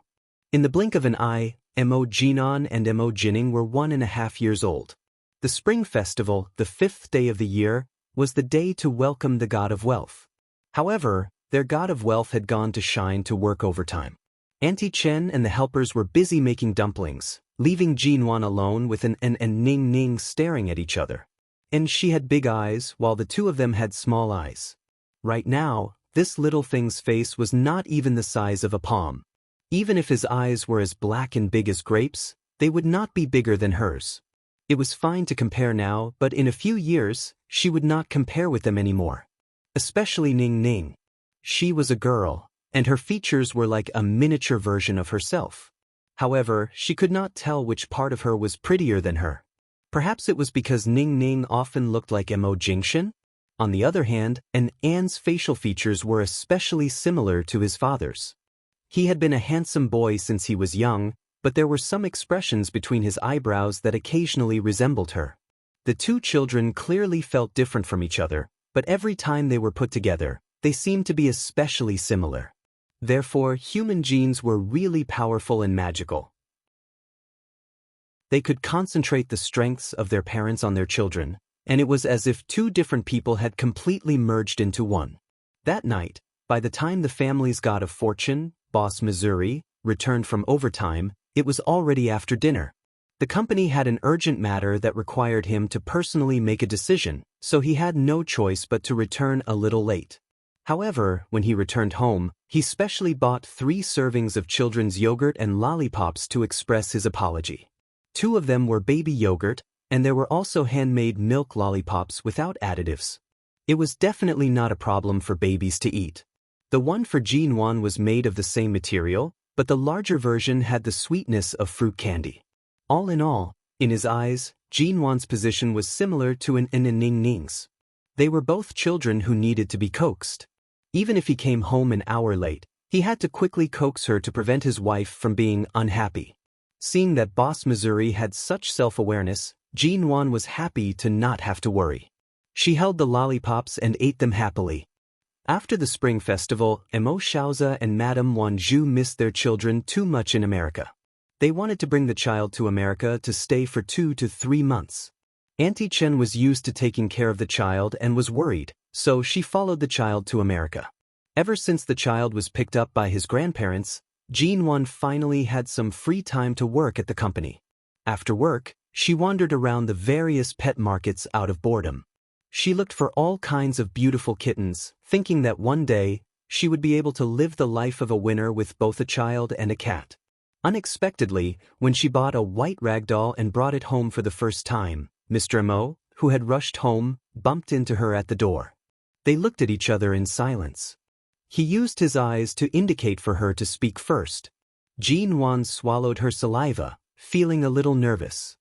In the blink of an eye, Mo Jinan and Mo Jining were 1.5 years old. The Spring Festival, the 5th day of the year, was the day to welcome the god of wealth. However, their god of wealth had gone to shine to work overtime. Auntie Chen and the helpers were busy making dumplings, leaving Jin Wan alone with an and Ning Ning staring at each other. And she had big eyes while the two of them had small eyes. Right now, this little thing's face was not even the size of a palm. Even if his eyes were as black and big as grapes, they would not be bigger than hers. It was fine to compare now, but in a few years, she would not compare with them anymore. Especially Ning Ning. She was a girl, and her features were like a miniature version of herself. However, she could not tell which part of her was prettier than her. Perhaps it was because Ning Ning often looked like Mo Jingshan? On the other hand, An's facial features were especially similar to his father's. He had been a handsome boy since he was young, but there were some expressions between his eyebrows that occasionally resembled her. The two children clearly felt different from each other, but every time they were put together, they seemed to be especially similar. Therefore, human genes were really powerful and magical. They could concentrate the strengths of their parents on their children, and it was as if two different people had completely merged into one. That night, by the time the family's god of fortune, Boss Missouri, returned from overtime, it was already after dinner. The company had an urgent matter that required him to personally make a decision, so he had no choice but to return a little late. However, when he returned home, he specially bought 3 servings of children's yogurt and lollipops to express his apology. 2 of them were baby yogurt, and there were also handmade milk lollipops without additives. It was definitely not a problem for babies to eat. The one for Jin Wan was made of the same material, but the larger version had the sweetness of fruit candy. All in all, in his eyes, Jin Wan's position was similar to an Ning Ning's. They were both children who needed to be coaxed. Even if he came home an hour late, he had to quickly coax her to prevent his wife from being unhappy. Seeing that Boss Missouri had such self-awareness, Jin Wan was happy to not have to worry. She held the lollipops and ate them happily. After the Spring Festival, Mo Xiaoza and Madame Wan Zhu missed their children too much in America. They wanted to bring the child to America to stay for 2 to 3 months. Auntie Chen was used to taking care of the child and was worried, so she followed the child to America. Ever since the child was picked up by his grandparents, Jin Wan finally had some free time to work at the company. After work, she wandered around the various pet markets out of boredom. She looked for all kinds of beautiful kittens, thinking that one day, she would be able to live the life of a winner with both a child and a cat. Unexpectedly, when she bought a white ragdoll and brought it home for the first time, Mr. Mo, who had rushed home, bumped into her at the door. They looked at each other in silence. He used his eyes to indicate for her to speak first. Jin Wan swallowed her saliva, feeling a little nervous.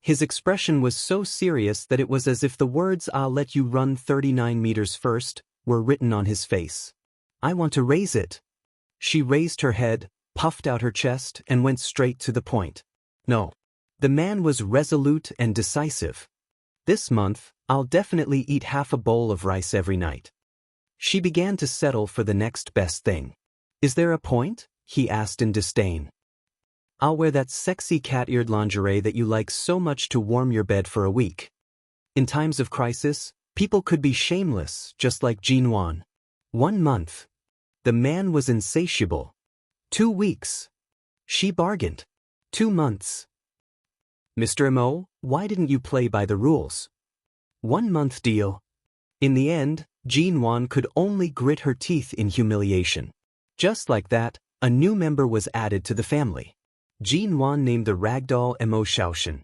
His expression was so serious that it was as if the words "I'll let you run 39 meters first" were written on his face. "I want to raise it." She raised her head, puffed out her chest, and went straight to the point. No. The man was resolute and decisive. This month, I'll definitely eat half a bowl of rice every night. She began to settle for the next best thing. Is there a point? He asked in disdain. I'll wear that sexy cat-eared lingerie that you like so much to warm your bed for a week. In times of crisis, people could be shameless, just like Jean Wan. 1 month. The man was insatiable. 2 weeks. She bargained. 2 months. Mr. Mo, why didn't you play by the rules? 1 month deal. In the end, Jean Wan could only grit her teeth in humiliation. Just like that, a new member was added to the family. Jean Wan named the ragdoll Mo Xiaoshan.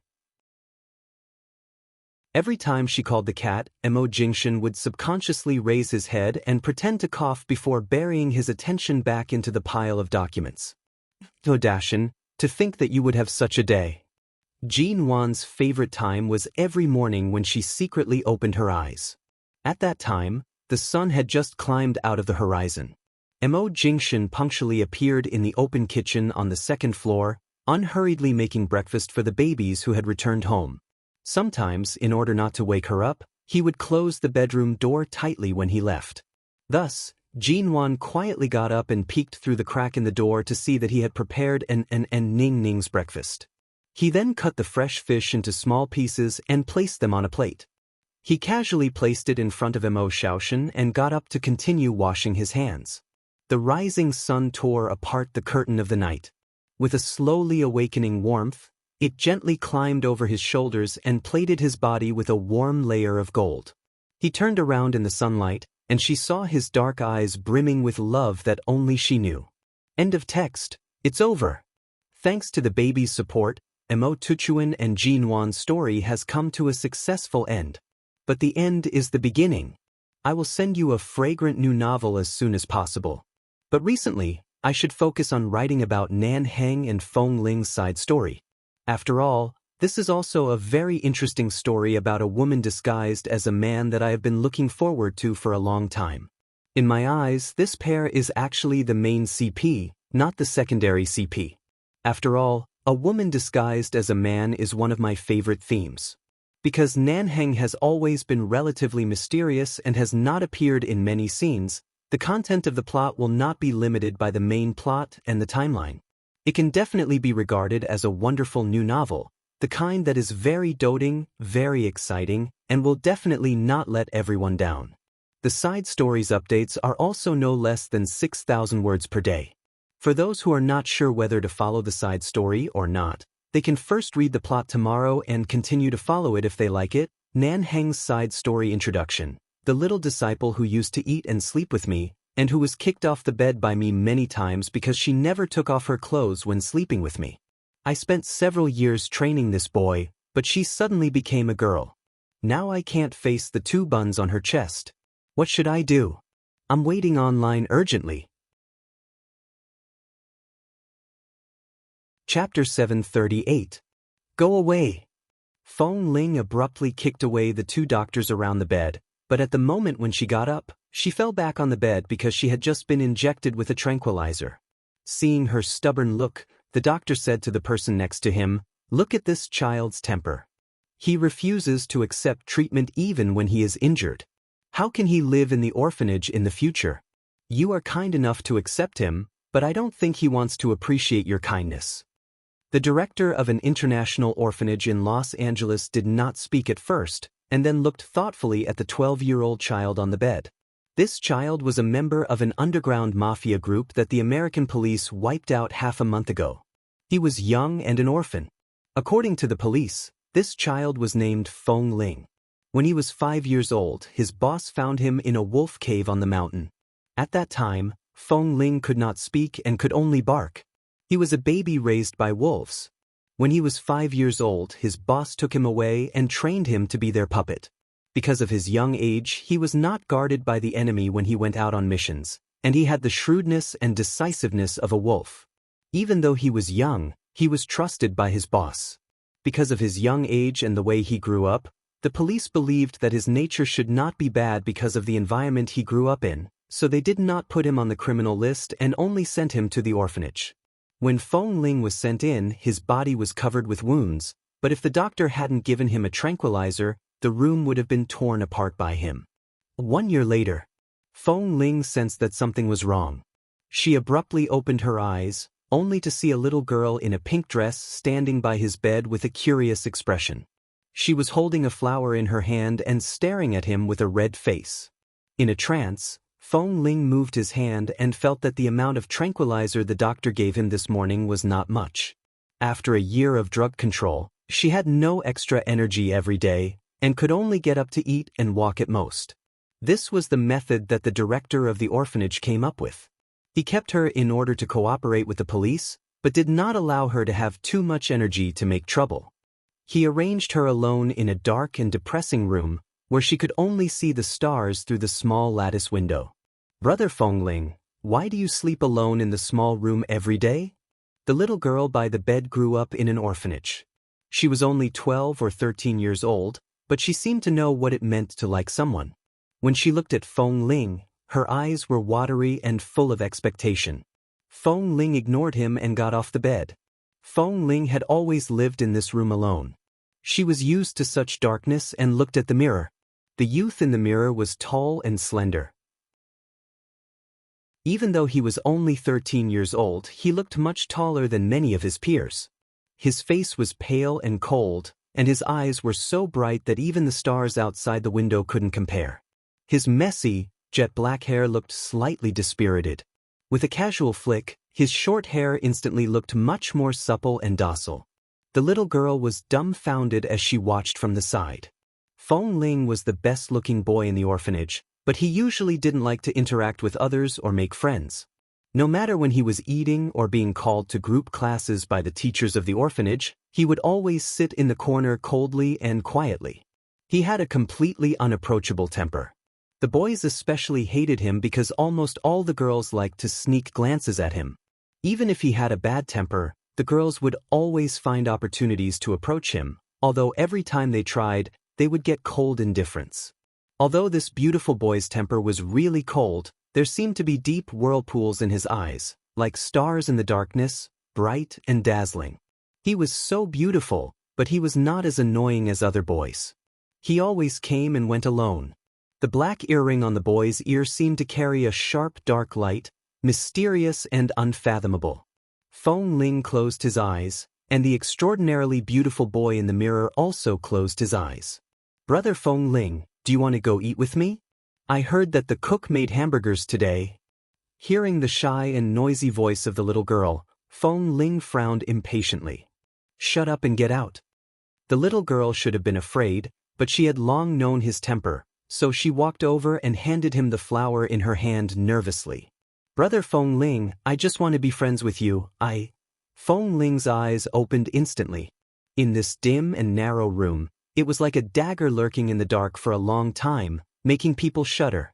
Every time she called the cat, Mo Jingshan would subconsciously raise his head and pretend to cough before burying his attention back into the pile of documents. Oh Dashan, to think that you would have such a day. Jean Wan's favorite time was every morning when she secretly opened her eyes. At that time, the sun had just climbed out of the horizon. Mo Jingshan punctually appeared in the open kitchen on the 2nd floor, unhurriedly making breakfast for the babies who had returned home. Sometimes, in order not to wake her up, he would close the bedroom door tightly when he left. Thus, Jean Wan quietly got up and peeked through the crack in the door to see that he had prepared an Ning Ning's breakfast. He then cut the fresh fish into small pieces and placed them on a plate. He casually placed it in front of Mo Xiaoshan and got up to continue washing his hands. The rising sun tore apart the curtain of the night. With a slowly awakening warmth, it gently climbed over his shoulders and plated his body with a warm layer of gold. He turned around in the sunlight, and she saw his dark eyes brimming with love that only she knew. End of text. It's over. Thanks to the baby's support, Mo Tuchuan and Jean Wan's story has come to a successful end. But the end is the beginning. I will send you a fragrant new novel as soon as possible. But recently, I should focus on writing about Nan Heng and Feng Ling's side story. After all, this is also a very interesting story about a woman disguised as a man that I have been looking forward to for a long time. In my eyes, this pair is actually the main CP, not the secondary CP. After all, a woman disguised as a man is one of my favorite themes. Because Nan Heng has always been relatively mysterious and has not appeared in many scenes, the content of the plot will not be limited by the main plot and the timeline. It can definitely be regarded as a wonderful new novel, the kind that is very doting, very exciting, and will definitely not let everyone down. The side stories updates are also no less than 6,000 words per day. For those who are not sure whether to follow the side story or not, they can first read the plot tomorrow and continue to follow it if they like it. Nan Heng's side story introduction. The little disciple who used to eat and sleep with me, and who was kicked off the bed by me many times because she never took off her clothes when sleeping with me. I spent several years training this boy, but she suddenly became a girl. Now I can't face the 2 buns on her chest. What should I do? I'm waiting online urgently. Chapter 738. Go away. Feng Ling abruptly kicked away the 2 doctors around the bed, but at the moment when she got up, she fell back on the bed because she had just been injected with a tranquilizer. Seeing her stubborn look, the doctor said to the person next to him, "Look at this child's temper. He refuses to accept treatment even when he is injured. How can he live in the orphanage in the future? You are kind enough to accept him, but I don't think he wants to appreciate your kindness." The director of an international orphanage in Los Angeles did not speak at first, and then looked thoughtfully at the 12-year-old child on the bed. This child was a member of an underground mafia group that the American police wiped out half a month ago. He was young and an orphan. According to the police, this child was named Feng Ling. When he was 5 years old, his boss found him in a wolf cave on the mountain. At that time, Feng Ling could not speak and could only bark. He was a baby raised by wolves. When he was 5 years old, his boss took him away and trained him to be their puppet. Because of his young age, he was not guarded by the enemy when he went out on missions, and he had the shrewdness and decisiveness of a wolf. Even though he was young, he was trusted by his boss. Because of his young age and the way he grew up, the police believed that his nature should not be bad because of the environment he grew up in, so they did not put him on the criminal list and only sent him to the orphanage. When Feng Ling was sent in, his body was covered with wounds, but if the doctor hadn't given him a tranquilizer, the room would have been torn apart by him. 1 year later, Feng Ling sensed that something was wrong. She abruptly opened her eyes, only to see a little girl in a pink dress standing by his bed with a curious expression. She was holding a flower in her hand and staring at him with a red face. In a trance, Feng Ling moved his hand and felt that the amount of tranquilizer the doctor gave him this morning was not much. After a year of drug control, she had no extra energy every day and could only get up to eat and walk at most. This was the method that the director of the orphanage came up with. He kept her in order to cooperate with the police, but did not allow her to have too much energy to make trouble. He arranged her alone in a dark and depressing room where she could only see the stars through the small lattice window. "Brother Feng Ling, why do you sleep alone in the small room every day?" The little girl by the bed grew up in an orphanage. She was only 12 or 13 years old, but she seemed to know what it meant to like someone. When she looked at Feng Ling, her eyes were watery and full of expectation. Feng Ling ignored him and got off the bed. Feng Ling had always lived in this room alone. She was used to such darkness and looked at the mirror. The youth in the mirror was tall and slender. Even though he was only 13 years old, he looked much taller than many of his peers. His face was pale and cold, and his eyes were so bright that even the stars outside the window couldn't compare. His messy, jet-black hair looked slightly dispirited. With a casual flick, his short hair instantly looked much more supple and docile. The little girl was dumbfounded as she watched from the side. Feng Ling was the best-looking boy in the orphanage, but he usually didn't like to interact with others or make friends. No matter when he was eating or being called to group classes by the teachers of the orphanage, he would always sit in the corner coldly and quietly. He had a completely unapproachable temper. The boys especially hated him because almost all the girls liked to sneak glances at him. Even if he had a bad temper, the girls would always find opportunities to approach him, although every time they tried, they would get cold indifference. Although this beautiful boy's temper was really cold, there seemed to be deep whirlpools in his eyes, like stars in the darkness, bright and dazzling. He was so beautiful, but he was not as annoying as other boys. He always came and went alone. The black earring on the boy's ear seemed to carry a sharp dark light, mysterious and unfathomable. Feng Ling closed his eyes, and the extraordinarily beautiful boy in the mirror also closed his eyes. "Brother Feng Ling, do you want to go eat with me? I heard that the cook made hamburgers today." Hearing the shy and noisy voice of the little girl, Feng Ling frowned impatiently. "Shut up and get out." The little girl should have been afraid, but she had long known his temper, so she walked over and handed him the flower in her hand nervously. "Brother Feng Ling, I just want to be friends with you, Feng Ling's eyes opened instantly. In this dim and narrow room, it was like a dagger lurking in the dark for a long time, making people shudder.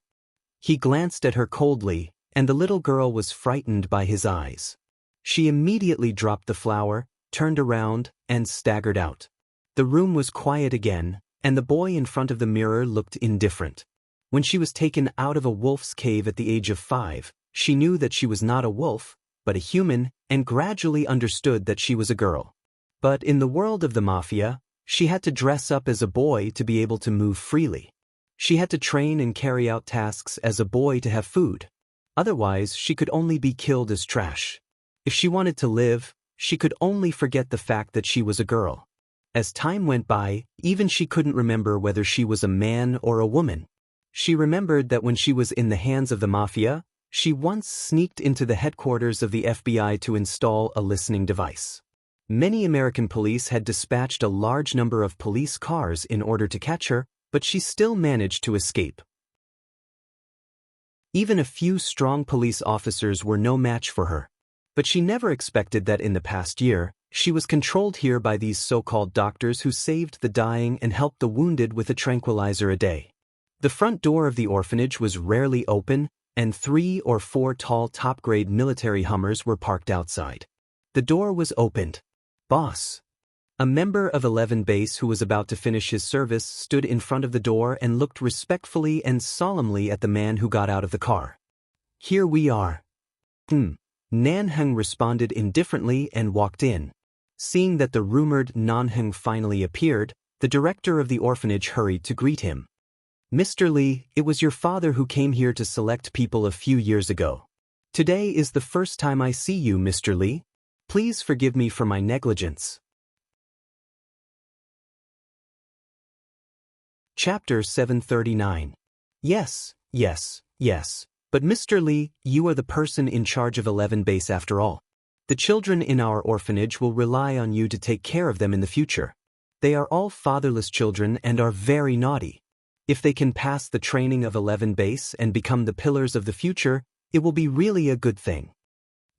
He glanced at her coldly, and the little girl was frightened by his eyes. She immediately dropped the flower, turned around, and staggered out. The room was quiet again, and the boy in front of the mirror looked indifferent. When she was taken out of a wolf's cave at the age of 5, she knew that she was not a wolf, but a human, and gradually understood that she was a girl. But in the world of the mafia, she had to dress up as a boy to be able to move freely. She had to train and carry out tasks as a boy to have food. Otherwise, she could only be killed as trash. If she wanted to live, she could only forget the fact that she was a girl. As time went by, even she couldn't remember whether she was a man or a woman. She remembered that when she was in the hands of the mafia, she once sneaked into the headquarters of the FBI to install a listening device. Many American police had dispatched a large number of police cars in order to catch her, but she still managed to escape. Even a few strong police officers were no match for her. But she never expected that in the past year, she was controlled here by these so-called doctors who saved the dying and helped the wounded with a tranquilizer a day. The front door of the orphanage was rarely open, and 3 or 4 tall top-grade military Hummers were parked outside. The door was opened. "Boss." A member of 11 Base who was about to finish his service stood in front of the door and looked respectfully and solemnly at the man who got out of the car. "Here we are." Nanheng responded indifferently and walked in. Seeing that the rumored Nanheng finally appeared, the director of the orphanage hurried to greet him. Mr. Li, it was your father who came here to select people a few years ago. Today is the first time I see you, Mr. Li. Please forgive me for my negligence. Chapter 739. Yes, but Mr. Li, you are the person in charge of 11 base after all. The children in our orphanage will rely on you to take care of them in the future. They are all fatherless children and are very naughty. If they can pass the training of 11 base and become the pillars of the future, it will be really a good thing.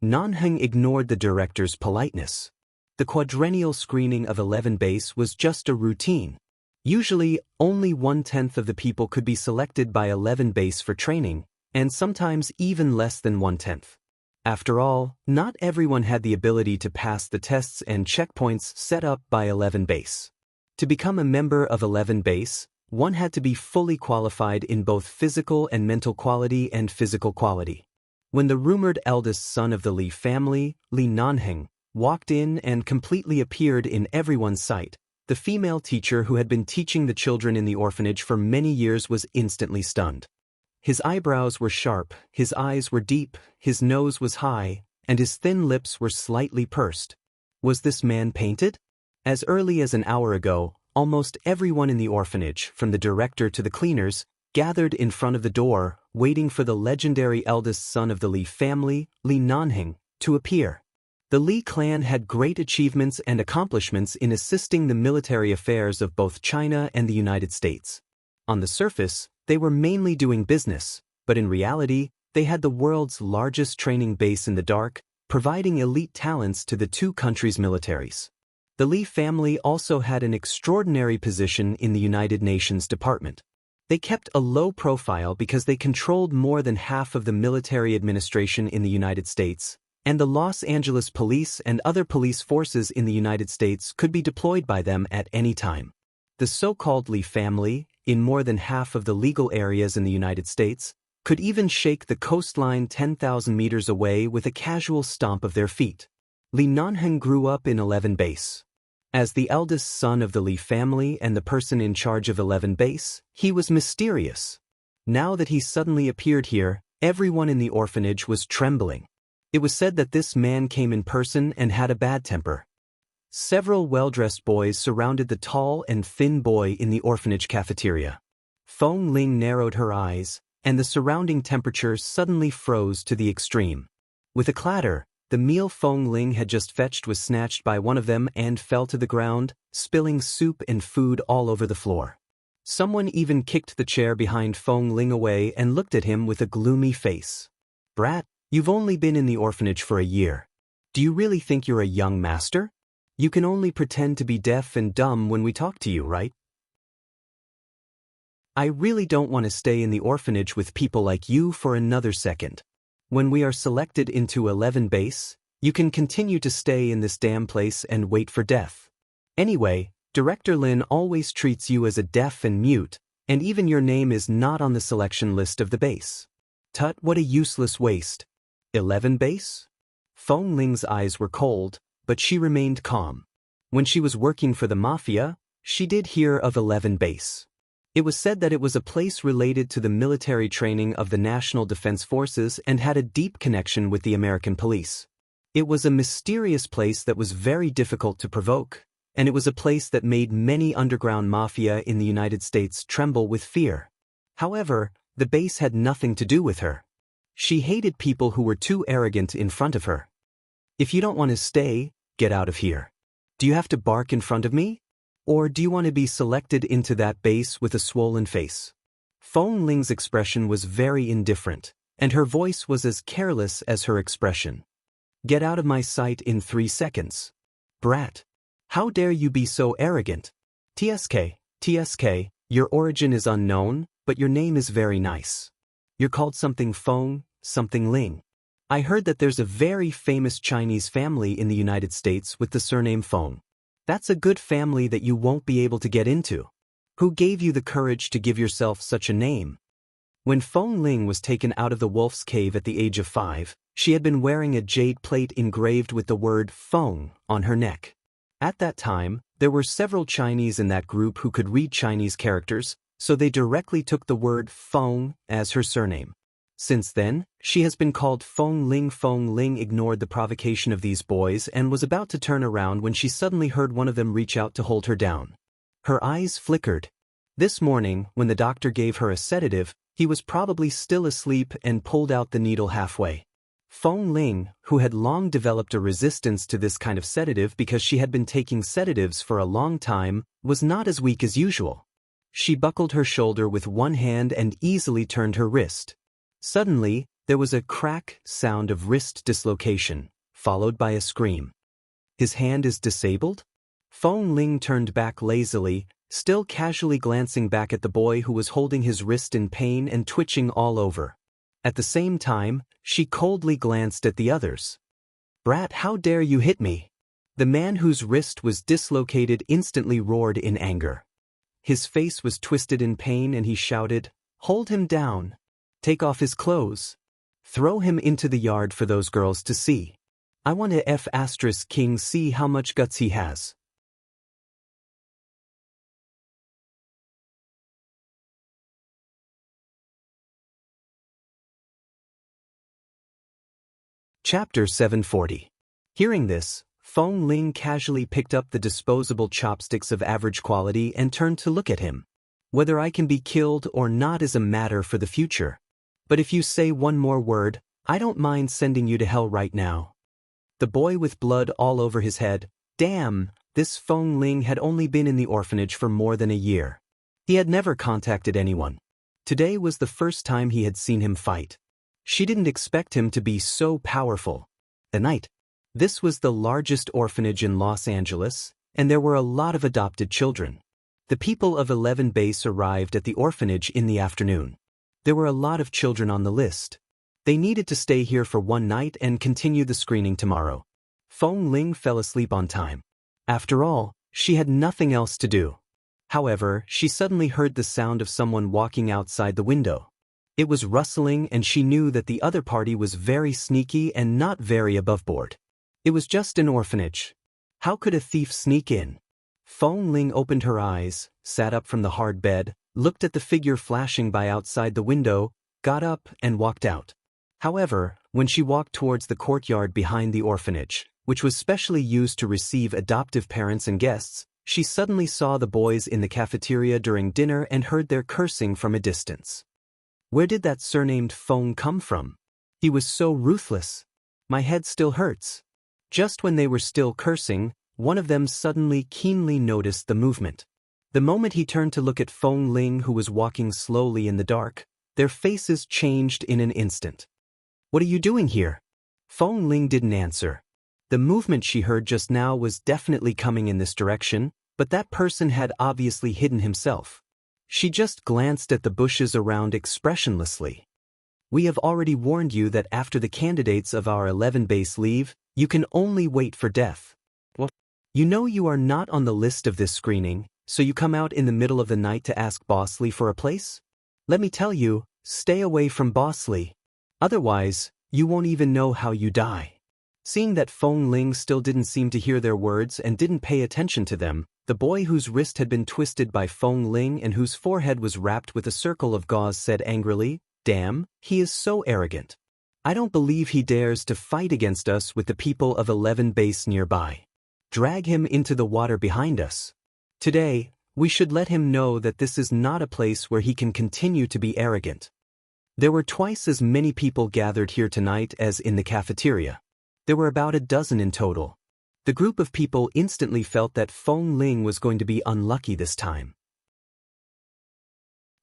Nanheng ignored the director's politeness. The quadrennial screening of 11 base was just a routine. Usually, only 1/10 of the people could be selected by 11 base for training, and sometimes even less than 1/10. After all, not everyone had the ability to pass the tests and checkpoints set up by 11 base. To become a member of 11 base, one had to be fully qualified in both physical and mental quality and physical quality. When the rumored eldest son of the Li family, Li Nanheng, walked in and completely appeared in everyone's sight, the female teacher who had been teaching the children in the orphanage for many years was instantly stunned. His eyebrows were sharp, his eyes were deep, his nose was high, and his thin lips were slightly pursed. Was this man painted? As early as an hour ago, almost everyone in the orphanage, from the director to the cleaners, gathered in front of the door, waiting for the legendary eldest son of the Li family, Li Nanheng, to appear. The Li clan had great achievements and accomplishments in assisting the military affairs of both China and the United States. On the surface, they were mainly doing business, but in reality, they had the world's largest training base in the dark, providing elite talents to the two countries' militaries. The Li family also had an extraordinary position in the United Nations Department. They kept a low profile because they controlled more than half of the military administration in the United States, and the Los Angeles police and other police forces in the United States could be deployed by them at any time. The so-called Li family, in more than half of the legal areas in the United States, could even shake the coastline 10,000 meters away with a casual stomp of their feet. Li Nanheng grew up in 11 base. As the eldest son of the Li family and the person in charge of 11 base, he was mysterious. Now that he suddenly appeared here, everyone in the orphanage was trembling. It was said that this man came in person and had a bad temper. Several well-dressed boys surrounded the tall and thin boy in the orphanage cafeteria. Feng Ling narrowed her eyes, and the surrounding temperature suddenly froze to the extreme. With a clatter, the meal Feng Ling had just fetched was snatched by one of them and fell to the ground, spilling soup and food all over the floor. Someone even kicked the chair behind Feng Ling away and looked at him with a gloomy face. "Brat, you've only been in the orphanage for a year. Do you really think you're a young master? You can only pretend to be deaf and dumb when we talk to you, right? I really don't want to stay in the orphanage with people like you for another second. When we are selected into 11 base, you can continue to stay in this damn place and wait for death. Anyway, Director Lin always treats you as a deaf and mute, and even your name is not on the selection list of the base. Tut, what a useless waste. 11 base?" Feng Ling's eyes were cold, but she remained calm. When she was working for the mafia, she did hear of 11 base. It was said that it was a place related to the military training of the National Defense Forces and had a deep connection with the American police. It was a mysterious place that was very difficult to provoke, and it was a place that made many underground mafia in the United States tremble with fear. However, the base had nothing to do with her. She hated people who were too arrogant in front of her. "If you don't want to stay, get out of here. Do you have to bark in front of me? Or do you want to be selected into that base with a swollen face?" Feng Ling's expression was very indifferent, and her voice was as careless as her expression. "Get out of my sight in 3 seconds. Brat. How dare you be so arrogant? TSK, your origin is unknown, but your name is very nice. You're called something Feng, something Ling. I heard that there's a very famous Chinese family in the United States with the surname Feng. That's a good family that you won't be able to get into. Who gave you the courage to give yourself such a name?" When Feng Ling was taken out of the wolf's cave at the age of 5, she had been wearing a jade plate engraved with the word Feng on her neck. At that time, there were several Chinese in that group who could read Chinese characters, so they directly took the word Feng as her surname. Since then, she has been called Feng Ling. Feng Ling ignored the provocation of these boys and was about to turn around when she suddenly heard one of them reach out to hold her down. Her eyes flickered. This morning, when the doctor gave her a sedative, he was probably still asleep and pulled out the needle halfway. Feng Ling, who had long developed a resistance to this kind of sedative because she had been taking sedatives for a long time, was not as weak as usual. She buckled her shoulder with one hand and easily turned her wrist. Suddenly, there was a crack sound of wrist dislocation, followed by a scream. His hand is disabled? Feng Ling turned back lazily, still casually glancing back at the boy who was holding his wrist in pain and twitching all over. At the same time, she coldly glanced at the others. "Brat, how dare you hit me?" The man whose wrist was dislocated instantly roared in anger. His face was twisted in pain and he shouted, "Hold him down. Take off his clothes. Throw him into the yard for those girls to see. I want to King see how much guts he has." Chapter 740. Hearing this, Feng Ling casually picked up the disposable chopsticks of average quality and turned to look at him. "Whether I can be killed or not is a matter for the future. But if you say one more word, I don't mind sending you to hell right now." The boy with blood all over his head, damn, this Feng Ling had only been in the orphanage for more than a year. He had never contacted anyone. Today was the first time he had seen him fight. She didn't expect him to be so powerful. The night. This was the largest orphanage in Los Angeles, and there were a lot of adopted children. The people of 11 Base arrived at the orphanage in the afternoon. There were a lot of children on the list. They needed to stay here for one night and continue the screening tomorrow. Feng Ling fell asleep on time. After all, she had nothing else to do. However, she suddenly heard the sound of someone walking outside the window. It was rustling and she knew that the other party was very sneaky and not very aboveboard. It was just an orphanage. How could a thief sneak in? Feng Ling opened her eyes, sat up from the hard bed, looked at the figure flashing by outside the window, got up and walked out. However, when she walked towards the courtyard behind the orphanage, which was specially used to receive adoptive parents and guests, she suddenly saw the boys in the cafeteria during dinner and heard their cursing from a distance. Where did that surnamed Feng come from? He was so ruthless. My head still hurts. Just when they were still cursing, one of them suddenly keenly noticed the movement. The moment he turned to look at Feng Ling, who was walking slowly in the dark, their faces changed in an instant. "What are you doing here?" Feng Ling didn't answer. The movement she heard just now was definitely coming in this direction, but that person had obviously hidden himself. She just glanced at the bushes around expressionlessly. "We have already warned you that after the candidates of our 11 base leave, you can only wait for death. Well, you know you are not on the list of this screening, so you come out in the middle of the night to ask Bosley for a place? Let me tell you, stay away from Bosley. Otherwise, you won't even know how you die." Seeing that Feng Ling still didn't seem to hear their words and didn't pay attention to them, the boy whose wrist had been twisted by Feng Ling and whose forehead was wrapped with a circle of gauze said angrily, "Damn, he is so arrogant. I don't believe he dares to fight against us with the people of 11 Base nearby. Drag him into the water behind us. Today, we should let him know that this is not a place where he can continue to be arrogant." There were twice as many people gathered here tonight as in the cafeteria. There were about a dozen in total. The group of people instantly felt that Feng Ling was going to be unlucky this time.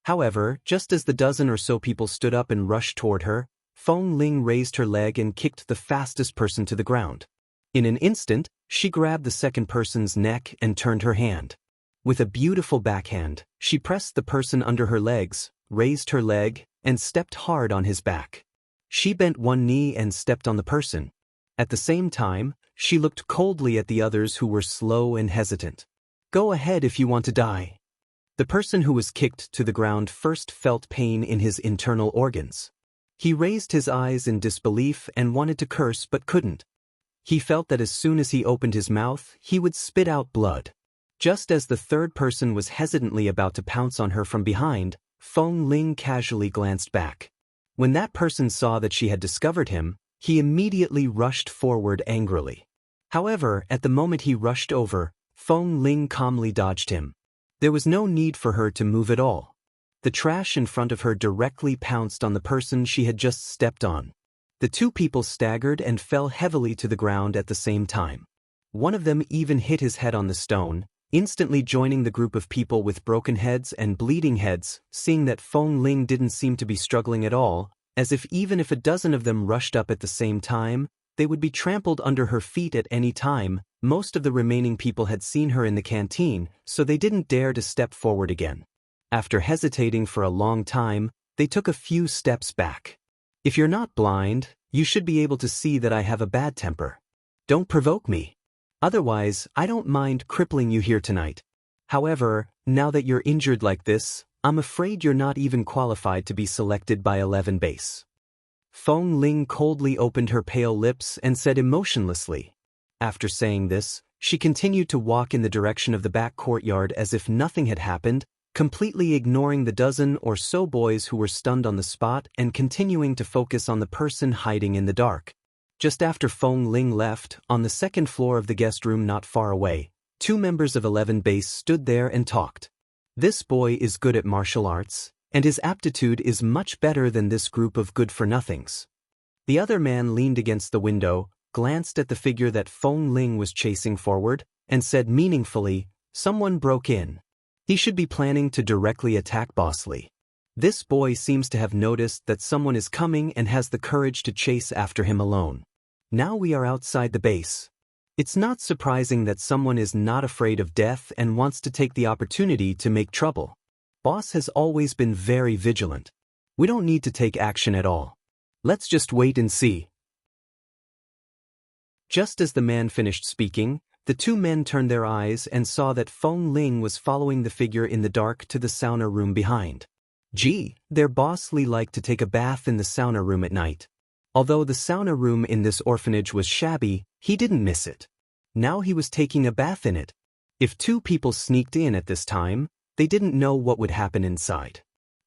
However, just as the dozen or so people stood up and rushed toward her, Feng Ling raised her leg and kicked the fastest person to the ground. In an instant, she grabbed the second person's neck and turned her hand. With a beautiful backhand, she pressed the person under her legs, raised her leg, and stepped hard on his back. She bent one knee and stepped on the person. At the same time, she looked coldly at the others who were slow and hesitant. "Go ahead if you want to die." The person who was kicked to the ground first felt pain in his internal organs. He raised his eyes in disbelief and wanted to curse but couldn't. He felt that as soon as he opened his mouth, he would spit out blood. Just as the third person was hesitantly about to pounce on her from behind, Feng Ling casually glanced back. When that person saw that she had discovered him, he immediately rushed forward angrily. However, at the moment he rushed over, Feng Ling calmly dodged him. There was no need for her to move at all. The trash in front of her directly pounced on the person she had just stepped on. The two people staggered and fell heavily to the ground at the same time. One of them even hit his head on the stone, instantly joining the group of people with broken heads and bleeding heads, seeing that Feng Ling didn't seem to be struggling at all, as if even if a dozen of them rushed up at the same time, they would be trampled under her feet at any time. Most of the remaining people had seen her in the canteen, so they didn't dare to step forward again. After hesitating for a long time, they took a few steps back. If you're not blind, you should be able to see that I have a bad temper. Don't provoke me. Otherwise, I don't mind crippling you here tonight. However, now that you're injured like this, I'm afraid you're not even qualified to be selected by 11 base. Feng Ling coldly opened her pale lips and said emotionlessly. After saying this, she continued to walk in the direction of the back courtyard as if nothing had happened, completely ignoring the dozen or so boys who were stunned on the spot and continuing to focus on the person hiding in the dark. Just after Feng Ling left, on the second floor of the guest room not far away, two members of 11 base stood there and talked. This boy is good at martial arts, and his aptitude is much better than this group of good-for-nothings. The other man leaned against the window, glanced at the figure that Feng Ling was chasing forward, and said meaningfully, "Someone broke in. He should be planning to directly attack Bosley. This boy seems to have noticed that someone is coming and has the courage to chase after him alone. Now we are outside the base. It's not surprising that someone is not afraid of death and wants to take the opportunity to make trouble. Boss has always been very vigilant. We don't need to take action at all. Let's just wait and see." Just as the man finished speaking, the two men turned their eyes and saw that Feng Ling was following the figure in the dark to the sauna room behind. Gee, their Bosley liked to take a bath in the sauna room at night. Although the sauna room in this orphanage was shabby, he didn't miss it. Now he was taking a bath in it. If two people sneaked in at this time, they didn't know what would happen inside.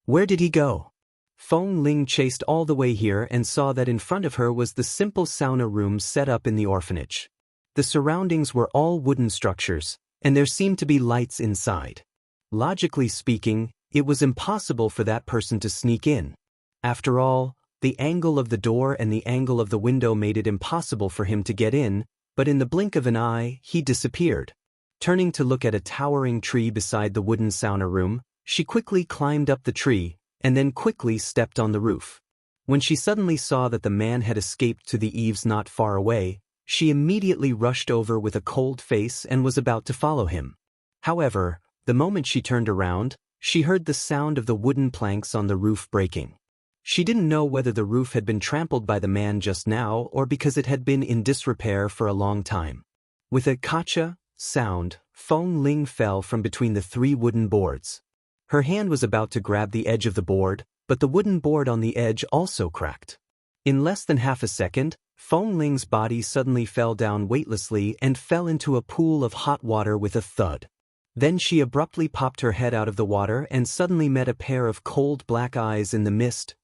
Where did he go? Feng Ling chased all the way here and saw that in front of her was the simple sauna room set up in the orphanage. The surroundings were all wooden structures, and there seemed to be lights inside. Logically speaking, it was impossible for that person to sneak in. After all, the angle of the door and the angle of the window made it impossible for him to get in, but in the blink of an eye, he disappeared. Turning to look at a towering tree beside the wooden sauna room, she quickly climbed up the tree, and then quickly stepped on the roof. When she suddenly saw that the man had escaped to the eaves not far away, she immediately rushed over with a cold face and was about to follow him. However, the moment she turned around, she heard the sound of the wooden planks on the roof breaking. She didn't know whether the roof had been trampled by the man just now or because it had been in disrepair for a long time. With a "kacha" sound, Feng Ling fell from between the three wooden boards. Her hand was about to grab the edge of the board, but the wooden board on the edge also cracked. In less than half a second, Feng Ling's body suddenly fell down weightlessly and fell into a pool of hot water with a thud. Then she abruptly popped her head out of the water and suddenly met a pair of cold black eyes in the mist.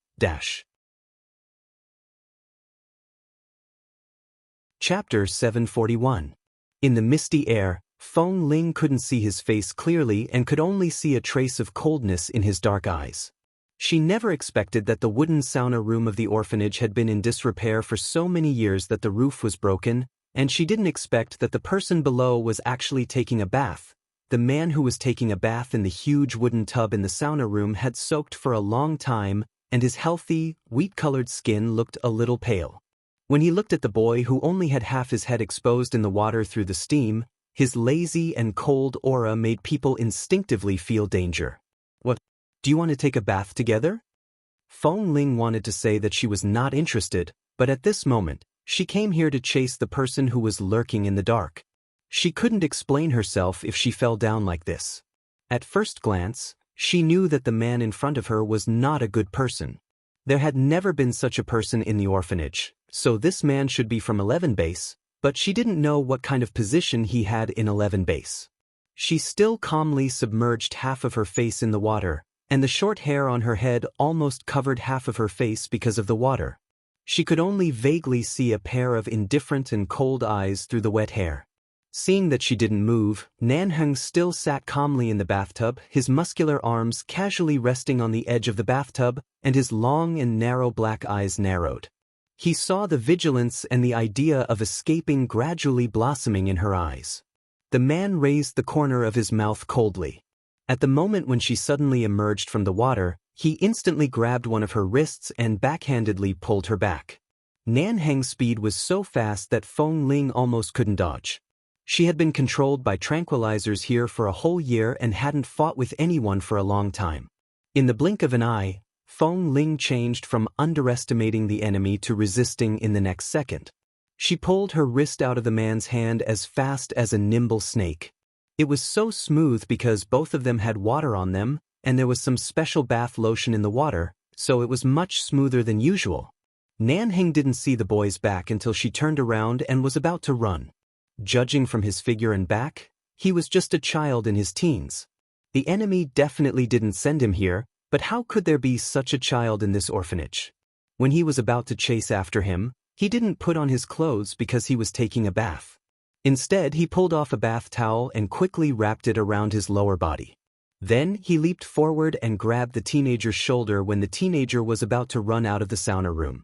Chapter 741. In the misty air, Feng Ling couldn't see his face clearly and could only see a trace of coldness in his dark eyes. She never expected that the wooden sauna room of the orphanage had been in disrepair for so many years that the roof was broken, and she didn't expect that the person below was actually taking a bath. The man who was taking a bath in the huge wooden tub in the sauna room had soaked for a long time, and his healthy, wheat-colored skin looked a little pale. When he looked at the boy who only had half his head exposed in the water through the steam, his lazy and cold aura made people instinctively feel danger. "What? Do you want to take a bath together?" Feng Ling wanted to say that she was not interested, but at this moment, she came here to chase the person who was lurking in the dark. She couldn't explain herself if she fell down like this. At first glance, she knew that the man in front of her was not a good person. There had never been such a person in the orphanage, so this man should be from 11 base, but she didn't know what kind of position he had in 11 base. She still calmly submerged half of her face in the water, and the short hair on her head almost covered half of her face because of the water. She could only vaguely see a pair of indifferent and cold eyes through the wet hair. Seeing that she didn't move, Nanheng still sat calmly in the bathtub, his muscular arms casually resting on the edge of the bathtub, and his long and narrow black eyes narrowed. He saw the vigilance and the idea of escaping gradually blossoming in her eyes. The man raised the corner of his mouth coldly. At the moment when she suddenly emerged from the water, he instantly grabbed one of her wrists and backhandedly pulled her back. Nanheng's speed was so fast that Feng Ling almost couldn't dodge. She had been controlled by tranquilizers here for a whole year and hadn't fought with anyone for a long time. In the blink of an eye, Feng Ling changed from underestimating the enemy to resisting in the next second. She pulled her wrist out of the man's hand as fast as a nimble snake. It was so smooth because both of them had water on them, and there was some special bath lotion in the water, so it was much smoother than usual. Nanheng didn't see the boy's back until she turned around and was about to run. Judging from his figure and back, he was just a child in his teens. The enemy definitely didn't send him here, but how could there be such a child in this orphanage? When he was about to chase after him, he didn't put on his clothes because he was taking a bath. Instead, he pulled off a bath towel and quickly wrapped it around his lower body. Then, he leaped forward and grabbed the teenager's shoulder when the teenager was about to run out of the sauna room.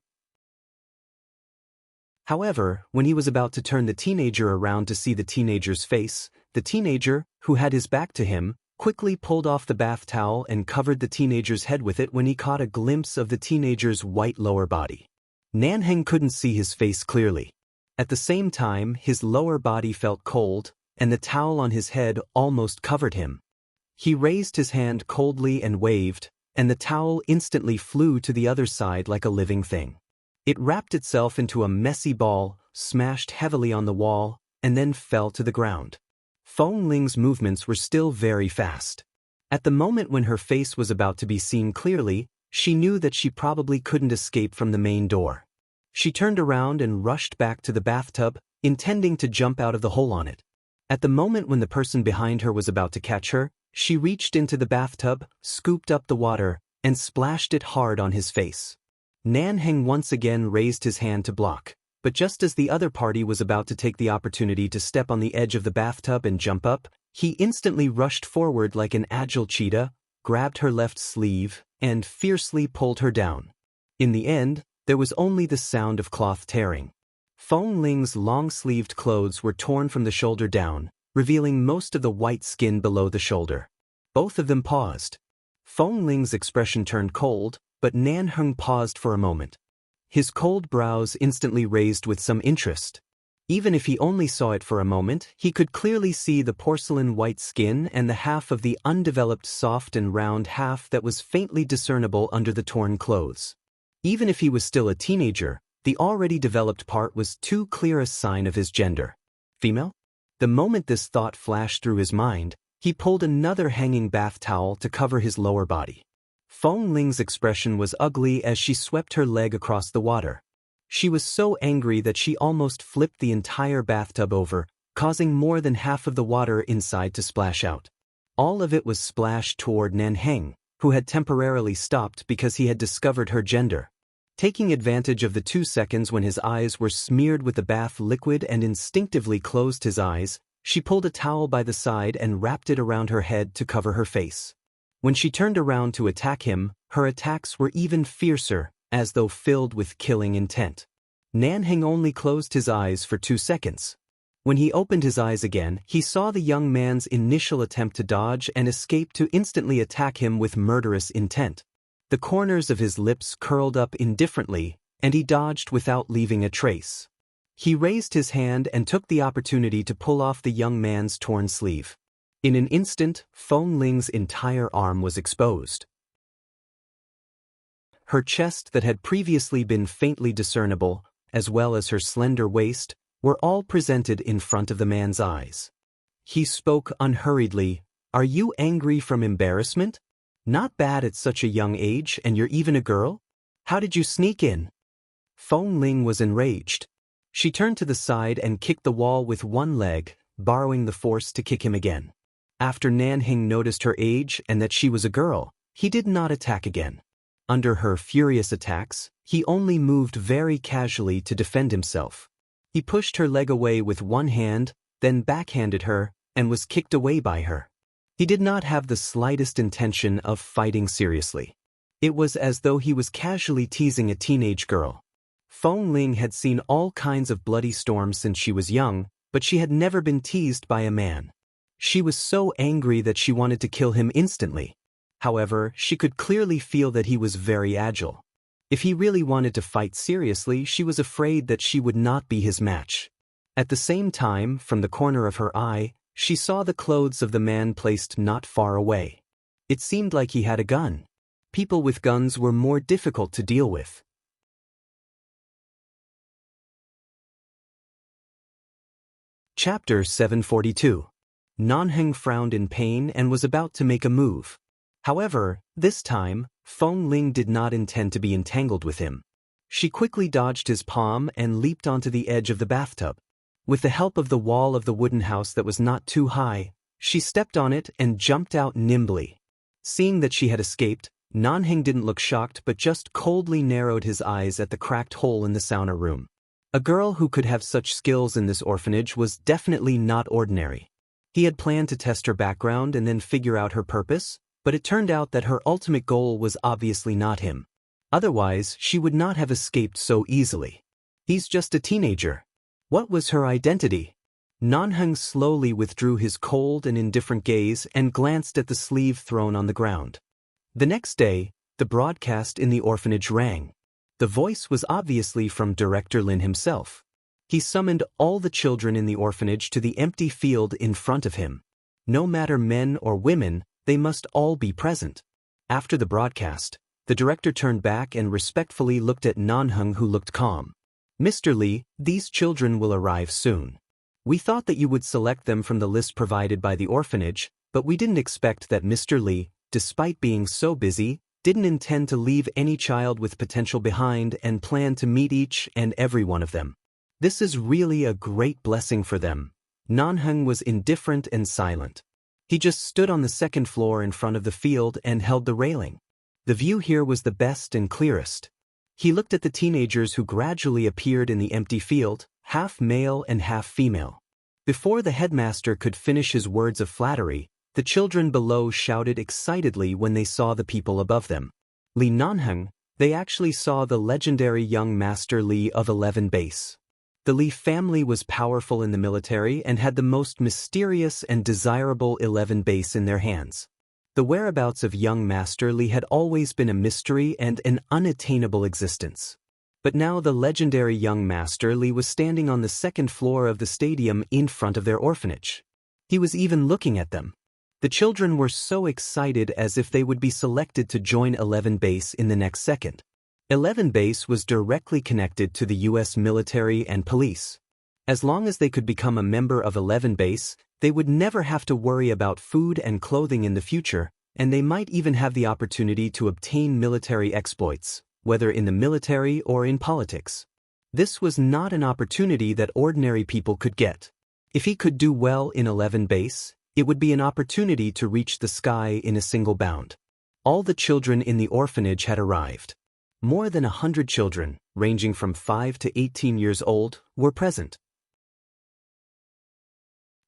However, when he was about to turn the teenager around to see the teenager's face, the teenager, who had his back to him, quickly pulled off the bath towel and covered the teenager's head with it when he caught a glimpse of the teenager's white lower body. Nanheng couldn't see his face clearly. At the same time, his lower body felt cold, and the towel on his head almost covered him. He raised his hand coldly and waved, and the towel instantly flew to the other side like a living thing. It wrapped itself into a messy ball, smashed heavily on the wall, and then fell to the ground. Feng Ling's movements were still very fast. At the moment when her face was about to be seen clearly, she knew that she probably couldn't escape from the main door. She turned around and rushed back to the bathtub, intending to jump out of the hole on it. At the moment when the person behind her was about to catch her, she reached into the bathtub, scooped up the water, and splashed it hard on his face. Nanheng once again raised his hand to block, but just as the other party was about to take the opportunity to step on the edge of the bathtub and jump up, he instantly rushed forward like an agile cheetah, grabbed her left sleeve, and fiercely pulled her down. In the end, there was only the sound of cloth tearing. Feng Ling's long-sleeved clothes were torn from the shoulder down, revealing most of the white skin below the shoulder. Both of them paused. Feng Ling's expression turned cold, but Nanheng paused for a moment. His cold brows instantly raised with some interest. Even if he only saw it for a moment, he could clearly see the porcelain white skin and the half of the undeveloped soft and round half that was faintly discernible under the torn clothes. Even if he was still a teenager, the already developed part was too clear a sign of his gender. Female? The moment this thought flashed through his mind, he pulled another hanging bath towel to cover his lower body. Feng Ling's expression was ugly as she swept her leg across the water. She was so angry that she almost flipped the entire bathtub over, causing more than half of the water inside to splash out. All of it was splashed toward Nanheng, who had temporarily stopped because he had discovered her gender. Taking advantage of the 2 seconds when his eyes were smeared with the bath liquid and instinctively closed his eyes, she pulled a towel by the side and wrapped it around her head to cover her face. When she turned around to attack him, her attacks were even fiercer, as though filled with killing intent. Nanheng only closed his eyes for 2 seconds. When he opened his eyes again, he saw the young man's initial attempt to dodge and escape to instantly attack him with murderous intent. The corners of his lips curled up indifferently, and he dodged without leaving a trace. He raised his hand and took the opportunity to pull off the young man's torn sleeve. In an instant, Feng Ling's entire arm was exposed. Her chest that had previously been faintly discernible, as well as her slender waist, were all presented in front of the man's eyes. He spoke unhurriedly, Are you angry from embarrassment? Not bad at such a young age, and you're even a girl? How did you sneak in? Feng Ling was enraged. She turned to the side and kicked the wall with one leg, borrowing the force to kick him again. After Nanhing noticed her age and that she was a girl, he did not attack again. Under her furious attacks, he only moved very casually to defend himself. He pushed her leg away with one hand, then backhanded her, and was kicked away by her. He did not have the slightest intention of fighting seriously. It was as though he was casually teasing a teenage girl. Feng Ling had seen all kinds of bloody storms since she was young, but she had never been teased by a man. She was so angry that she wanted to kill him instantly. However, she could clearly feel that he was very agile. If he really wanted to fight seriously, she was afraid that she would not be his match. At the same time, from the corner of her eye, she saw the clothes of the man placed not far away. It seemed like he had a gun. People with guns were more difficult to deal with. Chapter 742. Nanheng frowned in pain and was about to make a move. However, this time, Feng Ling did not intend to be entangled with him. She quickly dodged his palm and leaped onto the edge of the bathtub. With the help of the wall of the wooden house that was not too high, she stepped on it and jumped out nimbly. Seeing that she had escaped, Nanheng didn't look shocked but just coldly narrowed his eyes at the cracked hole in the sauna room. A girl who could have such skills in this orphanage was definitely not ordinary. He had planned to test her background and then figure out her purpose, but it turned out that her ultimate goal was obviously not him. Otherwise, she would not have escaped so easily. He's just a teenager. What was her identity? Nanheng slowly withdrew his cold and indifferent gaze and glanced at the sleeve thrown on the ground. The next day, the broadcast in the orphanage rang. The voice was obviously from Director Lin himself. He summoned all the children in the orphanage to the empty field in front of him. No matter men or women, they must all be present. After the broadcast, the director turned back and respectfully looked at Nanheng, who looked calm. Mr. Li, these children will arrive soon. We thought that you would select them from the list provided by the orphanage, but we didn't expect that Mr. Li, despite being so busy, didn't intend to leave any child with potential behind and planned to meet each and every one of them. This is really a great blessing for them. Nanheng was indifferent and silent. He just stood on the second floor in front of the field and held the railing. The view here was the best and clearest. He looked at the teenagers who gradually appeared in the empty field, half male and half female. Before the headmaster could finish his words of flattery, the children below shouted excitedly when they saw the people above them. Li Nanheng, they actually saw the legendary young Master Li of 11 Base. The Li family was powerful in the military and had the most mysterious and desirable 11 Base in their hands. The whereabouts of young Master Li had always been a mystery and an unattainable existence. But now the legendary young Master Li was standing on the second floor of the stadium in front of their orphanage. He was even looking at them. The children were so excited as if they would be selected to join 11 Base in the next second. 11 Base was directly connected to the U.S. military and police. As long as they could become a member of 11 Base, they would never have to worry about food and clothing in the future, and they might even have the opportunity to obtain military exploits, whether in the military or in politics. This was not an opportunity that ordinary people could get. If he could do well in 11 Base, it would be an opportunity to reach the sky in a single bound. All the children in the orphanage had arrived. More than 100 children, ranging from 5 to 18 years old, were present.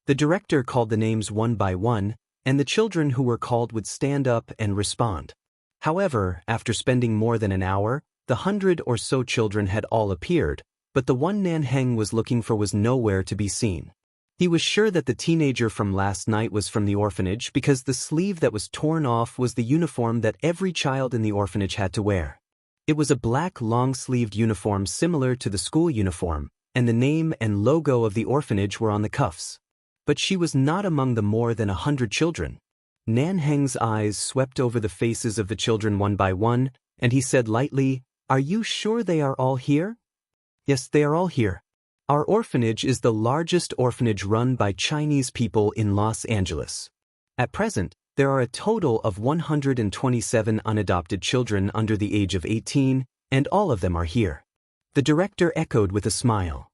The director called the names one by one, and the children who were called would stand up and respond. However, after spending more than an hour, the 100 or so children had all appeared, but the one Nanheng was looking for was nowhere to be seen. He was sure that the teenager from last night was from the orphanage because the sleeve that was torn off was the uniform that every child in the orphanage had to wear. It was a black long-sleeved uniform similar to the school uniform, and the name and logo of the orphanage were on the cuffs. But she was not among the more than 100 children. Nanheng's eyes swept over the faces of the children one by one, and he said lightly, "Are you sure they are all here?" "Yes, they are all here. Our orphanage is the largest orphanage run by Chinese people in Los Angeles. At present, there are a total of 127 unadopted children under the age of 18, and all of them are here. The director echoed with a smile.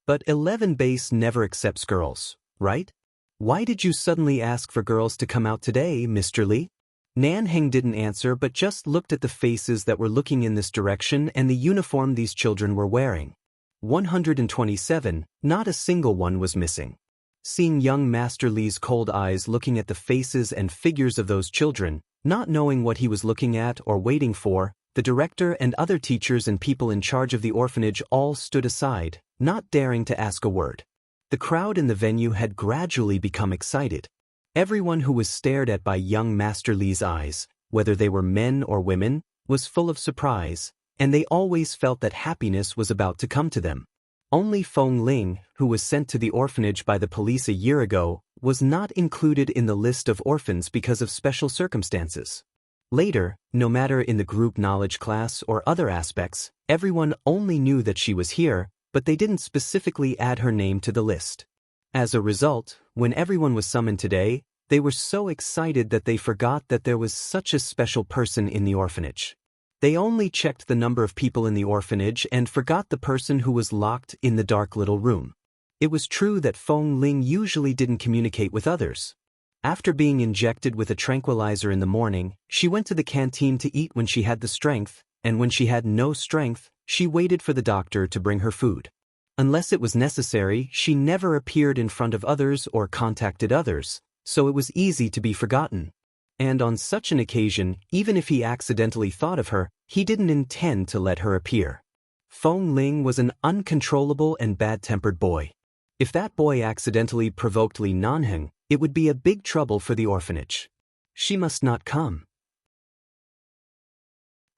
But 11 base never accepts girls, right? Why did you suddenly ask for girls to come out today, Mr. Lee? Nanheng didn't answer but just looked at the faces that were looking in this direction and the uniform these children were wearing. 127, not a single one was missing. Seeing young Master Lee's cold eyes looking at the faces and figures of those children, not knowing what he was looking at or waiting for, the director and other teachers and people in charge of the orphanage all stood aside, not daring to ask a word. The crowd in the venue had gradually become excited. Everyone who was stared at by young Master Lee's eyes, whether they were men or women, was full of surprise, and they always felt that happiness was about to come to them. Only Feng Ling, who was sent to the orphanage by the police a year ago, was not included in the list of orphans because of special circumstances. Later, no matter in the group knowledge class or other aspects, everyone only knew that she was here, but they didn't specifically add her name to the list. As a result, when everyone was summoned today, they were so excited that they forgot that there was such a special person in the orphanage. They only checked the number of people in the orphanage and forgot the person who was locked in the dark little room. It was true that Feng Ling usually didn't communicate with others. After being injected with a tranquilizer in the morning, she went to the canteen to eat when she had the strength, and when she had no strength, she waited for the doctor to bring her food. Unless it was necessary, she never appeared in front of others or contacted others, so it was easy to be forgotten. And on such an occasion, even if he accidentally thought of her, he didn't intend to let her appear. Feng Ling was an uncontrollable and bad-tempered boy. If that boy accidentally provoked Li Nanheng, it would be a big trouble for the orphanage. She must not come.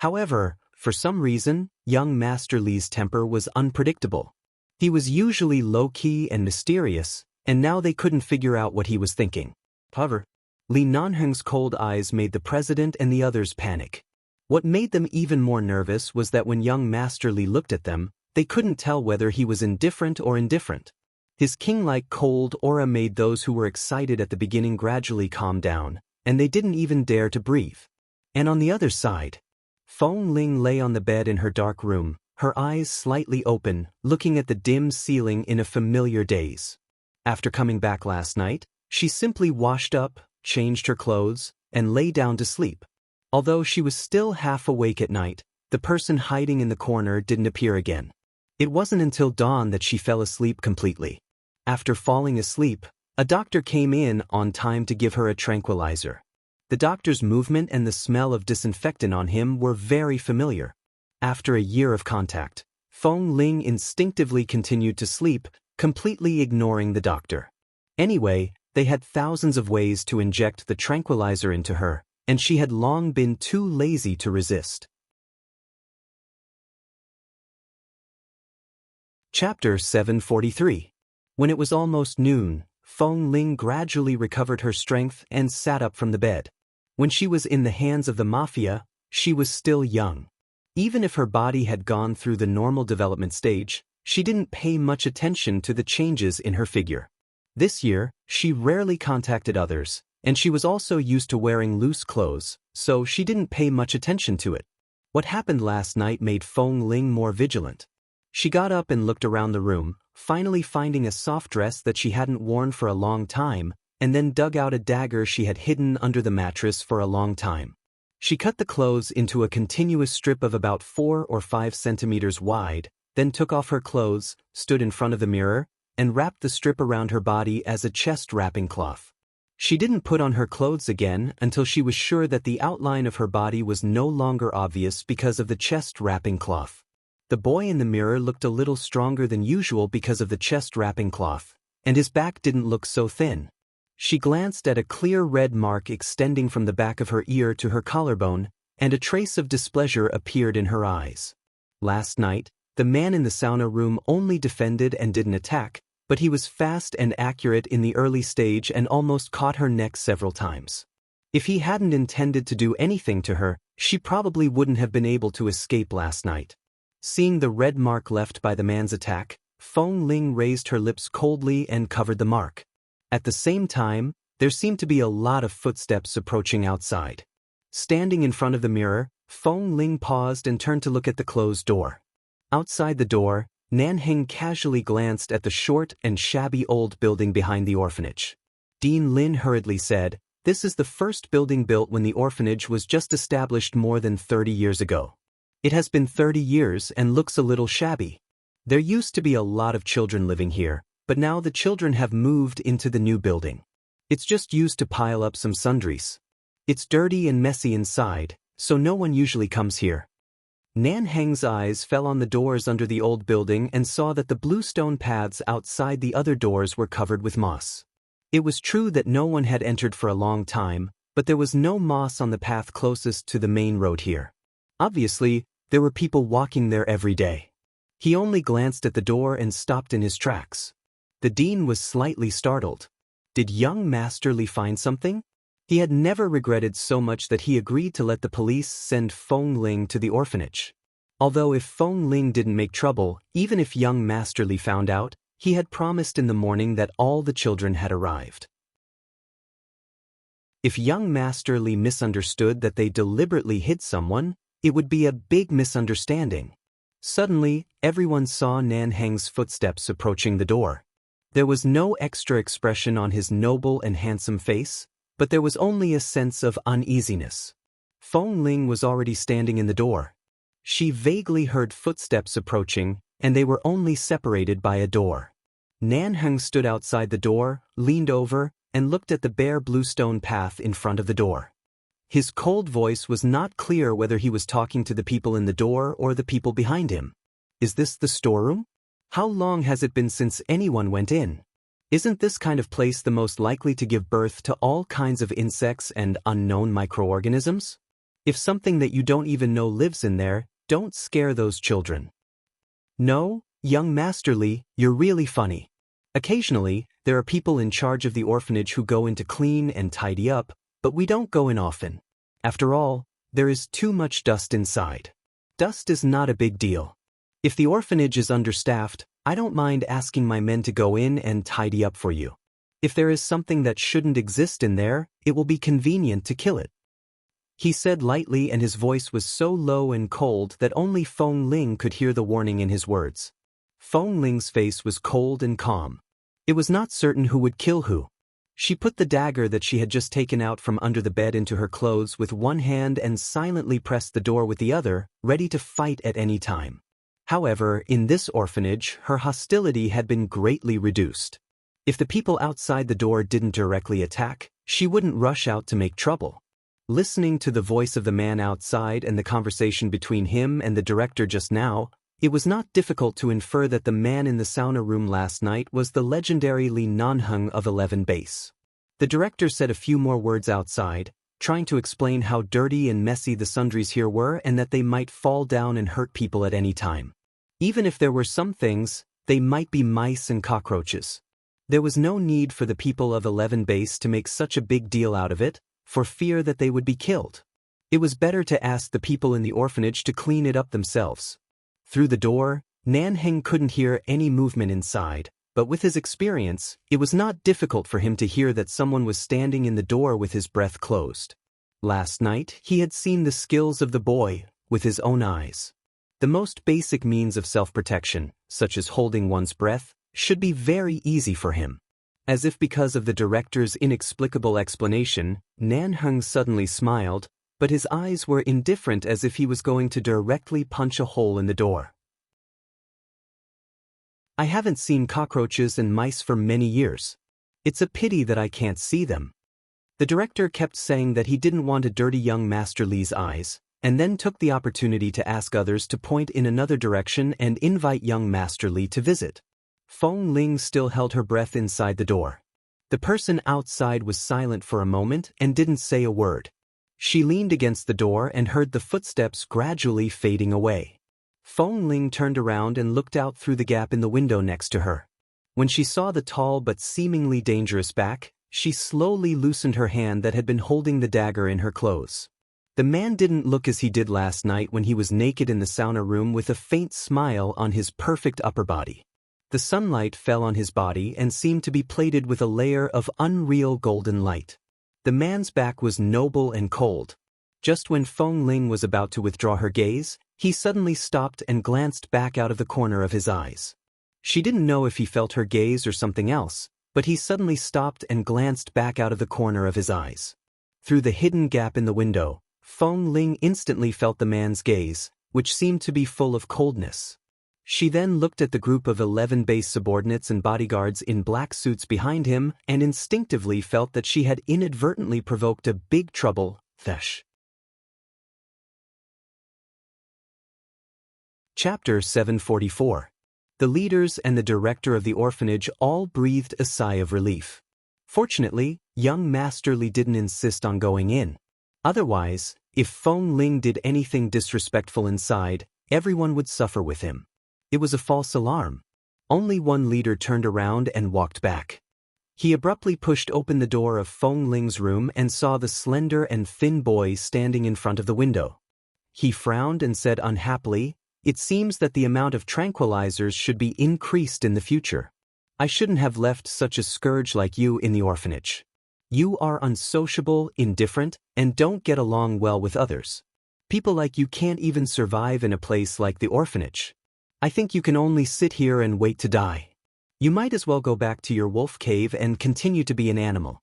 However, for some reason, young Master Lee's temper was unpredictable. He was usually low-key and mysterious, and now they couldn't figure out what he was thinking. However, Li Nanheng's cold eyes made the president and the others panic. What made them even more nervous was that when young Master Lee looked at them, they couldn't tell whether he was indifferent or indifferent. His king-like cold aura made those who were excited at the beginning gradually calm down, and they didn't even dare to breathe. And on the other side, Feng Ling lay on the bed in her dark room, her eyes slightly open, looking at the dim ceiling in a familiar daze. After coming back last night, she simply washed up, changed her clothes, and lay down to sleep. Although she was still half awake at night, the person hiding in the corner didn't appear again. It wasn't until dawn that she fell asleep completely. After falling asleep, a doctor came in on time to give her a tranquilizer. The doctor's movement and the smell of disinfectant on him were very familiar. After a year of contact, Feng Ling instinctively continued to sleep, completely ignoring the doctor. Anyway, they had thousands of ways to inject the tranquilizer into her, and she had long been too lazy to resist. Chapter 743. When it was almost noon, Feng Ling gradually recovered her strength and sat up from the bed. When she was in the hands of the mafia, she was still young. Even if her body had gone through the normal development stage, she didn't pay much attention to the changes in her figure. This year, she rarely contacted others, and she was also used to wearing loose clothes, so she didn't pay much attention to it. What happened last night made Feng Ling more vigilant. She got up and looked around the room, finally finding a soft dress that she hadn't worn for a long time, and then dug out a dagger she had hidden under the mattress for a long time. She cut the clothes into a continuous strip of about 4 or 5 centimeters wide, then took off her clothes, stood in front of the mirror, and wrapped the strip around her body as a chest wrapping cloth. She didn't put on her clothes again until she was sure that the outline of her body was no longer obvious because of the chest wrapping cloth. The boy in the mirror looked a little stronger than usual because of the chest wrapping cloth, and his back didn't look so thin. She glanced at a clear red mark extending from the back of her ear to her collarbone, and a trace of displeasure appeared in her eyes. Last night, the man in the sauna room only defended and didn't attack, but he was fast and accurate in the early stage and almost caught her neck several times. If he hadn't intended to do anything to her, she probably wouldn't have been able to escape last night. Seeing the red mark left by the man's attack, Feng Ling raised her lips coldly and covered the mark. At the same time, There seemed to be a lot of footsteps approaching outside. Standing in front of the mirror, Feng Ling paused and turned to look at the closed door. Outside the door, Nanheng casually glanced at the short and shabby old building behind the orphanage. Dean Lin hurriedly said, "This is the first building built when the orphanage was just established more than 30 years ago. It has been 30 years and looks a little shabby. There used to be a lot of children living here, but now the children have moved into the new building. It's just used to pile up some sundries. It's dirty and messy inside, so no one usually comes here." Nanheng's eyes fell on the doors under the old building and saw that the bluestone paths outside the other doors were covered with moss. It was true that no one had entered for a long time, but there was no moss on the path closest to the main road here. Obviously, there were people walking there every day. He only glanced at the door and stopped in his tracks. The dean was slightly startled. Did young Master Li find something? He had never regretted so much that he agreed to let the police send Feng Ling to the orphanage. Although if Feng Ling didn't make trouble, even if young Master Li found out, he had promised in the morning that all the children had arrived. If young Master Li misunderstood that they deliberately hid someone, it would be a big misunderstanding. Suddenly, everyone saw Nanheng's footsteps approaching the door. There was no extra expression on his noble and handsome face, but there was only a sense of uneasiness. Feng Ling was already standing in the door. She vaguely heard footsteps approaching, and they were only separated by a door. Nanheng stood outside the door, leaned over, and looked at the bare bluestone path in front of the door. His cold voice was not clear whether he was talking to the people in the door or the people behind him. "Is this the storeroom? How long has it been since anyone went in? Isn't this kind of place the most likely to give birth to all kinds of insects and unknown microorganisms? If something that you don't even know lives in there, don't scare those children." "No, young Master Li, you're really funny. Occasionally, there are people in charge of the orphanage who go in to clean and tidy up, but we don't go in often. After all, there is too much dust inside. Dust is not a big deal. If the orphanage is understaffed, I don't mind asking my men to go in and tidy up for you. If there is something that shouldn't exist in there, it will be convenient to kill it." He said lightly, and his voice was so low and cold that only Feng Ling could hear the warning in his words. Feng Ling's face was cold and calm. It was not certain who would kill who. She put the dagger that she had just taken out from under the bed into her clothes with one hand and silently pressed the door with the other, ready to fight at any time. However, in this orphanage, her hostility had been greatly reduced. If the people outside the door didn't directly attack, she wouldn't rush out to make trouble. Listening to the voice of the man outside and the conversation between him and the director just now, it was not difficult to infer that the man in the sauna room last night was the legendary Li Nanheng of 11 Base. The director said a few more words outside, trying to explain how dirty and messy the sundries here were and that they might fall down and hurt people at any time. Even if there were some things, they might be mice and cockroaches. There was no need for the people of 11 Base to make such a big deal out of it, for fear that they would be killed. It was better to ask the people in the orphanage to clean it up themselves. Through the door, Nanheng couldn't hear any movement inside, but with his experience, it was not difficult for him to hear that someone was standing in the door with his breath closed. Last night, he had seen the skills of the boy with his own eyes. The most basic means of self-protection, such as holding one's breath, should be very easy for him. As if because of the director's inexplicable explanation, Nanheng suddenly smiled, but his eyes were indifferent, as if he was going to directly punch a hole in the door. "I haven't seen cockroaches and mice for many years. It's a pity that I can't see them." The director kept saying that he didn't want to dirty young Master Li's eyes, and then took the opportunity to ask others to point in another direction and invite young Master Li to visit. Feng Ling still held her breath inside the door. The person outside was silent for a moment and didn't say a word. She leaned against the door and heard the footsteps gradually fading away. Feng Ling turned around and looked out through the gap in the window next to her. When she saw the tall but seemingly dangerous back, she slowly loosened her hand that had been holding the dagger in her clothes. The man didn't look as he did last night when he was naked in the sauna room with a faint smile on his perfect upper body. The sunlight fell on his body and seemed to be plated with a layer of unreal golden light. The man's back was noble and cold. Just when Feng Ling was about to withdraw her gaze, he suddenly stopped and glanced back out of the corner of his eyes. She didn't know if he felt her gaze or something else, but he suddenly stopped and glanced back out of the corner of his eyes. Through the hidden gap in the window, Feng Ling instantly felt the man's gaze, which seemed to be full of coldness. She then looked at the group of 11 base subordinates and bodyguards in black suits behind him and instinctively felt that she had inadvertently provoked a big trouble. Thesh. Chapter 744. The leaders and the director of the orphanage all breathed a sigh of relief. Fortunately, young Master Li didn't insist on going in. Otherwise, if Feng Ling did anything disrespectful inside, everyone would suffer with him. It was a false alarm. Only one leader turned around and walked back. He abruptly pushed open the door of Feng Ling's room and saw the slender and thin boy standing in front of the window. He frowned and said unhappily, "It seems that the amount of tranquilizers should be increased in the future. I shouldn't have left such a scourge like you in the orphanage. You are unsociable, indifferent, and don't get along well with others. People like you can't even survive in a place like the orphanage. I think you can only sit here and wait to die. You might as well go back to your wolf cave and continue to be an animal."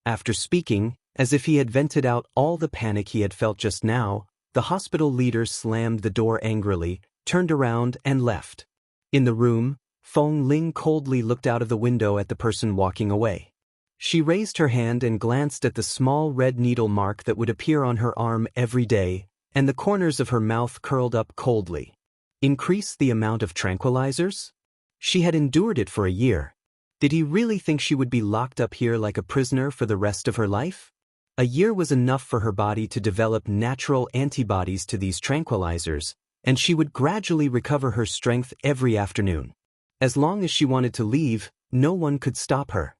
After speaking, as if he had vented out all the panic he had felt just now, the hospital leader slammed the door angrily, turned around and left. In the room, Feng Ling coldly looked out of the window at the person walking away. She raised her hand and glanced at the small red needle mark that would appear on her arm every day, and the corners of her mouth curled up coldly. Increase the amount of tranquilizers? She had endured it for a year. Did he really think she would be locked up here like a prisoner for the rest of her life? A year was enough for her body to develop natural antibodies to these tranquilizers, and she would gradually recover her strength every afternoon. As long as she wanted to leave, no one could stop her.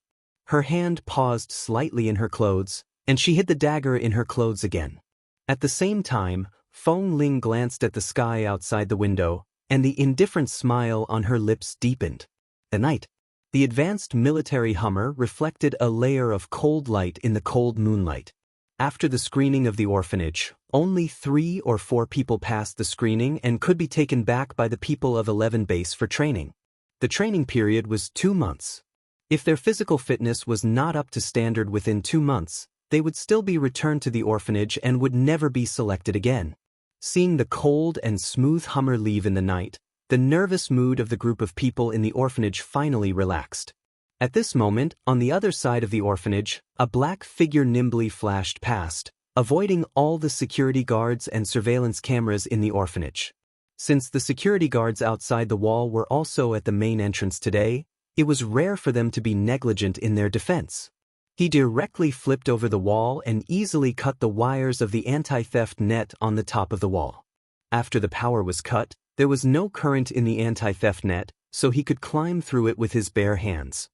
Her hand paused slightly in her clothes, and she hid the dagger in her clothes again. At the same time, Feng Ling glanced at the sky outside the window, and the indifferent smile on her lips deepened. At night, the advanced military Hummer reflected a layer of cold light in the cold moonlight. After the screening of the orphanage, only 3 or 4 people passed the screening and could be taken back by the people of 11 base for training. The training period was 2 months. If their physical fitness was not up to standard within 2 months, they would still be returned to the orphanage and would never be selected again. Seeing the cold and smooth Hummer leave in the night, the nervous mood of the group of people in the orphanage finally relaxed. At this moment, on the other side of the orphanage, a black figure nimbly flashed past, avoiding all the security guards and surveillance cameras in the orphanage. Since the security guards outside the wall were also at the main entrance today, it was rare for them to be negligent in their defense. He directly flipped over the wall and easily cut the wires of the anti-theft net on the top of the wall. After the power was cut, there was no current in the anti-theft net, so he could climb through it with his bare hands.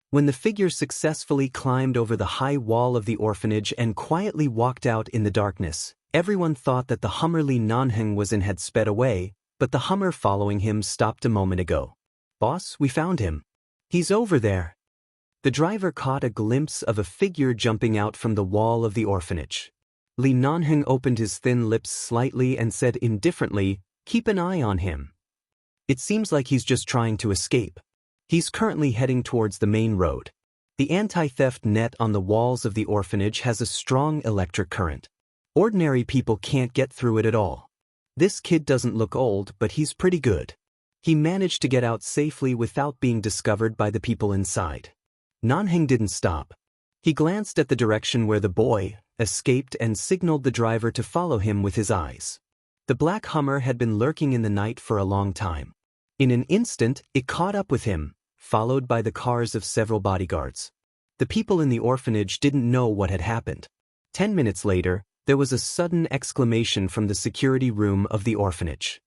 When the figure successfully climbed over the high wall of the orphanage and quietly walked out in the darkness, everyone thought that the Hummer Li Nanheng was and had sped away, but the Hummer following him stopped a moment ago. "Boss, we found him. He's over there." The driver caught a glimpse of a figure jumping out from the wall of the orphanage. Li Nanheng opened his thin lips slightly and said indifferently, "Keep an eye on him. It seems like he's just trying to escape. He's currently heading towards the main road. The anti-theft net on the walls of the orphanage has a strong electric current. Ordinary people can't get through it at all. This kid doesn't look old, but he's pretty good. He managed to get out safely without being discovered by the people inside." Nanheng didn't stop. He glanced at the direction where the boy escaped and signaled the driver to follow him with his eyes. The black Hummer had been lurking in the night for a long time. In an instant, it caught up with him, followed by the cars of several bodyguards. The people in the orphanage didn't know what had happened. 10 minutes later, there was a sudden exclamation from the security room of the orphanage.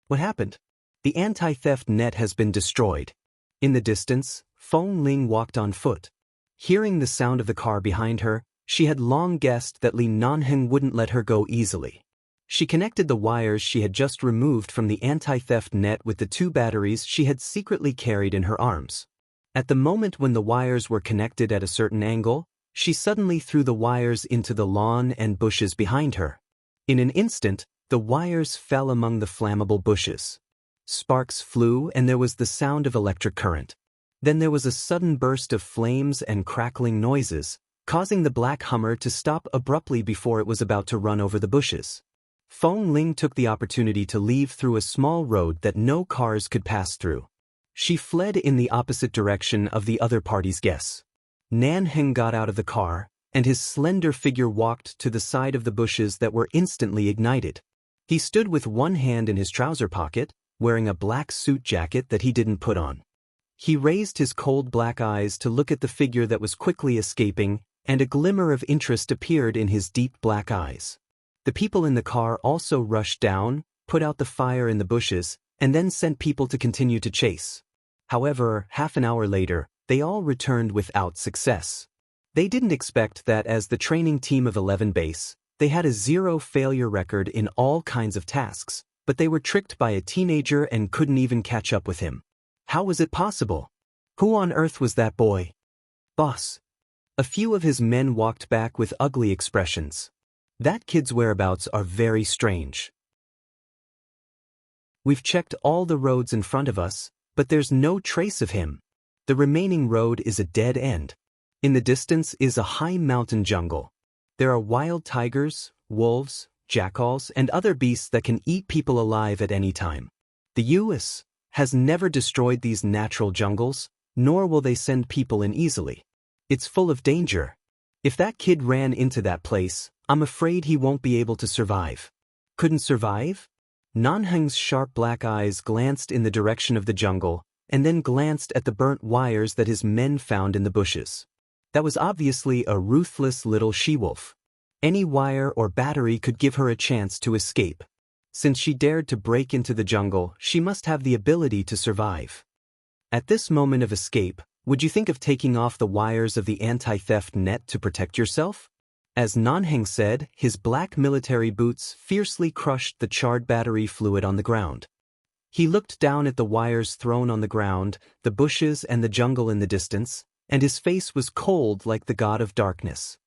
"What happened?" "The anti-theft net has been destroyed." In the distance, Feng Ling walked on foot. Hearing the sound of the car behind her, she had long guessed that Li Nanheng wouldn't let her go easily. She connected the wires she had just removed from the anti-theft net with the 2 batteries she had secretly carried in her arms. At the moment when the wires were connected at a certain angle, she suddenly threw the wires into the lawn and bushes behind her. In an instant, the wires fell among the flammable bushes. Sparks flew and there was the sound of electric current. Then there was a sudden burst of flames and crackling noises, causing the black Hummer to stop abruptly before it was about to run over the bushes. Feng Ling took the opportunity to leave through a small road that no cars could pass through. She fled in the opposite direction of the other party's guests. Nanheng got out of the car, and his slender figure walked to the side of the bushes that were instantly ignited. He stood with one hand in his trouser pocket, wearing a black suit jacket that he didn't put on. He raised his cold black eyes to look at the figure that was quickly escaping, and a glimmer of interest appeared in his deep black eyes. The people in the car also rushed down, put out the fire in the bushes, and then sent people to continue to chase. However, half an hour later, they all returned without success. They didn't expect that as the training team of 11 base, they had a 0 failure record in all kinds of tasks, but they were tricked by a teenager and couldn't even catch up with him. How was it possible? Who on earth was that boy? Boss. A few of his men walked back with ugly expressions. That kid's whereabouts are very strange. We've checked all the roads in front of us, but there's no trace of him. The remaining road is a dead end. In the distance is a high mountain jungle. There are wild tigers, wolves, jackals, and other beasts that can eat people alive at any time. The U.S. has never destroyed these natural jungles, nor will they send people in easily. It's full of danger. If that kid ran into that place, I'm afraid he won't be able to survive. Couldn't survive? Nanheng's sharp black eyes glanced in the direction of the jungle, and then glanced at the burnt wires that his men found in the bushes. That was obviously a ruthless little she-wolf. Any wire or battery could give her a chance to escape. Since she dared to break into the jungle, she must have the ability to survive. At this moment of escape, would you think of taking off the wires of the anti-theft net to protect yourself? As Nanheng said, his black military boots fiercely crushed the charred battery fluid on the ground. He looked down at the wires thrown on the ground, the bushes and the jungle in the distance, and his face was cold like the god of darkness.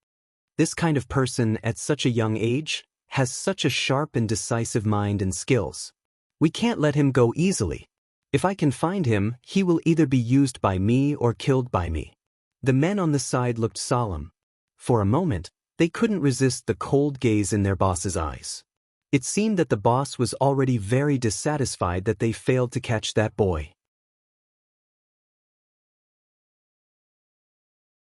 This kind of person at such a young age has such a sharp and decisive mind and skills. We can't let him go easily. If I can find him, he will either be used by me or killed by me. The men on the side looked solemn. For a moment, they couldn't resist the cold gaze in their boss's eyes. It seemed that the boss was already very dissatisfied that they failed to catch that boy.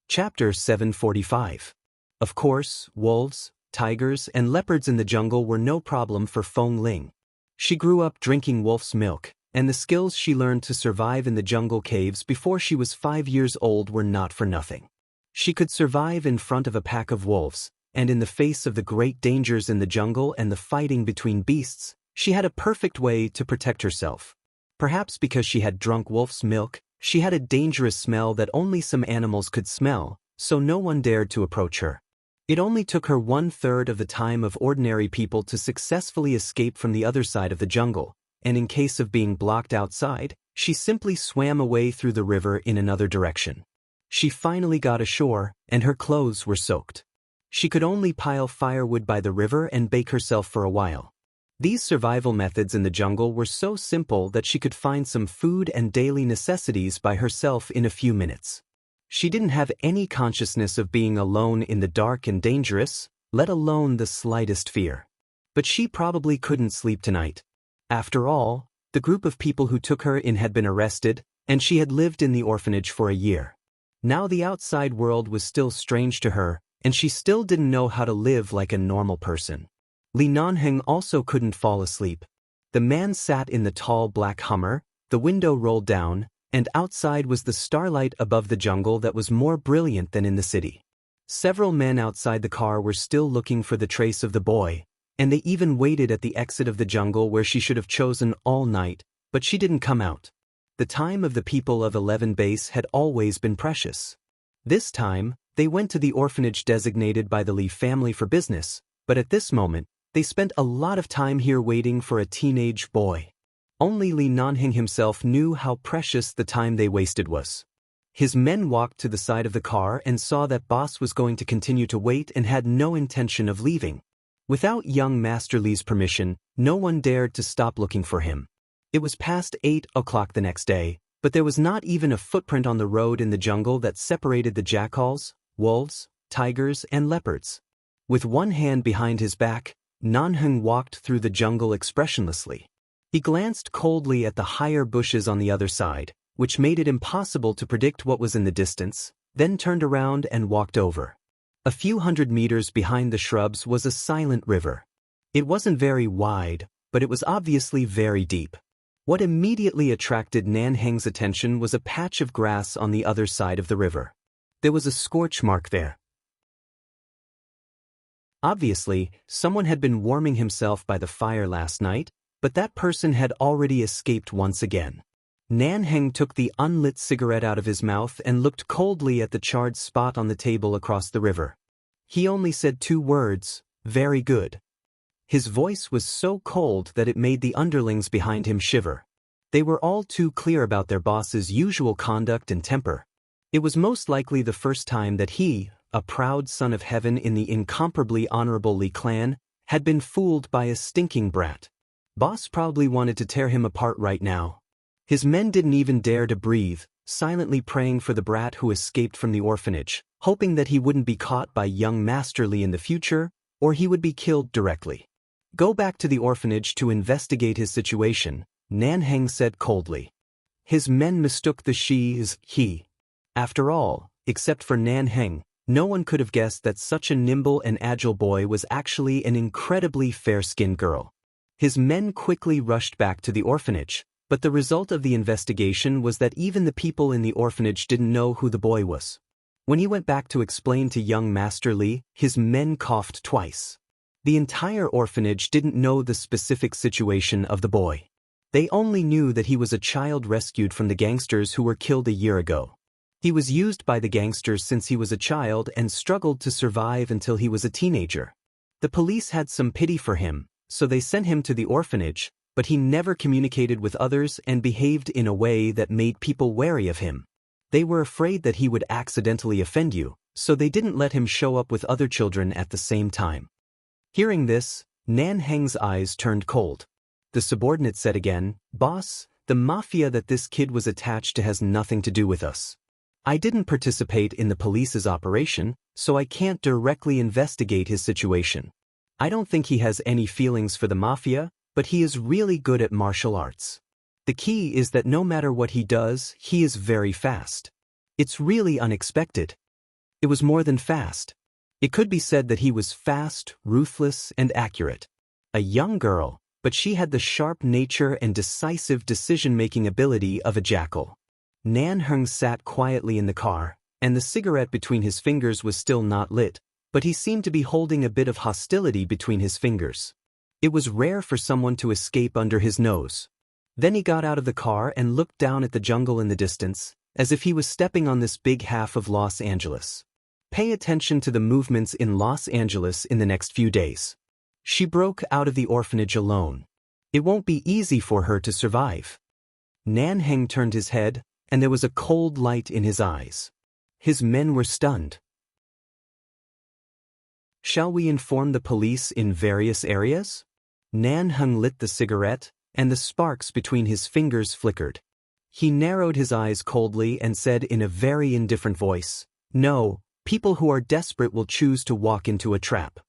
Chapter 745. Of course, wolves, tigers, and leopards in the jungle were no problem for Feng Ling. She grew up drinking wolf's milk, and the skills she learned to survive in the jungle caves before she was 5 years old were not for nothing. She could survive in front of a pack of wolves, and in the face of the great dangers in the jungle and the fighting between beasts, she had a perfect way to protect herself. Perhaps because she had drunk wolf's milk, she had a dangerous smell that only some animals could smell, so no one dared to approach her. It only took her 1/3 of the time of ordinary people to successfully escape from the other side of the jungle, and in case of being blocked outside, she simply swam away through the river in another direction. She finally got ashore, and her clothes were soaked. She could only pile firewood by the river and bake herself for a while. These survival methods in the jungle were so simple that she could find some food and daily necessities by herself in a few minutes. She didn't have any consciousness of being alone in the dark and dangerous, let alone the slightest fear. But she probably couldn't sleep tonight. After all, the group of people who took her in had been arrested, and she had lived in the orphanage for a year. Now the outside world was still strange to her, and she still didn't know how to live like a normal person. Li Nanheng also couldn't fall asleep. The man sat in the tall black Hummer, the window rolled down, and outside was the starlight above the jungle that was more brilliant than in the city. Several men outside the car were still looking for the trace of the boy, and they even waited at the exit of the jungle where she should have chosen all night, but she didn't come out. The time of the people of 11 Base had always been precious. This time, they went to the orphanage designated by the Li family for business, but at this moment, They spent a lot of time here waiting for a teenage boy. Only Li Nanheng himself knew how precious the time they wasted was. His men walked to the side of the car and saw that boss was going to continue to wait and had no intention of leaving. Without young Master Li's permission, no one dared to stop looking for him. It was past 8 o'clock the next day, but there was not even a footprint on the road in the jungle that separated the jackals, wolves, tigers, and leopards. With one hand behind his back, Nanheng walked through the jungle expressionlessly. He glanced coldly at the higher bushes on the other side, which made it impossible to predict what was in the distance, then turned around and walked over. A few hundred meters behind the shrubs was a silent river. It wasn't very wide, but it was obviously very deep. What immediately attracted Nanheng's attention was a patch of grass on the other side of the river. There was a scorch mark there. Obviously, someone had been warming himself by the fire last night, but that person had already escaped once again. Nanheng took the unlit cigarette out of his mouth and looked coldly at the charred spot on the table across the river. He only said 2 words, "Very good." His voice was so cold that it made the underlings behind him shiver. They were all too clear about their boss's usual conduct and temper. It was most likely the first time that he, a proud son of heaven in the incomparably honorable Li clan, had been fooled by a stinking brat. Boss probably wanted to tear him apart right now. His men didn't even dare to breathe, silently praying for the brat who escaped from the orphanage, hoping that he wouldn't be caught by young Master Li in the future, or he would be killed directly. "Go back to the orphanage to investigate his situation," Nanheng said coldly. His men mistook the she as he. After all, except for Nanheng, no one could have guessed that such a nimble and agile boy was actually an incredibly fair-skinned girl. His men quickly rushed back to the orphanage, but the result of the investigation was that even the people in the orphanage didn't know who the boy was. When he went back to explain to young Master Li, his men coughed twice. The entire orphanage didn't know the specific situation of the boy. They only knew that he was a child rescued from the gangsters who were killed a year ago. He was used by the gangsters since he was a child and struggled to survive until he was a teenager. The police had some pity for him, so they sent him to the orphanage, but he never communicated with others and behaved in a way that made people wary of him. They were afraid that he would accidentally offend you, so they didn't let him show up with other children at the same time. Hearing this, Nanheng's eyes turned cold. The subordinate said again, "Boss, the mafia that this kid was attached to has nothing to do with us. I didn't participate in the police's operation, so I can't directly investigate his situation. I don't think he has any feelings for the mafia, but he is really good at martial arts. The key is that no matter what he does, he is very fast. It's really unexpected. It was more than fast. It could be said that he was fast, ruthless, and accurate. A young girl, but she had the sharp nature and decisive decision-making ability of a jackal." Nanheng sat quietly in the car, and the cigarette between his fingers was still not lit, but he seemed to be holding a bit of hostility between his fingers. It was rare for someone to escape under his nose. Then he got out of the car and looked down at the jungle in the distance, as if he was stepping on this big half of Los Angeles. Pay attention to the movements in Los Angeles in the next few days. She broke out of the orphanage alone. It won't be easy for her to survive. Nanheng turned his head, and there was a cold light in his eyes. His men were stunned. "Shall we inform the police in various areas?" Nanheng lit the cigarette, and the sparks between his fingers flickered. He narrowed his eyes coldly and said in a very indifferent voice, "No, people who are desperate will choose to walk into a trap."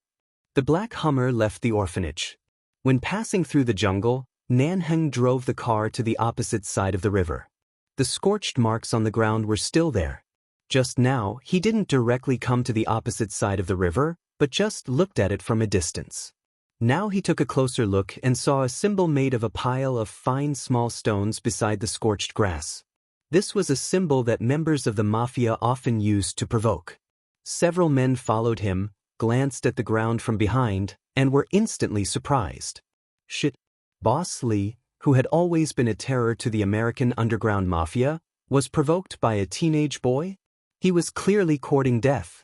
The black Hummer left the orphanage. When passing through the jungle, Nanheng drove the car to the opposite side of the river. The scorched marks on the ground were still there. Just now, he didn't directly come to the opposite side of the river, but just looked at it from a distance. Now he took a closer look and saw a symbol made of a pile of fine small stones beside the scorched grass. This was a symbol that members of the mafia often used to provoke. Several men followed him, glanced at the ground from behind, and were instantly surprised. Shit. Boss Li, who had always been a terror to the American underground mafia, was provoked by a teenage boy? He was clearly courting death.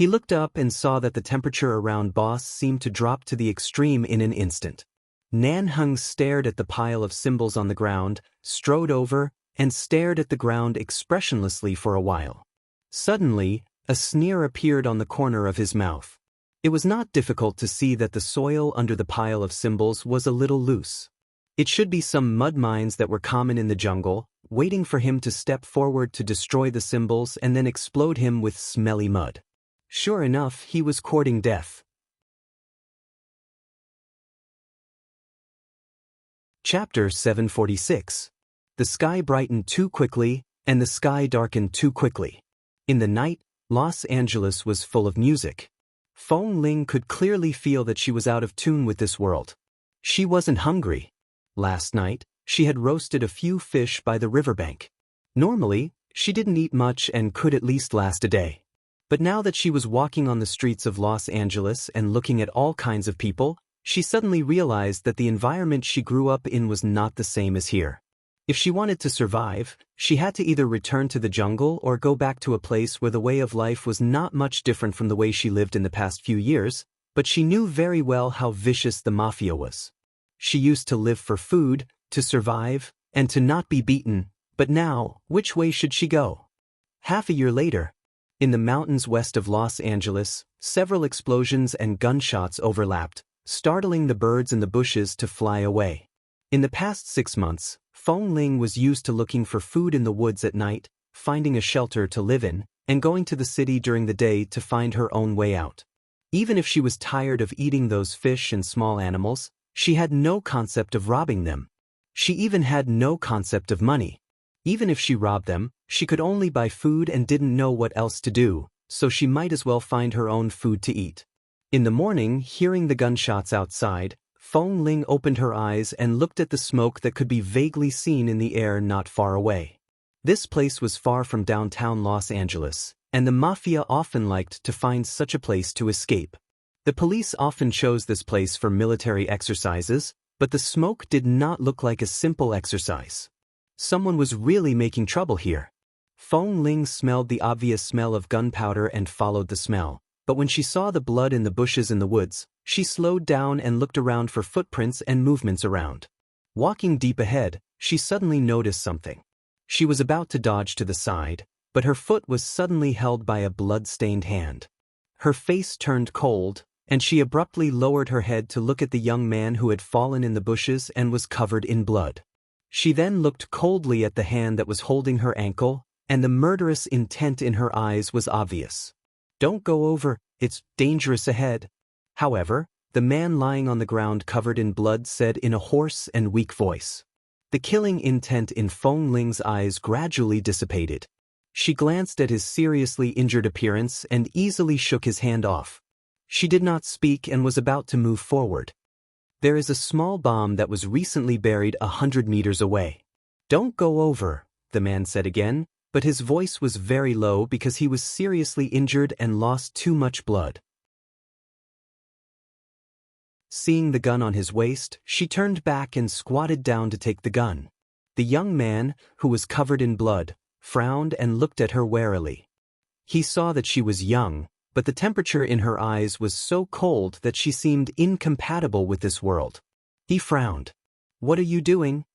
He looked up and saw that the temperature around Boss seemed to drop to the extreme in an instant. Nan Hung stared at the pile of symbols on the ground, strode over, and stared at the ground expressionlessly for a while. Suddenly, a sneer appeared on the corner of his mouth. It was not difficult to see that the soil under the pile of symbols was a little loose. It should be some mud mines that were common in the jungle, waiting for him to step forward to destroy the symbols and then explode him with smelly mud. Sure enough, he was courting death. Chapter 746. The sky brightened too quickly, and the sky darkened too quickly. In the night, Los Angeles was full of music. Fong Ling could clearly feel that she was out of tune with this world. She wasn't hungry. Last night, she had roasted a few fish by the riverbank. Normally, she didn't eat much and could at least last a day. But now that she was walking on the streets of Los Angeles and looking at all kinds of people, she suddenly realized that the environment she grew up in was not the same as here. If she wanted to survive, she had to either return to the jungle or go back to a place where the way of life was not much different from the way she lived in the past few years, but she knew very well how vicious the mafia was. She used to live for food, to survive, and to not be beaten, but now, which way should she go? Half a year later, in the mountains west of Los Angeles, several explosions and gunshots overlapped, startling the birds in the bushes to fly away. In the past 6 months, Fong Ling was used to looking for food in the woods at night, finding a shelter to live in, and going to the city during the day to find her own way out. Even if she was tired of eating those fish and small animals, she had no concept of robbing them. She even had no concept of money. Even if she robbed them, she could only buy food and didn't know what else to do, so she might as well find her own food to eat. In the morning, hearing the gunshots outside, Fong Ling opened her eyes and looked at the smoke that could be vaguely seen in the air not far away. This place was far from downtown Los Angeles, and the mafia often liked to find such a place to escape. The police often chose this place for military exercises, but the smoke did not look like a simple exercise. Someone was really making trouble here. Fong Ling smelled the obvious smell of gunpowder and followed the smell, but when she saw the blood in the bushes in the woods, she slowed down and looked around for footprints and movements around. Walking deep ahead, she suddenly noticed something. She was about to dodge to the side, but her foot was suddenly held by a blood-stained hand. Her face turned cold, and she abruptly lowered her head to look at the young man who had fallen in the bushes and was covered in blood. She then looked coldly at the hand that was holding her ankle, and the murderous intent in her eyes was obvious. "Don't go over, it's dangerous ahead." However, the man lying on the ground covered in blood said in a hoarse and weak voice. The killing intent in Fong Ling's eyes gradually dissipated. She glanced at his seriously injured appearance and easily shook his hand off. She did not speak and was about to move forward. "There is a small bomb that was recently buried 100 meters away. Don't go over," the man said again, but his voice was very low because he was seriously injured and lost too much blood. Seeing the gun on his waist, she turned back and squatted down to take the gun. The young man, who was covered in blood, frowned and looked at her warily. He saw that she was young, but the temperature in her eyes was so cold that she seemed incompatible with this world. He frowned. "What are you doing?"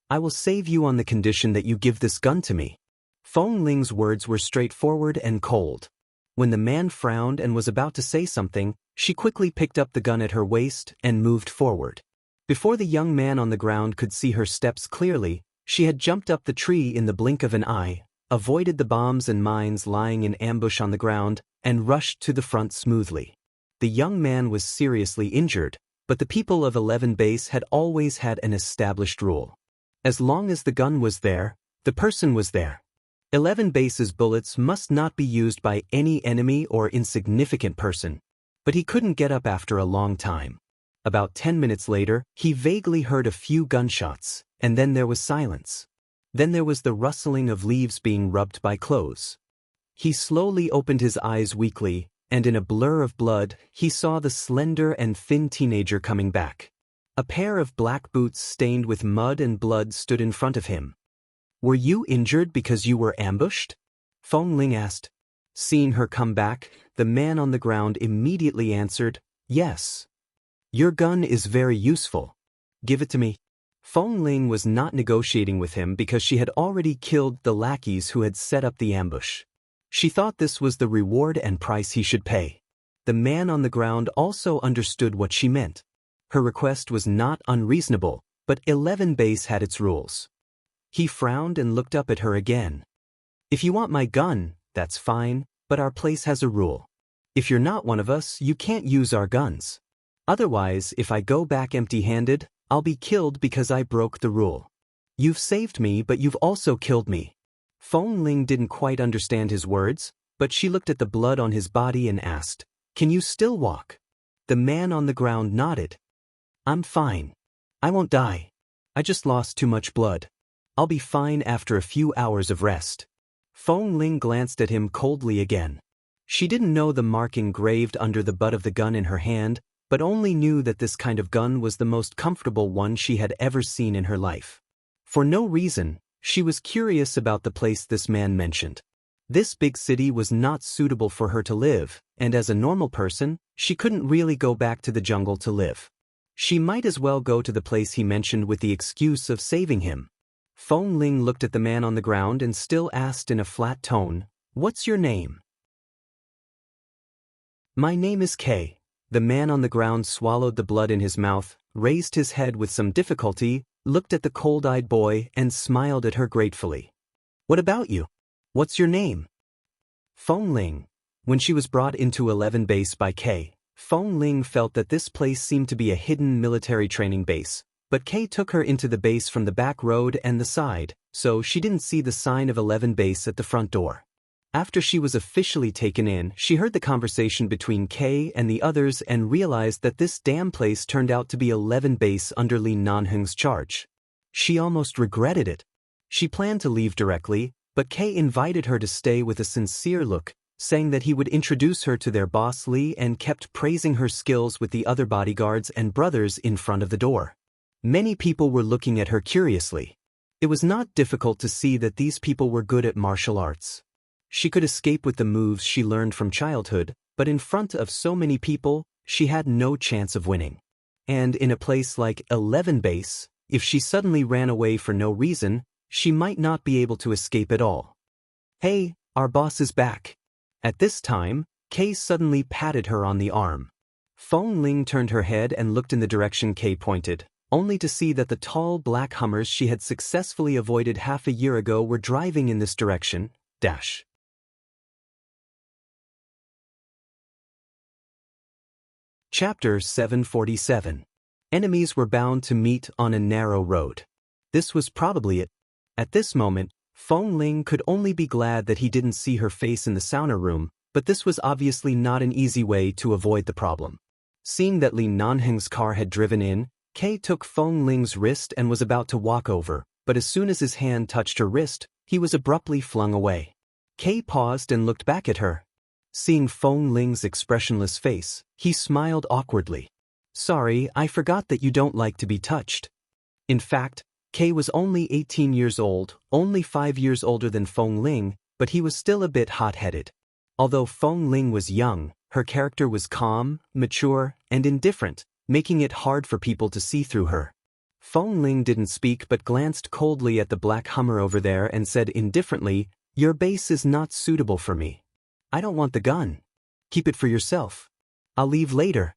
"I will save you on the condition that you give this gun to me." Fong Ling's words were straightforward and cold. When the man frowned and was about to say something, she quickly picked up the gun at her waist and moved forward. Before the young man on the ground could see her steps clearly, she had jumped up the tree in the blink of an eye, avoided the bombs and mines lying in ambush on the ground, and rushed to the front smoothly. The young man was seriously injured, but the people of 11 Base had always had an established rule. As long as the gun was there, the person was there. 11 Base's bullets must not be used by any enemy or insignificant person. But he couldn't get up after a long time. About 10 minutes later, he vaguely heard a few gunshots, and then there was silence. Then there was the rustling of leaves being rubbed by clothes. He slowly opened his eyes weakly, and in a blur of blood, he saw the slender and thin teenager coming back. A pair of black boots stained with mud and blood stood in front of him. "Were you injured because you were ambushed?" Fong Ling asked. Seeing her come back, The man on the ground immediately answered, "Yes. Your gun is very useful. Give it to me." Feng Ling was not negotiating with him because she had already killed the lackeys who had set up the ambush. She thought this was the reward and price he should pay. The man on the ground also understood what she meant. Her request was not unreasonable, but 11 base had its rules. He frowned and looked up at her again. "If you want my gun, that's fine, but our place has a rule. If you're not one of us, you can't use our guns. Otherwise, if I go back empty-handed, I'll be killed because I broke the rule. You've saved me, but you've also killed me." Feng Ling didn't quite understand his words, but she looked at the blood on his body and asked, "Can you still walk?" The man on the ground nodded. "I'm fine. I won't die. I just lost too much blood. I'll be fine after a few hours of rest." Feng Ling glanced at him coldly again. She didn't know the mark engraved under the butt of the gun in her hand, but only knew that this kind of gun was the most comfortable one she had ever seen in her life. For no reason, she was curious about the place this man mentioned. This big city was not suitable for her to live, and as a normal person, she couldn't really go back to the jungle to live. She might as well go to the place he mentioned with the excuse of saving him. Feng Ling looked at the man on the ground and still asked in a flat tone, "What's your name?" "My name is Kay." The man on the ground swallowed the blood in his mouth, raised his head with some difficulty, looked at the cold-eyed boy, and smiled at her gratefully. "What about you? What's your name?" Feng Ling. When she was brought into 11 base by Kay, Feng Ling felt that this place seemed to be a hidden military training base, but Kay took her into the base from the back road and the side, so she didn't see the sign of 11 base at the front door. After she was officially taken in, she heard the conversation between Kay and the others and realized that this damn place turned out to be 11 base under Li Nanheng's charge. She almost regretted it. She planned to leave directly, but Kay invited her to stay with a sincere look, saying that he would introduce her to their boss Li and kept praising her skills with the other bodyguards and brothers in front of the door. Many people were looking at her curiously. It was not difficult to see that these people were good at martial arts. She could escape with the moves she learned from childhood, but in front of so many people, she had no chance of winning. And in a place like 11 base, if she suddenly ran away for no reason, she might not be able to escape at all. "Hey, our boss is back." At this time, Kay suddenly patted her on the arm. Feng Ling turned her head and looked in the direction Kay pointed, only to see that the tall black Hummers she had successfully avoided half a year ago were driving in this direction. Chapter 747. Enemies were bound to meet on a narrow road. This was probably it. At this moment, Feng Ling could only be glad that he didn't see her face in the sauna room, but this was obviously not an easy way to avoid the problem. Seeing that Li Nanheng's car had driven in, Kay took Feng Ling's wrist and was about to walk over, but as soon as his hand touched her wrist, he was abruptly flung away. Kay paused and looked back at her. Seeing Feng Ling's expressionless face, he smiled awkwardly. "Sorry, I forgot that you don't like to be touched." In fact, Kay was only 18 years old, only 5 years older than Feng Ling, but he was still a bit hot-headed. Although Feng Ling was young, her character was calm, mature, and indifferent, making it hard for people to see through her. Feng Ling didn't speak but glanced coldly at the black Hummer over there and said indifferently, "Your base is not suitable for me. I don't want the gun. Keep it for yourself. I'll leave later."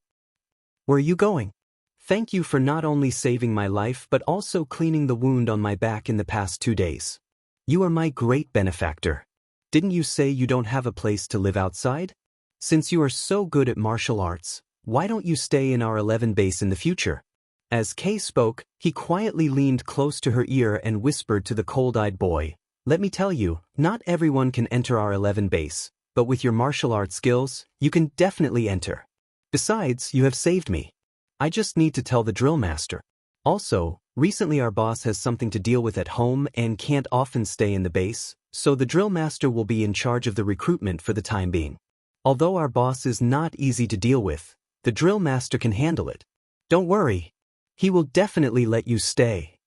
"Where are you going?" "Thank you for not only saving my life but also cleaning the wound on my back in the past 2 days. You are my great benefactor. Didn't you say you don't have a place to live outside? Since you are so good at martial arts, why don't you stay in our 11 base in the future?" As Kay spoke, he quietly leaned close to her ear and whispered to the cold-eyed boy, "Let me tell you, not everyone can enter our 11 base, but with your martial arts skills, you can definitely enter. Besides, you have saved me. I just need to tell the drill master. Also, recently our boss has something to deal with at home and can't often stay in the base, so the drill master will be in charge of the recruitment for the time being. Although our boss is not easy to deal with, the drill master can handle it. Don't worry. He will definitely let you stay."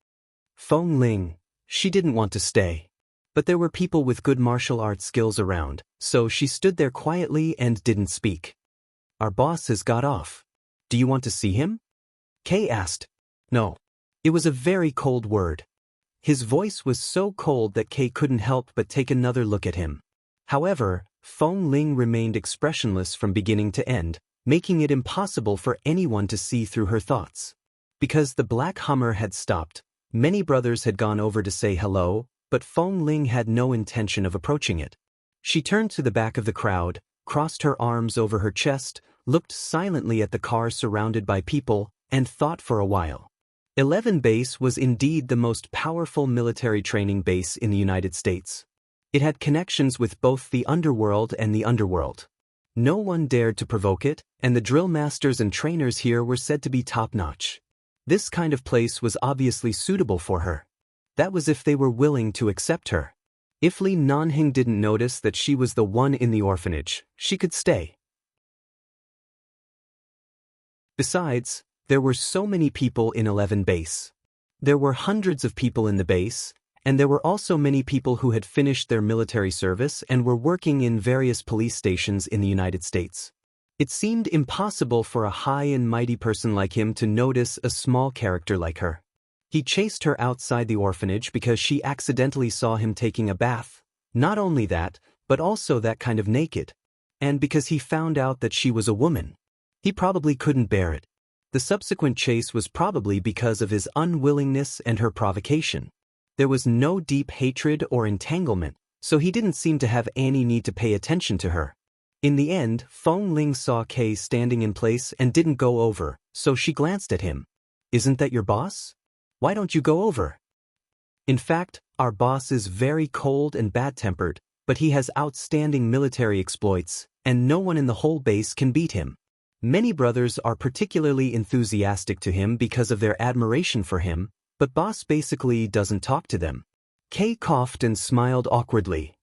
Feng Ling. She didn't want to stay. But there were people with good martial arts skills around, so she stood there quietly and didn't speak. Our boss has got off. Do you want to see him? Kay asked. No. It was a very cold word. His voice was so cold that Kay couldn't help but take another look at him. However, Feng Ling remained expressionless from beginning to end, making it impossible for anyone to see through her thoughts. Because the black Hummer had stopped, many brothers had gone over to say hello, but Feng Ling had no intention of approaching it. She turned to the back of the crowd, crossed her arms over her chest, looked silently at the car surrounded by people, and thought for a while. 11 Base was indeed the most powerful military training base in the United States. It had connections with both the underworld and the underworld. No one dared to provoke it, and the drill masters and trainers here were said to be top-notch. This kind of place was obviously suitable for her. That was if they were willing to accept her. If Li Nanhing didn't notice that she was the one in the orphanage, she could stay. Besides, there were so many people in 11 Base. There were hundreds of people in the base, and there were also many people who had finished their military service and were working in various police stations in the United States. It seemed impossible for a high and mighty person like him to notice a small character like her. He chased her outside the orphanage because she accidentally saw him taking a bath. Not only that, but also that kind of naked. And because he found out that she was a woman. He probably couldn't bear it. The subsequent chase was probably because of his unwillingness and her provocation. There was no deep hatred or entanglement, so he didn't seem to have any need to pay attention to her. In the end, Feng Ling saw Kay standing in place and didn't go over, so she glanced at him. Isn't that your boss? Why don't you go over? In fact, our boss is very cold and bad-tempered, but he has outstanding military exploits, and no one in the whole base can beat him. Many brothers are particularly enthusiastic to him because of their admiration for him, but boss basically doesn't talk to them. Kay coughed and smiled awkwardly.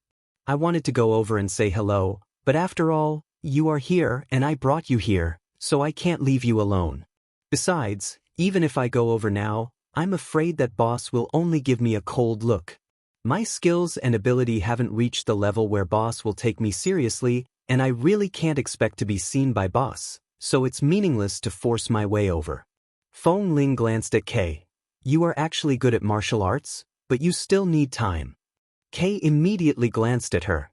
I wanted to go over and say hello, but after all, you are here and I brought you here, so I can't leave you alone. Besides, even if I go over now, I'm afraid that boss will only give me a cold look. My skills and ability haven't reached the level where boss will take me seriously, and I really can't expect to be seen by boss, so it's meaningless to force my way over. Feng Ling glanced at Kay. You are actually good at martial arts, but you still need time. Kay immediately glanced at her.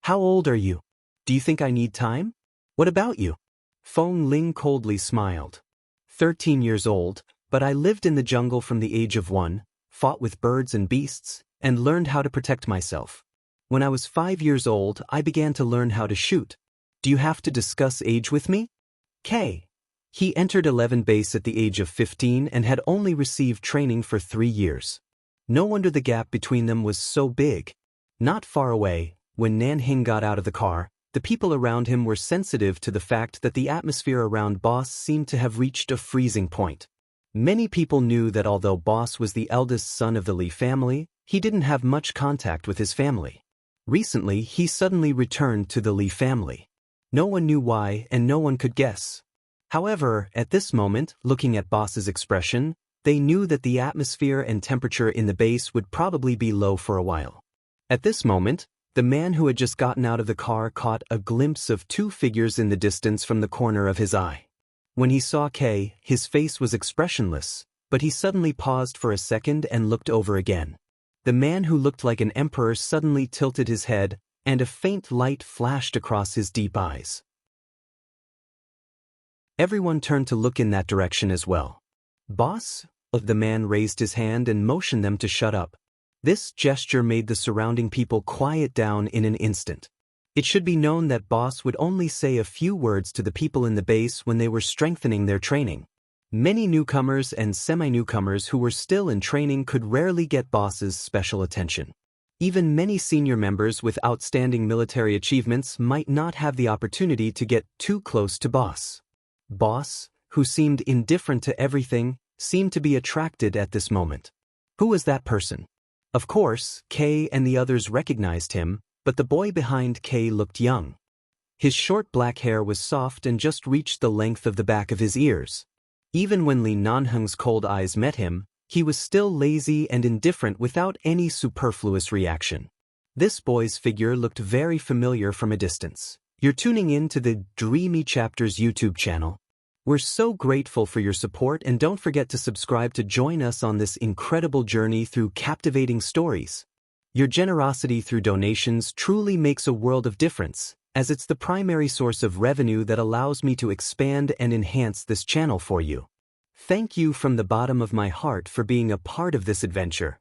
How old are you? Do you think I need time? What about you? Feng Ling coldly smiled. 13 years old, but I lived in the jungle from the age of 1, fought with birds and beasts, and learned how to protect myself. When I was 5 years old, I began to learn how to shoot. Do you have to discuss age with me? Kay. He entered 11 Base at the age of 15 and had only received training for 3 years. No wonder the gap between them was so big. Not far away, when Nanhing got out of the car, the people around him were sensitive to the fact that the atmosphere around Boss seemed to have reached a freezing point. Many people knew that although Boss was the eldest son of the Li family, he didn't have much contact with his family. Recently, he suddenly returned to the Li family. No one knew why and no one could guess. However, at this moment, looking at Boss's expression, they knew that the atmosphere and temperature in the base would probably be low for a while. At this moment, the man who had just gotten out of the car caught a glimpse of 2 figures in the distance from the corner of his eye. When he saw Kay, his face was expressionless, but he suddenly paused for a second and looked over again. The man who looked like an emperor suddenly tilted his head, and a faint light flashed across his deep eyes. Everyone turned to look in that direction as well. Boss? The man raised his hand and motioned them to shut up. This gesture made the surrounding people quiet down in an instant. It should be known that Boss would only say a few words to the people in the base when they were strengthening their training. Many newcomers and semi-newcomers who were still in training could rarely get Boss's special attention. Even many senior members with outstanding military achievements might not have the opportunity to get too close to Boss. Boss, who seemed indifferent to everything, seemed to be attracted at this moment. Who was that person? Of course, Kay and the others recognized him, but the boy behind Kay looked young. His short black hair was soft and just reached the length of the back of his ears. Even when Li Nanheng's cold eyes met him, He was still lazy and indifferent without any superfluous reaction. This boy's figure looked very familiar from a distance. You're tuning in to the Dreamy Chapters YouTube channel. We're so grateful for your support, and don't forget to subscribe to join us on this incredible journey through captivating stories. Your generosity through donations truly makes a world of difference, as it's the primary source of revenue that allows me to expand and enhance this channel for you. Thank you from the bottom of my heart for being a part of this adventure.